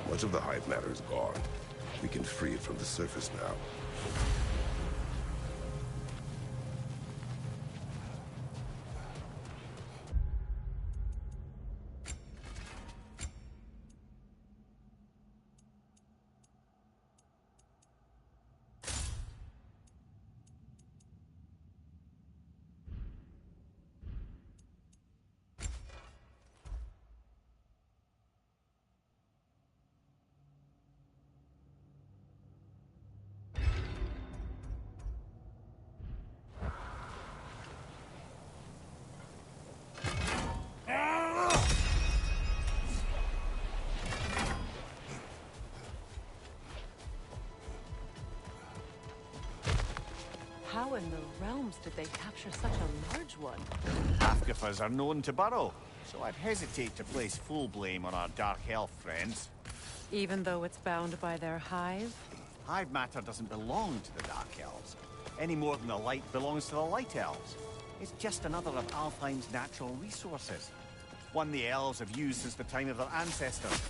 Much of the hive matter is gone. We can free it from the surface now. How in the realms did they capture such a large one? Hafgufas are known to burrow, so I'd hesitate to place full blame on our Dark Elf friends. Even though it's bound by their hive? Hive matter doesn't belong to the Dark Elves, any more than the light belongs to the Light Elves. It's just another of Alfheim's natural resources. One the elves have used since the time of their ancestors.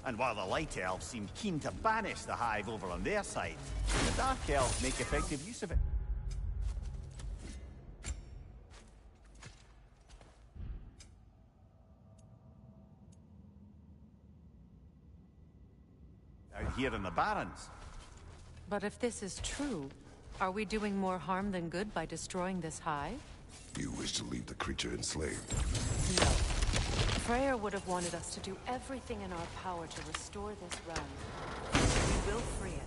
And while the Light Elves seem keen to banish the hive over on their side, the Dark Elves make effective use of it. Out here in the Barrens. But if this is true, Are we doing more harm than good by destroying this hive? You wish to leave the creature enslaved? No. Freyr would have wanted us to do everything in our power to restore this realm. We will free it.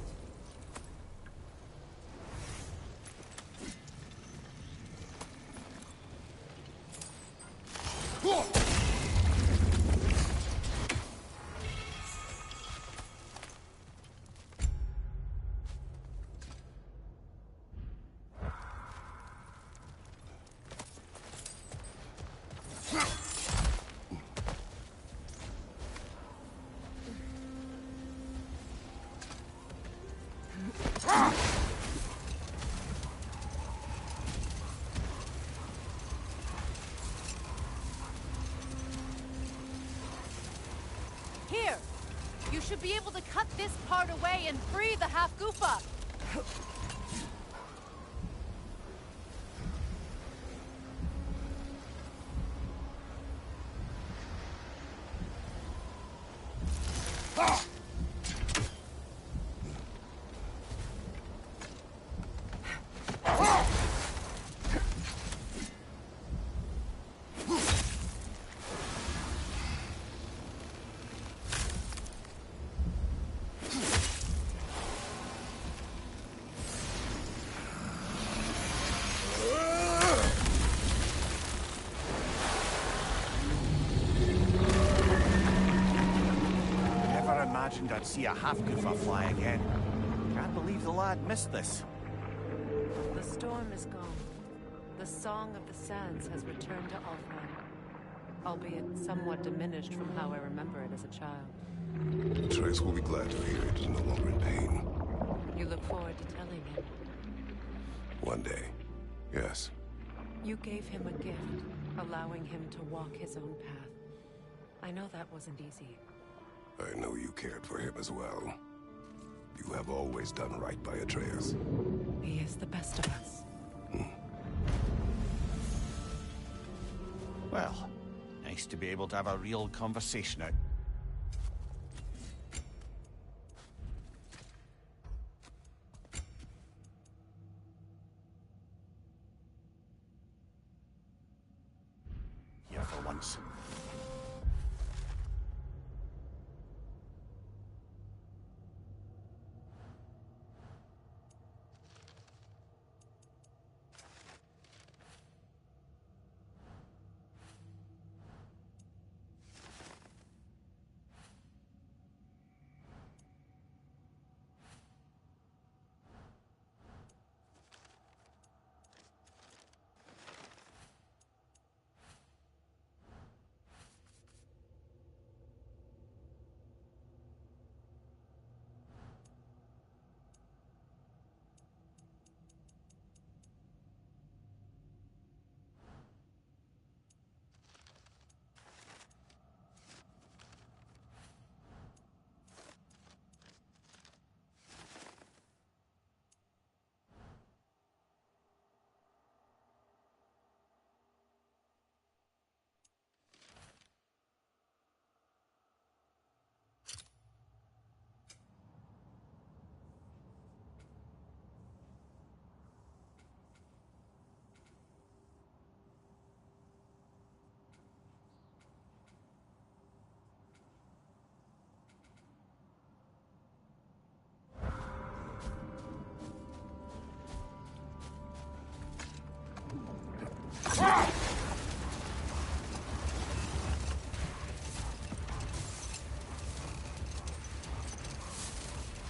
Here! You should be able to cut this part away and free the half-goofa! I'd see a half-goofa fly again. Can't believe the lad missed this. The storm is gone. The song of the sands has returned to Alfheim, albeit somewhat diminished from how I remember it as a child. Trace will be glad to hear it is no longer in pain. You look forward to telling him. One day, yes. You gave him a gift, allowing him to walk his own path. I know that wasn't easy. I know you cared for him as well. You have always done right by Atreus. He is the best of us. Well, nice to be able to have a real conversation out. Here for once.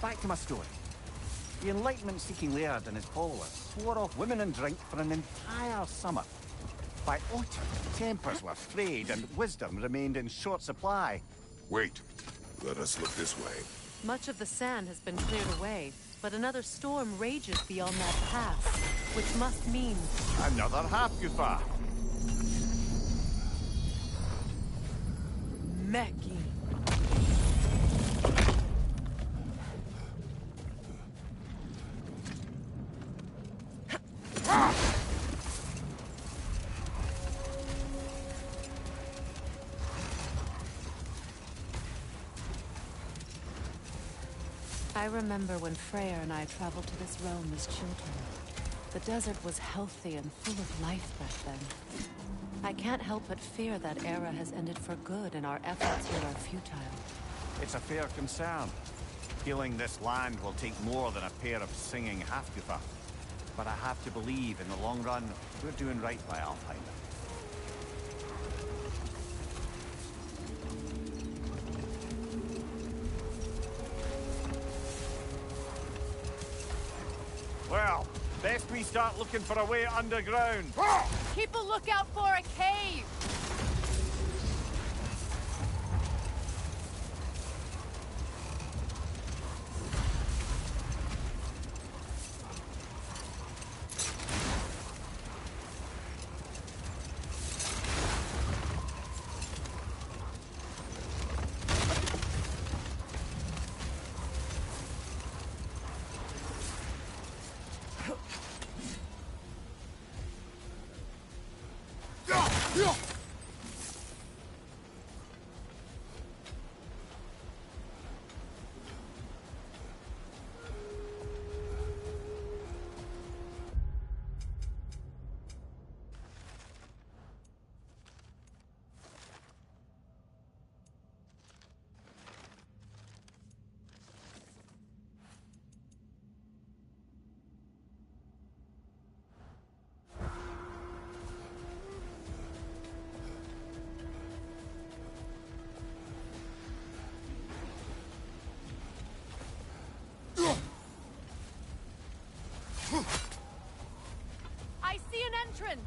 Back to my story. The Enlightenment-seeking laird and his followers swore off women and drink for an entire summer. By autumn, tempers were frayed and wisdom remained in short supply. Wait. Let us look this way. Much of the sand has been cleared away, but another storm rages beyond that pass, which must mean... Another half-goofa! Meki. I remember when Freya and I traveled to this realm as children. The desert was healthy and full of life back then. I can't help but fear that era has ended for good and our efforts here are futile. It's a fair concern. Healing this land will take more than a pair of singing Hafgufa. But I have to believe, in the long run, we're doing right by Alfheim. Well, best we start looking for a way underground. Keep a lookout for a cave! I see an entrance!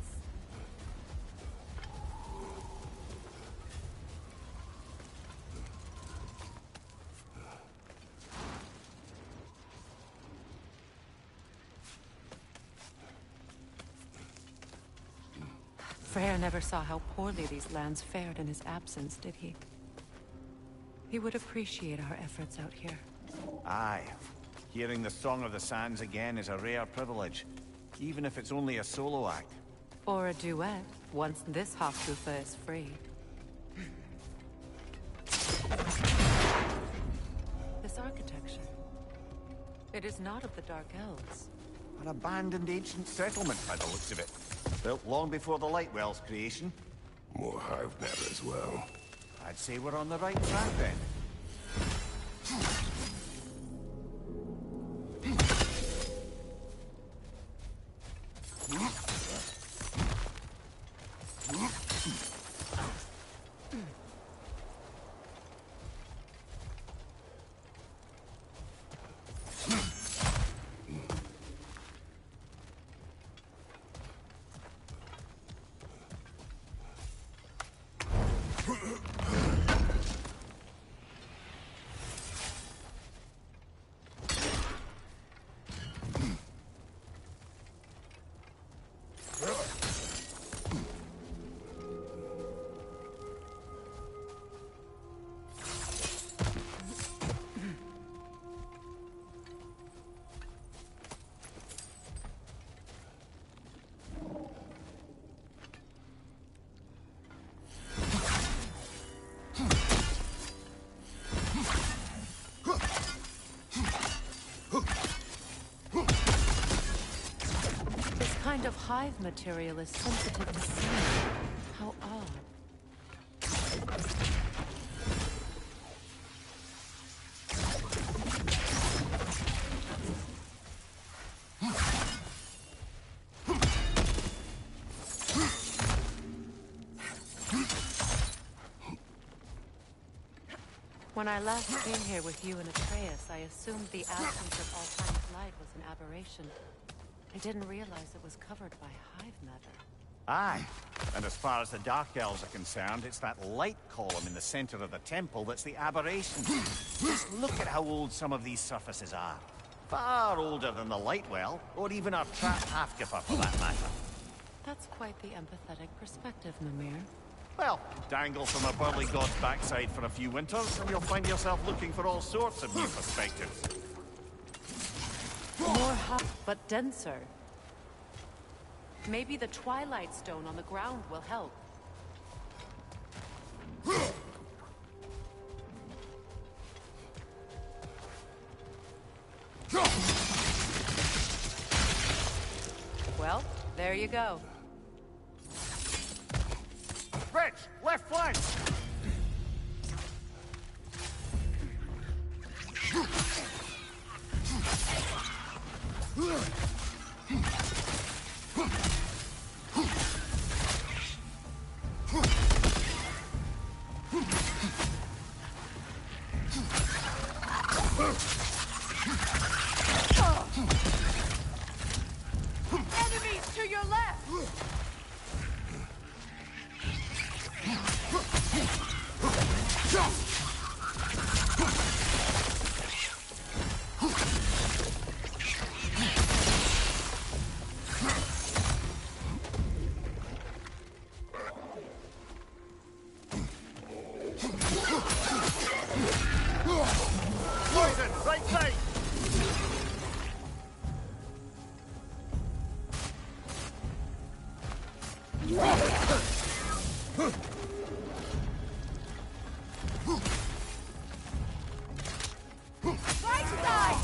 Freyr never saw how poorly these lands fared in his absence, did he? He would appreciate our efforts out here. Aye. Hearing the Song of the Sands again is a rare privilege, even if it's only a solo act. Or a duet, once this Hafgufa is free. This architecture. It is not of the Dark Elves. An abandoned ancient settlement by the looks of it. Built long before the Lightwell's creation. More hive matter as well. I'd say we're on the right track then. Of hive material is sensitive to sound. How odd. When I last came here with you and Atreus, I assumed the absence of Alfheim's light was an aberration. I didn't realize it was covered by hive matter. Aye. And as far as the Dark Elves are concerned, it's that light column in the center of the temple that's the aberration. Just look at how old some of these surfaces are. Far older than the Lightwell, or even our trapped Hafgufa for that matter. That's quite the empathetic perspective, Mimir. Well, dangle from a burly god's backside for a few winters, and you'll find yourself looking for all sorts of new perspectives. More hot, but denser. Maybe the Twilight Stone on the ground will help. There you go. Rich, left flank! Enemies to your left! Poison, right side! Right side!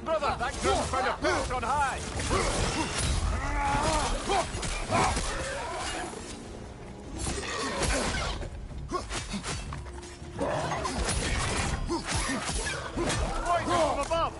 Brother, that gun's found a perch on high! Poison from above!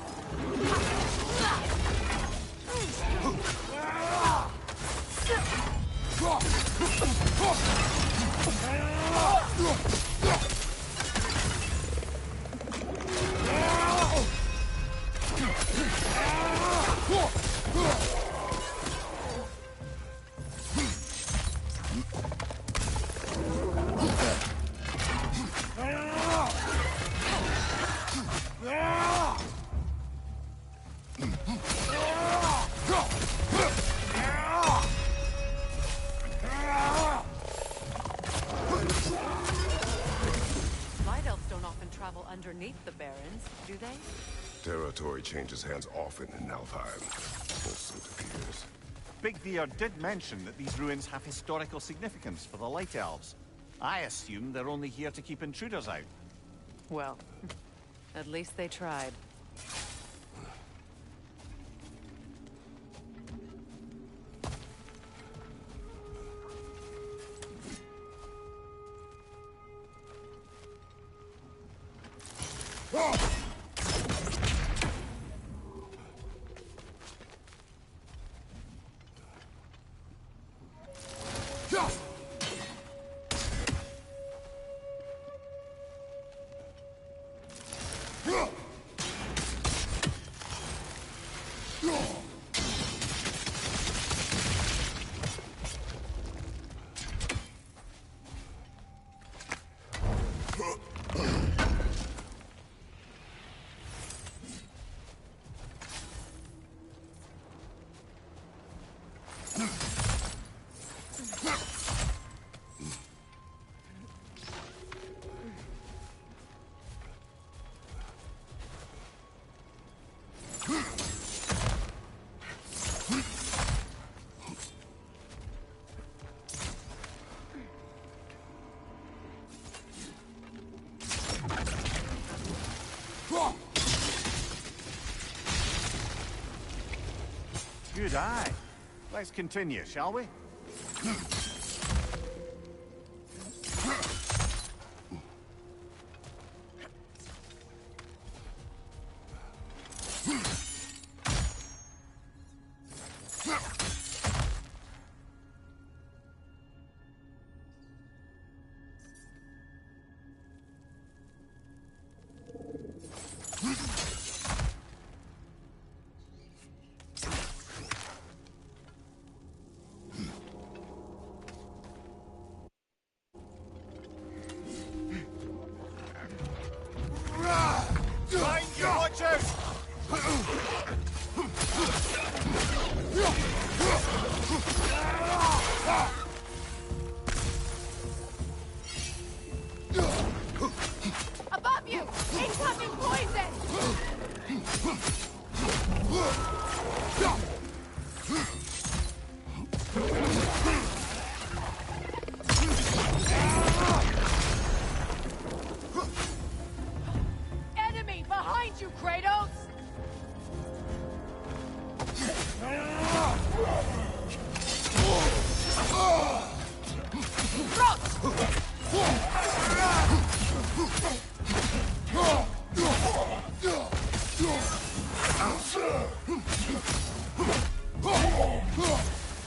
Light elves don't often travel underneath the barrens, do they? Territory changes hands often in Alfheim. Or so it appears. Big Beard did mention that these ruins have historical significance for the Light Elves. I assume they're only here to keep intruders out. Well, at least they tried. Good eye. Let's continue, shall we?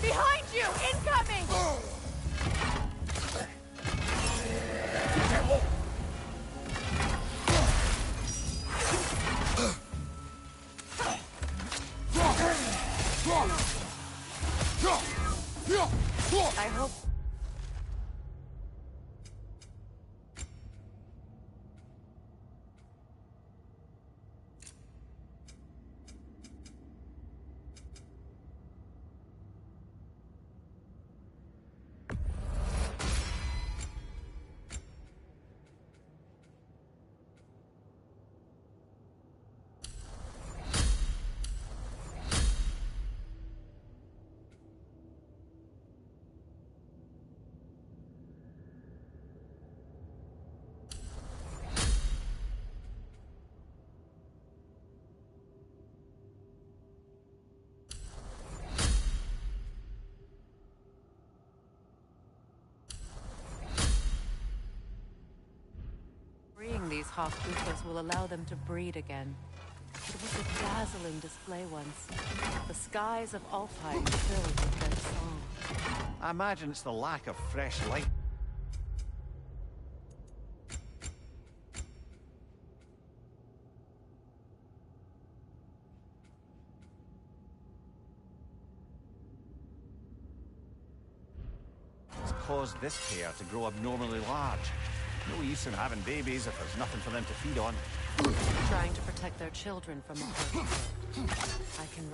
Behind you! Incoming! I hope... Freeing these Hawkbuthas will allow them to breed again. It was a dazzling display once. The skies of Alfheim filled with their song. I imagine it's the lack of fresh light. It's caused this pair to grow abnormally large. No use in having babies if there's nothing for them to feed on. Trying to protect their children from a hurt. I can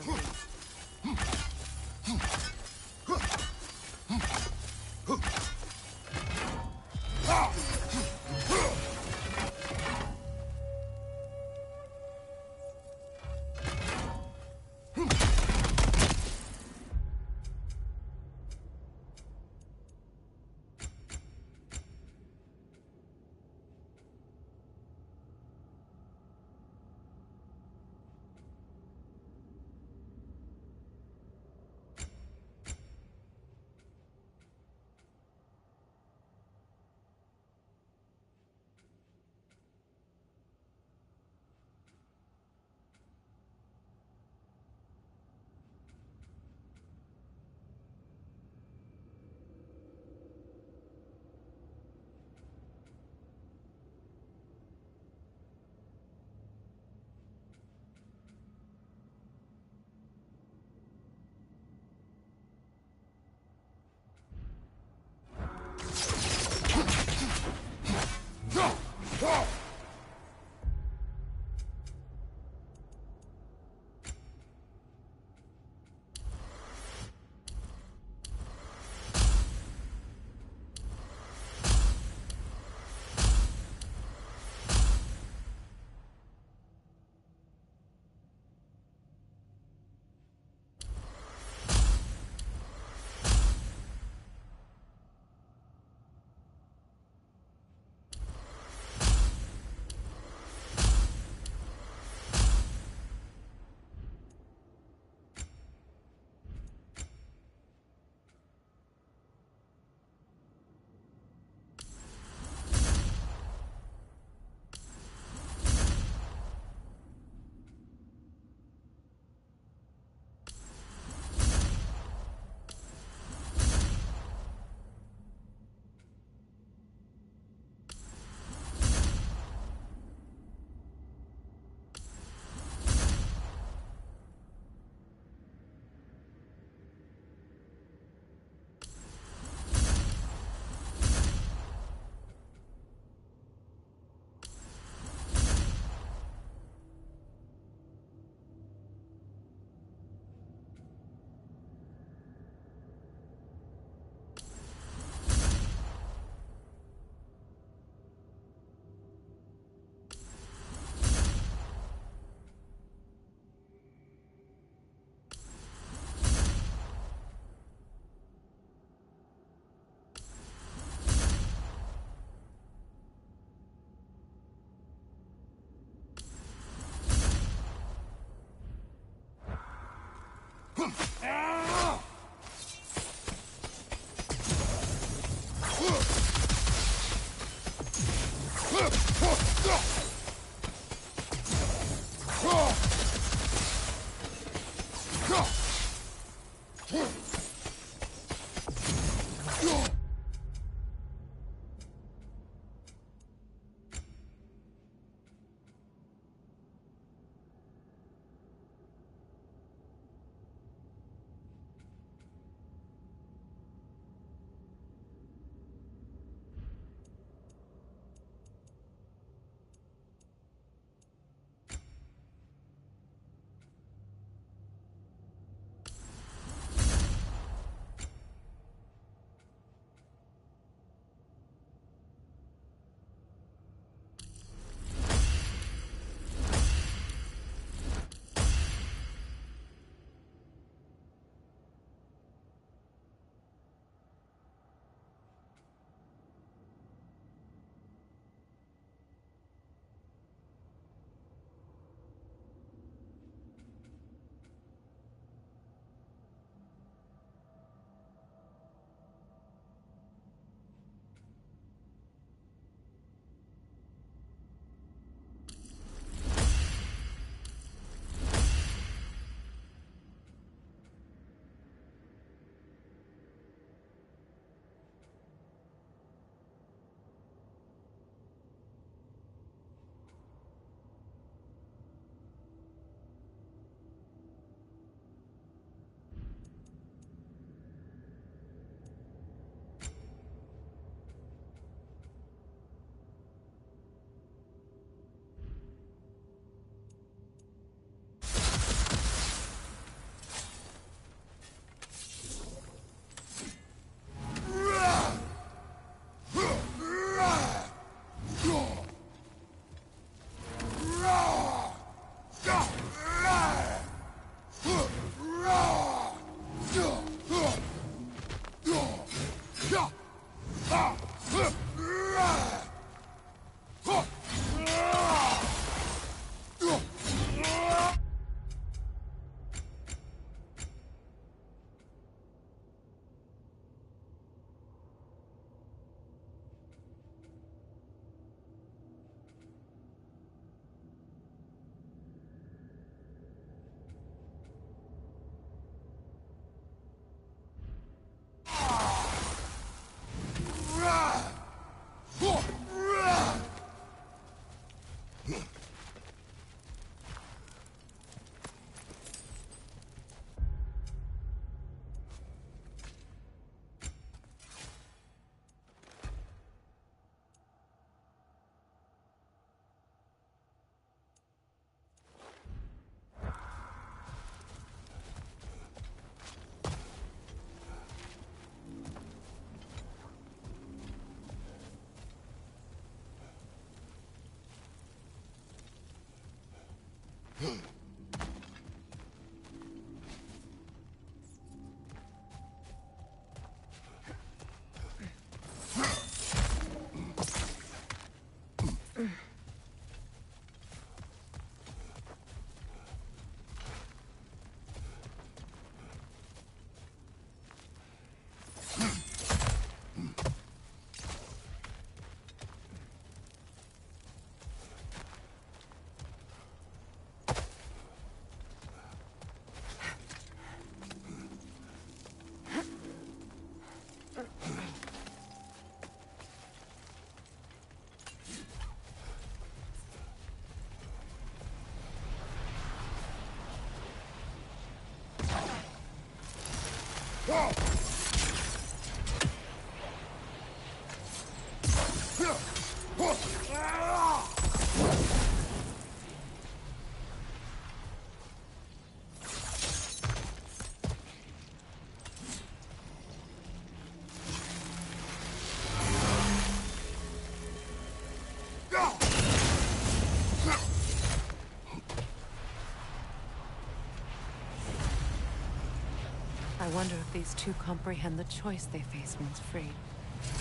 I wonder if these two comprehend the choice they face once freed.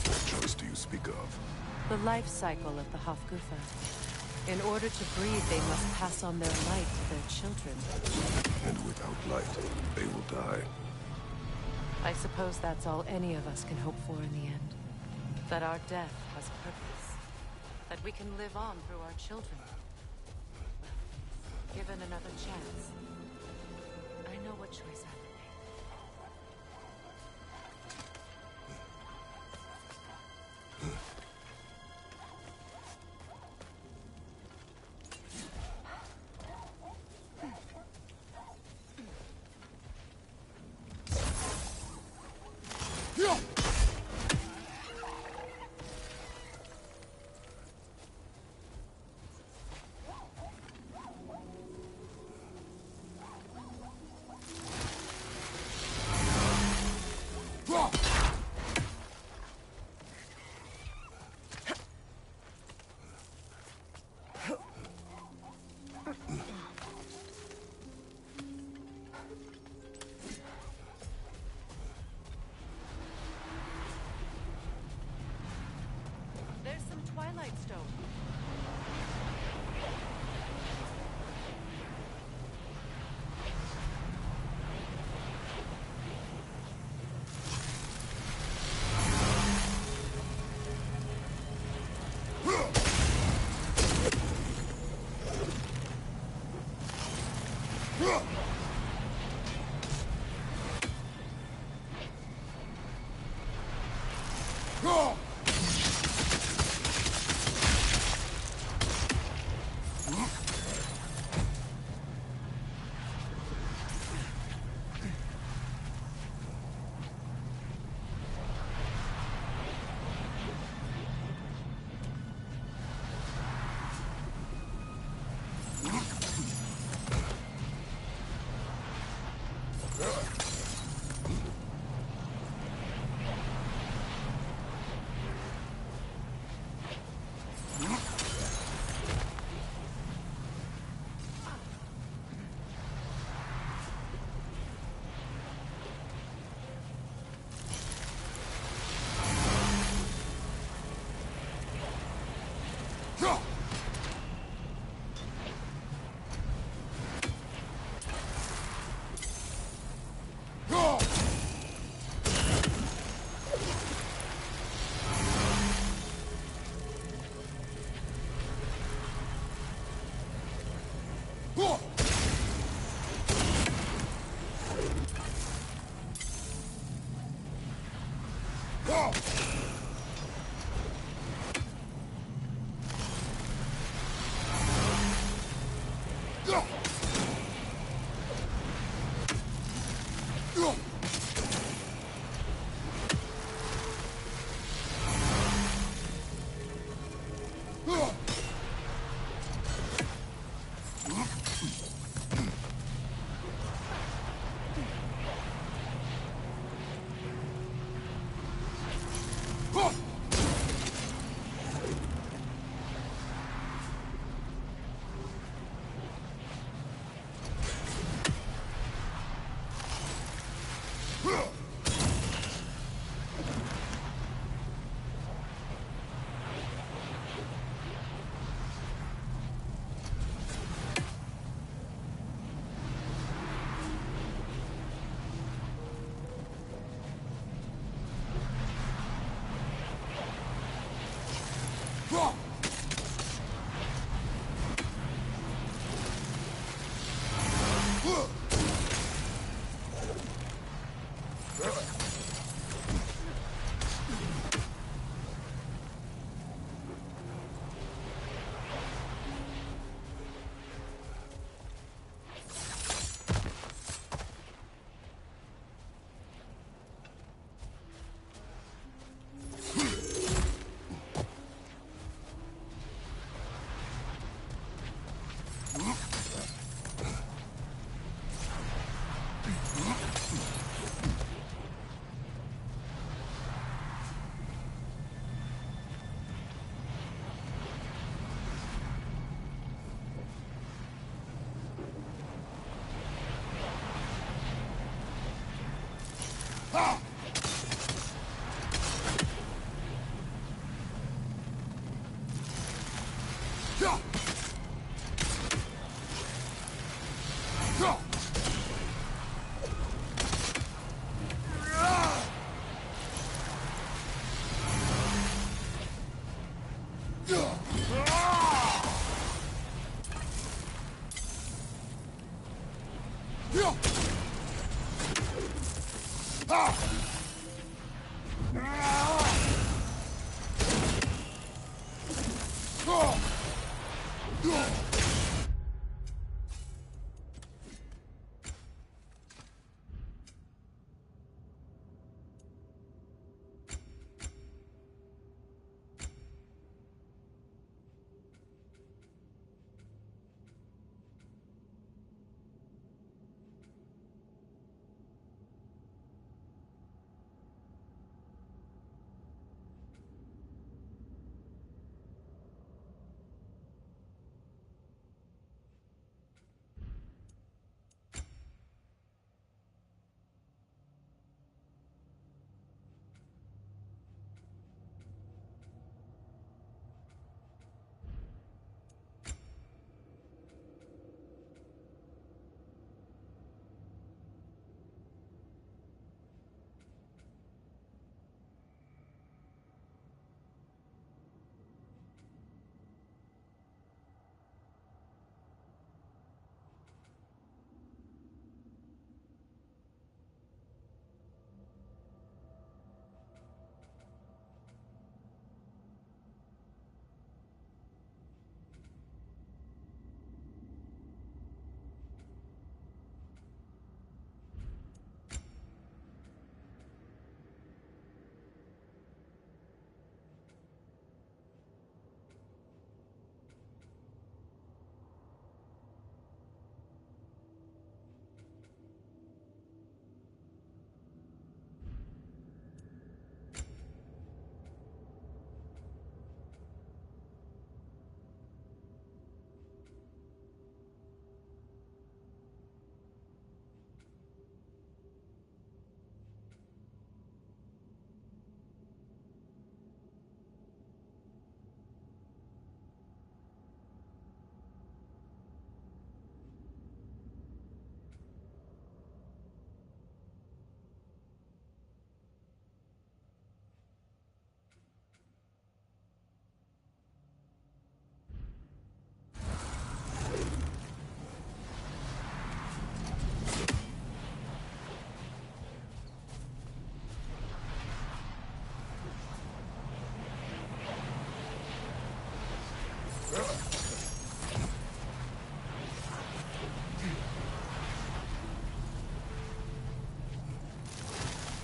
What choice do you speak of? The life cycle of the Hofgufa. In order to breed, they must pass on their light to their children. And without light, they will die. I suppose that's all any of us can hope for in the end. That our death has purpose. That we can live on through our children. Given another chance, I know what choice I would make. Twilight Stone.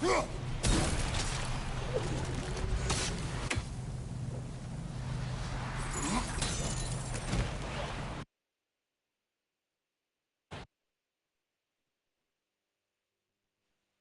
Huh?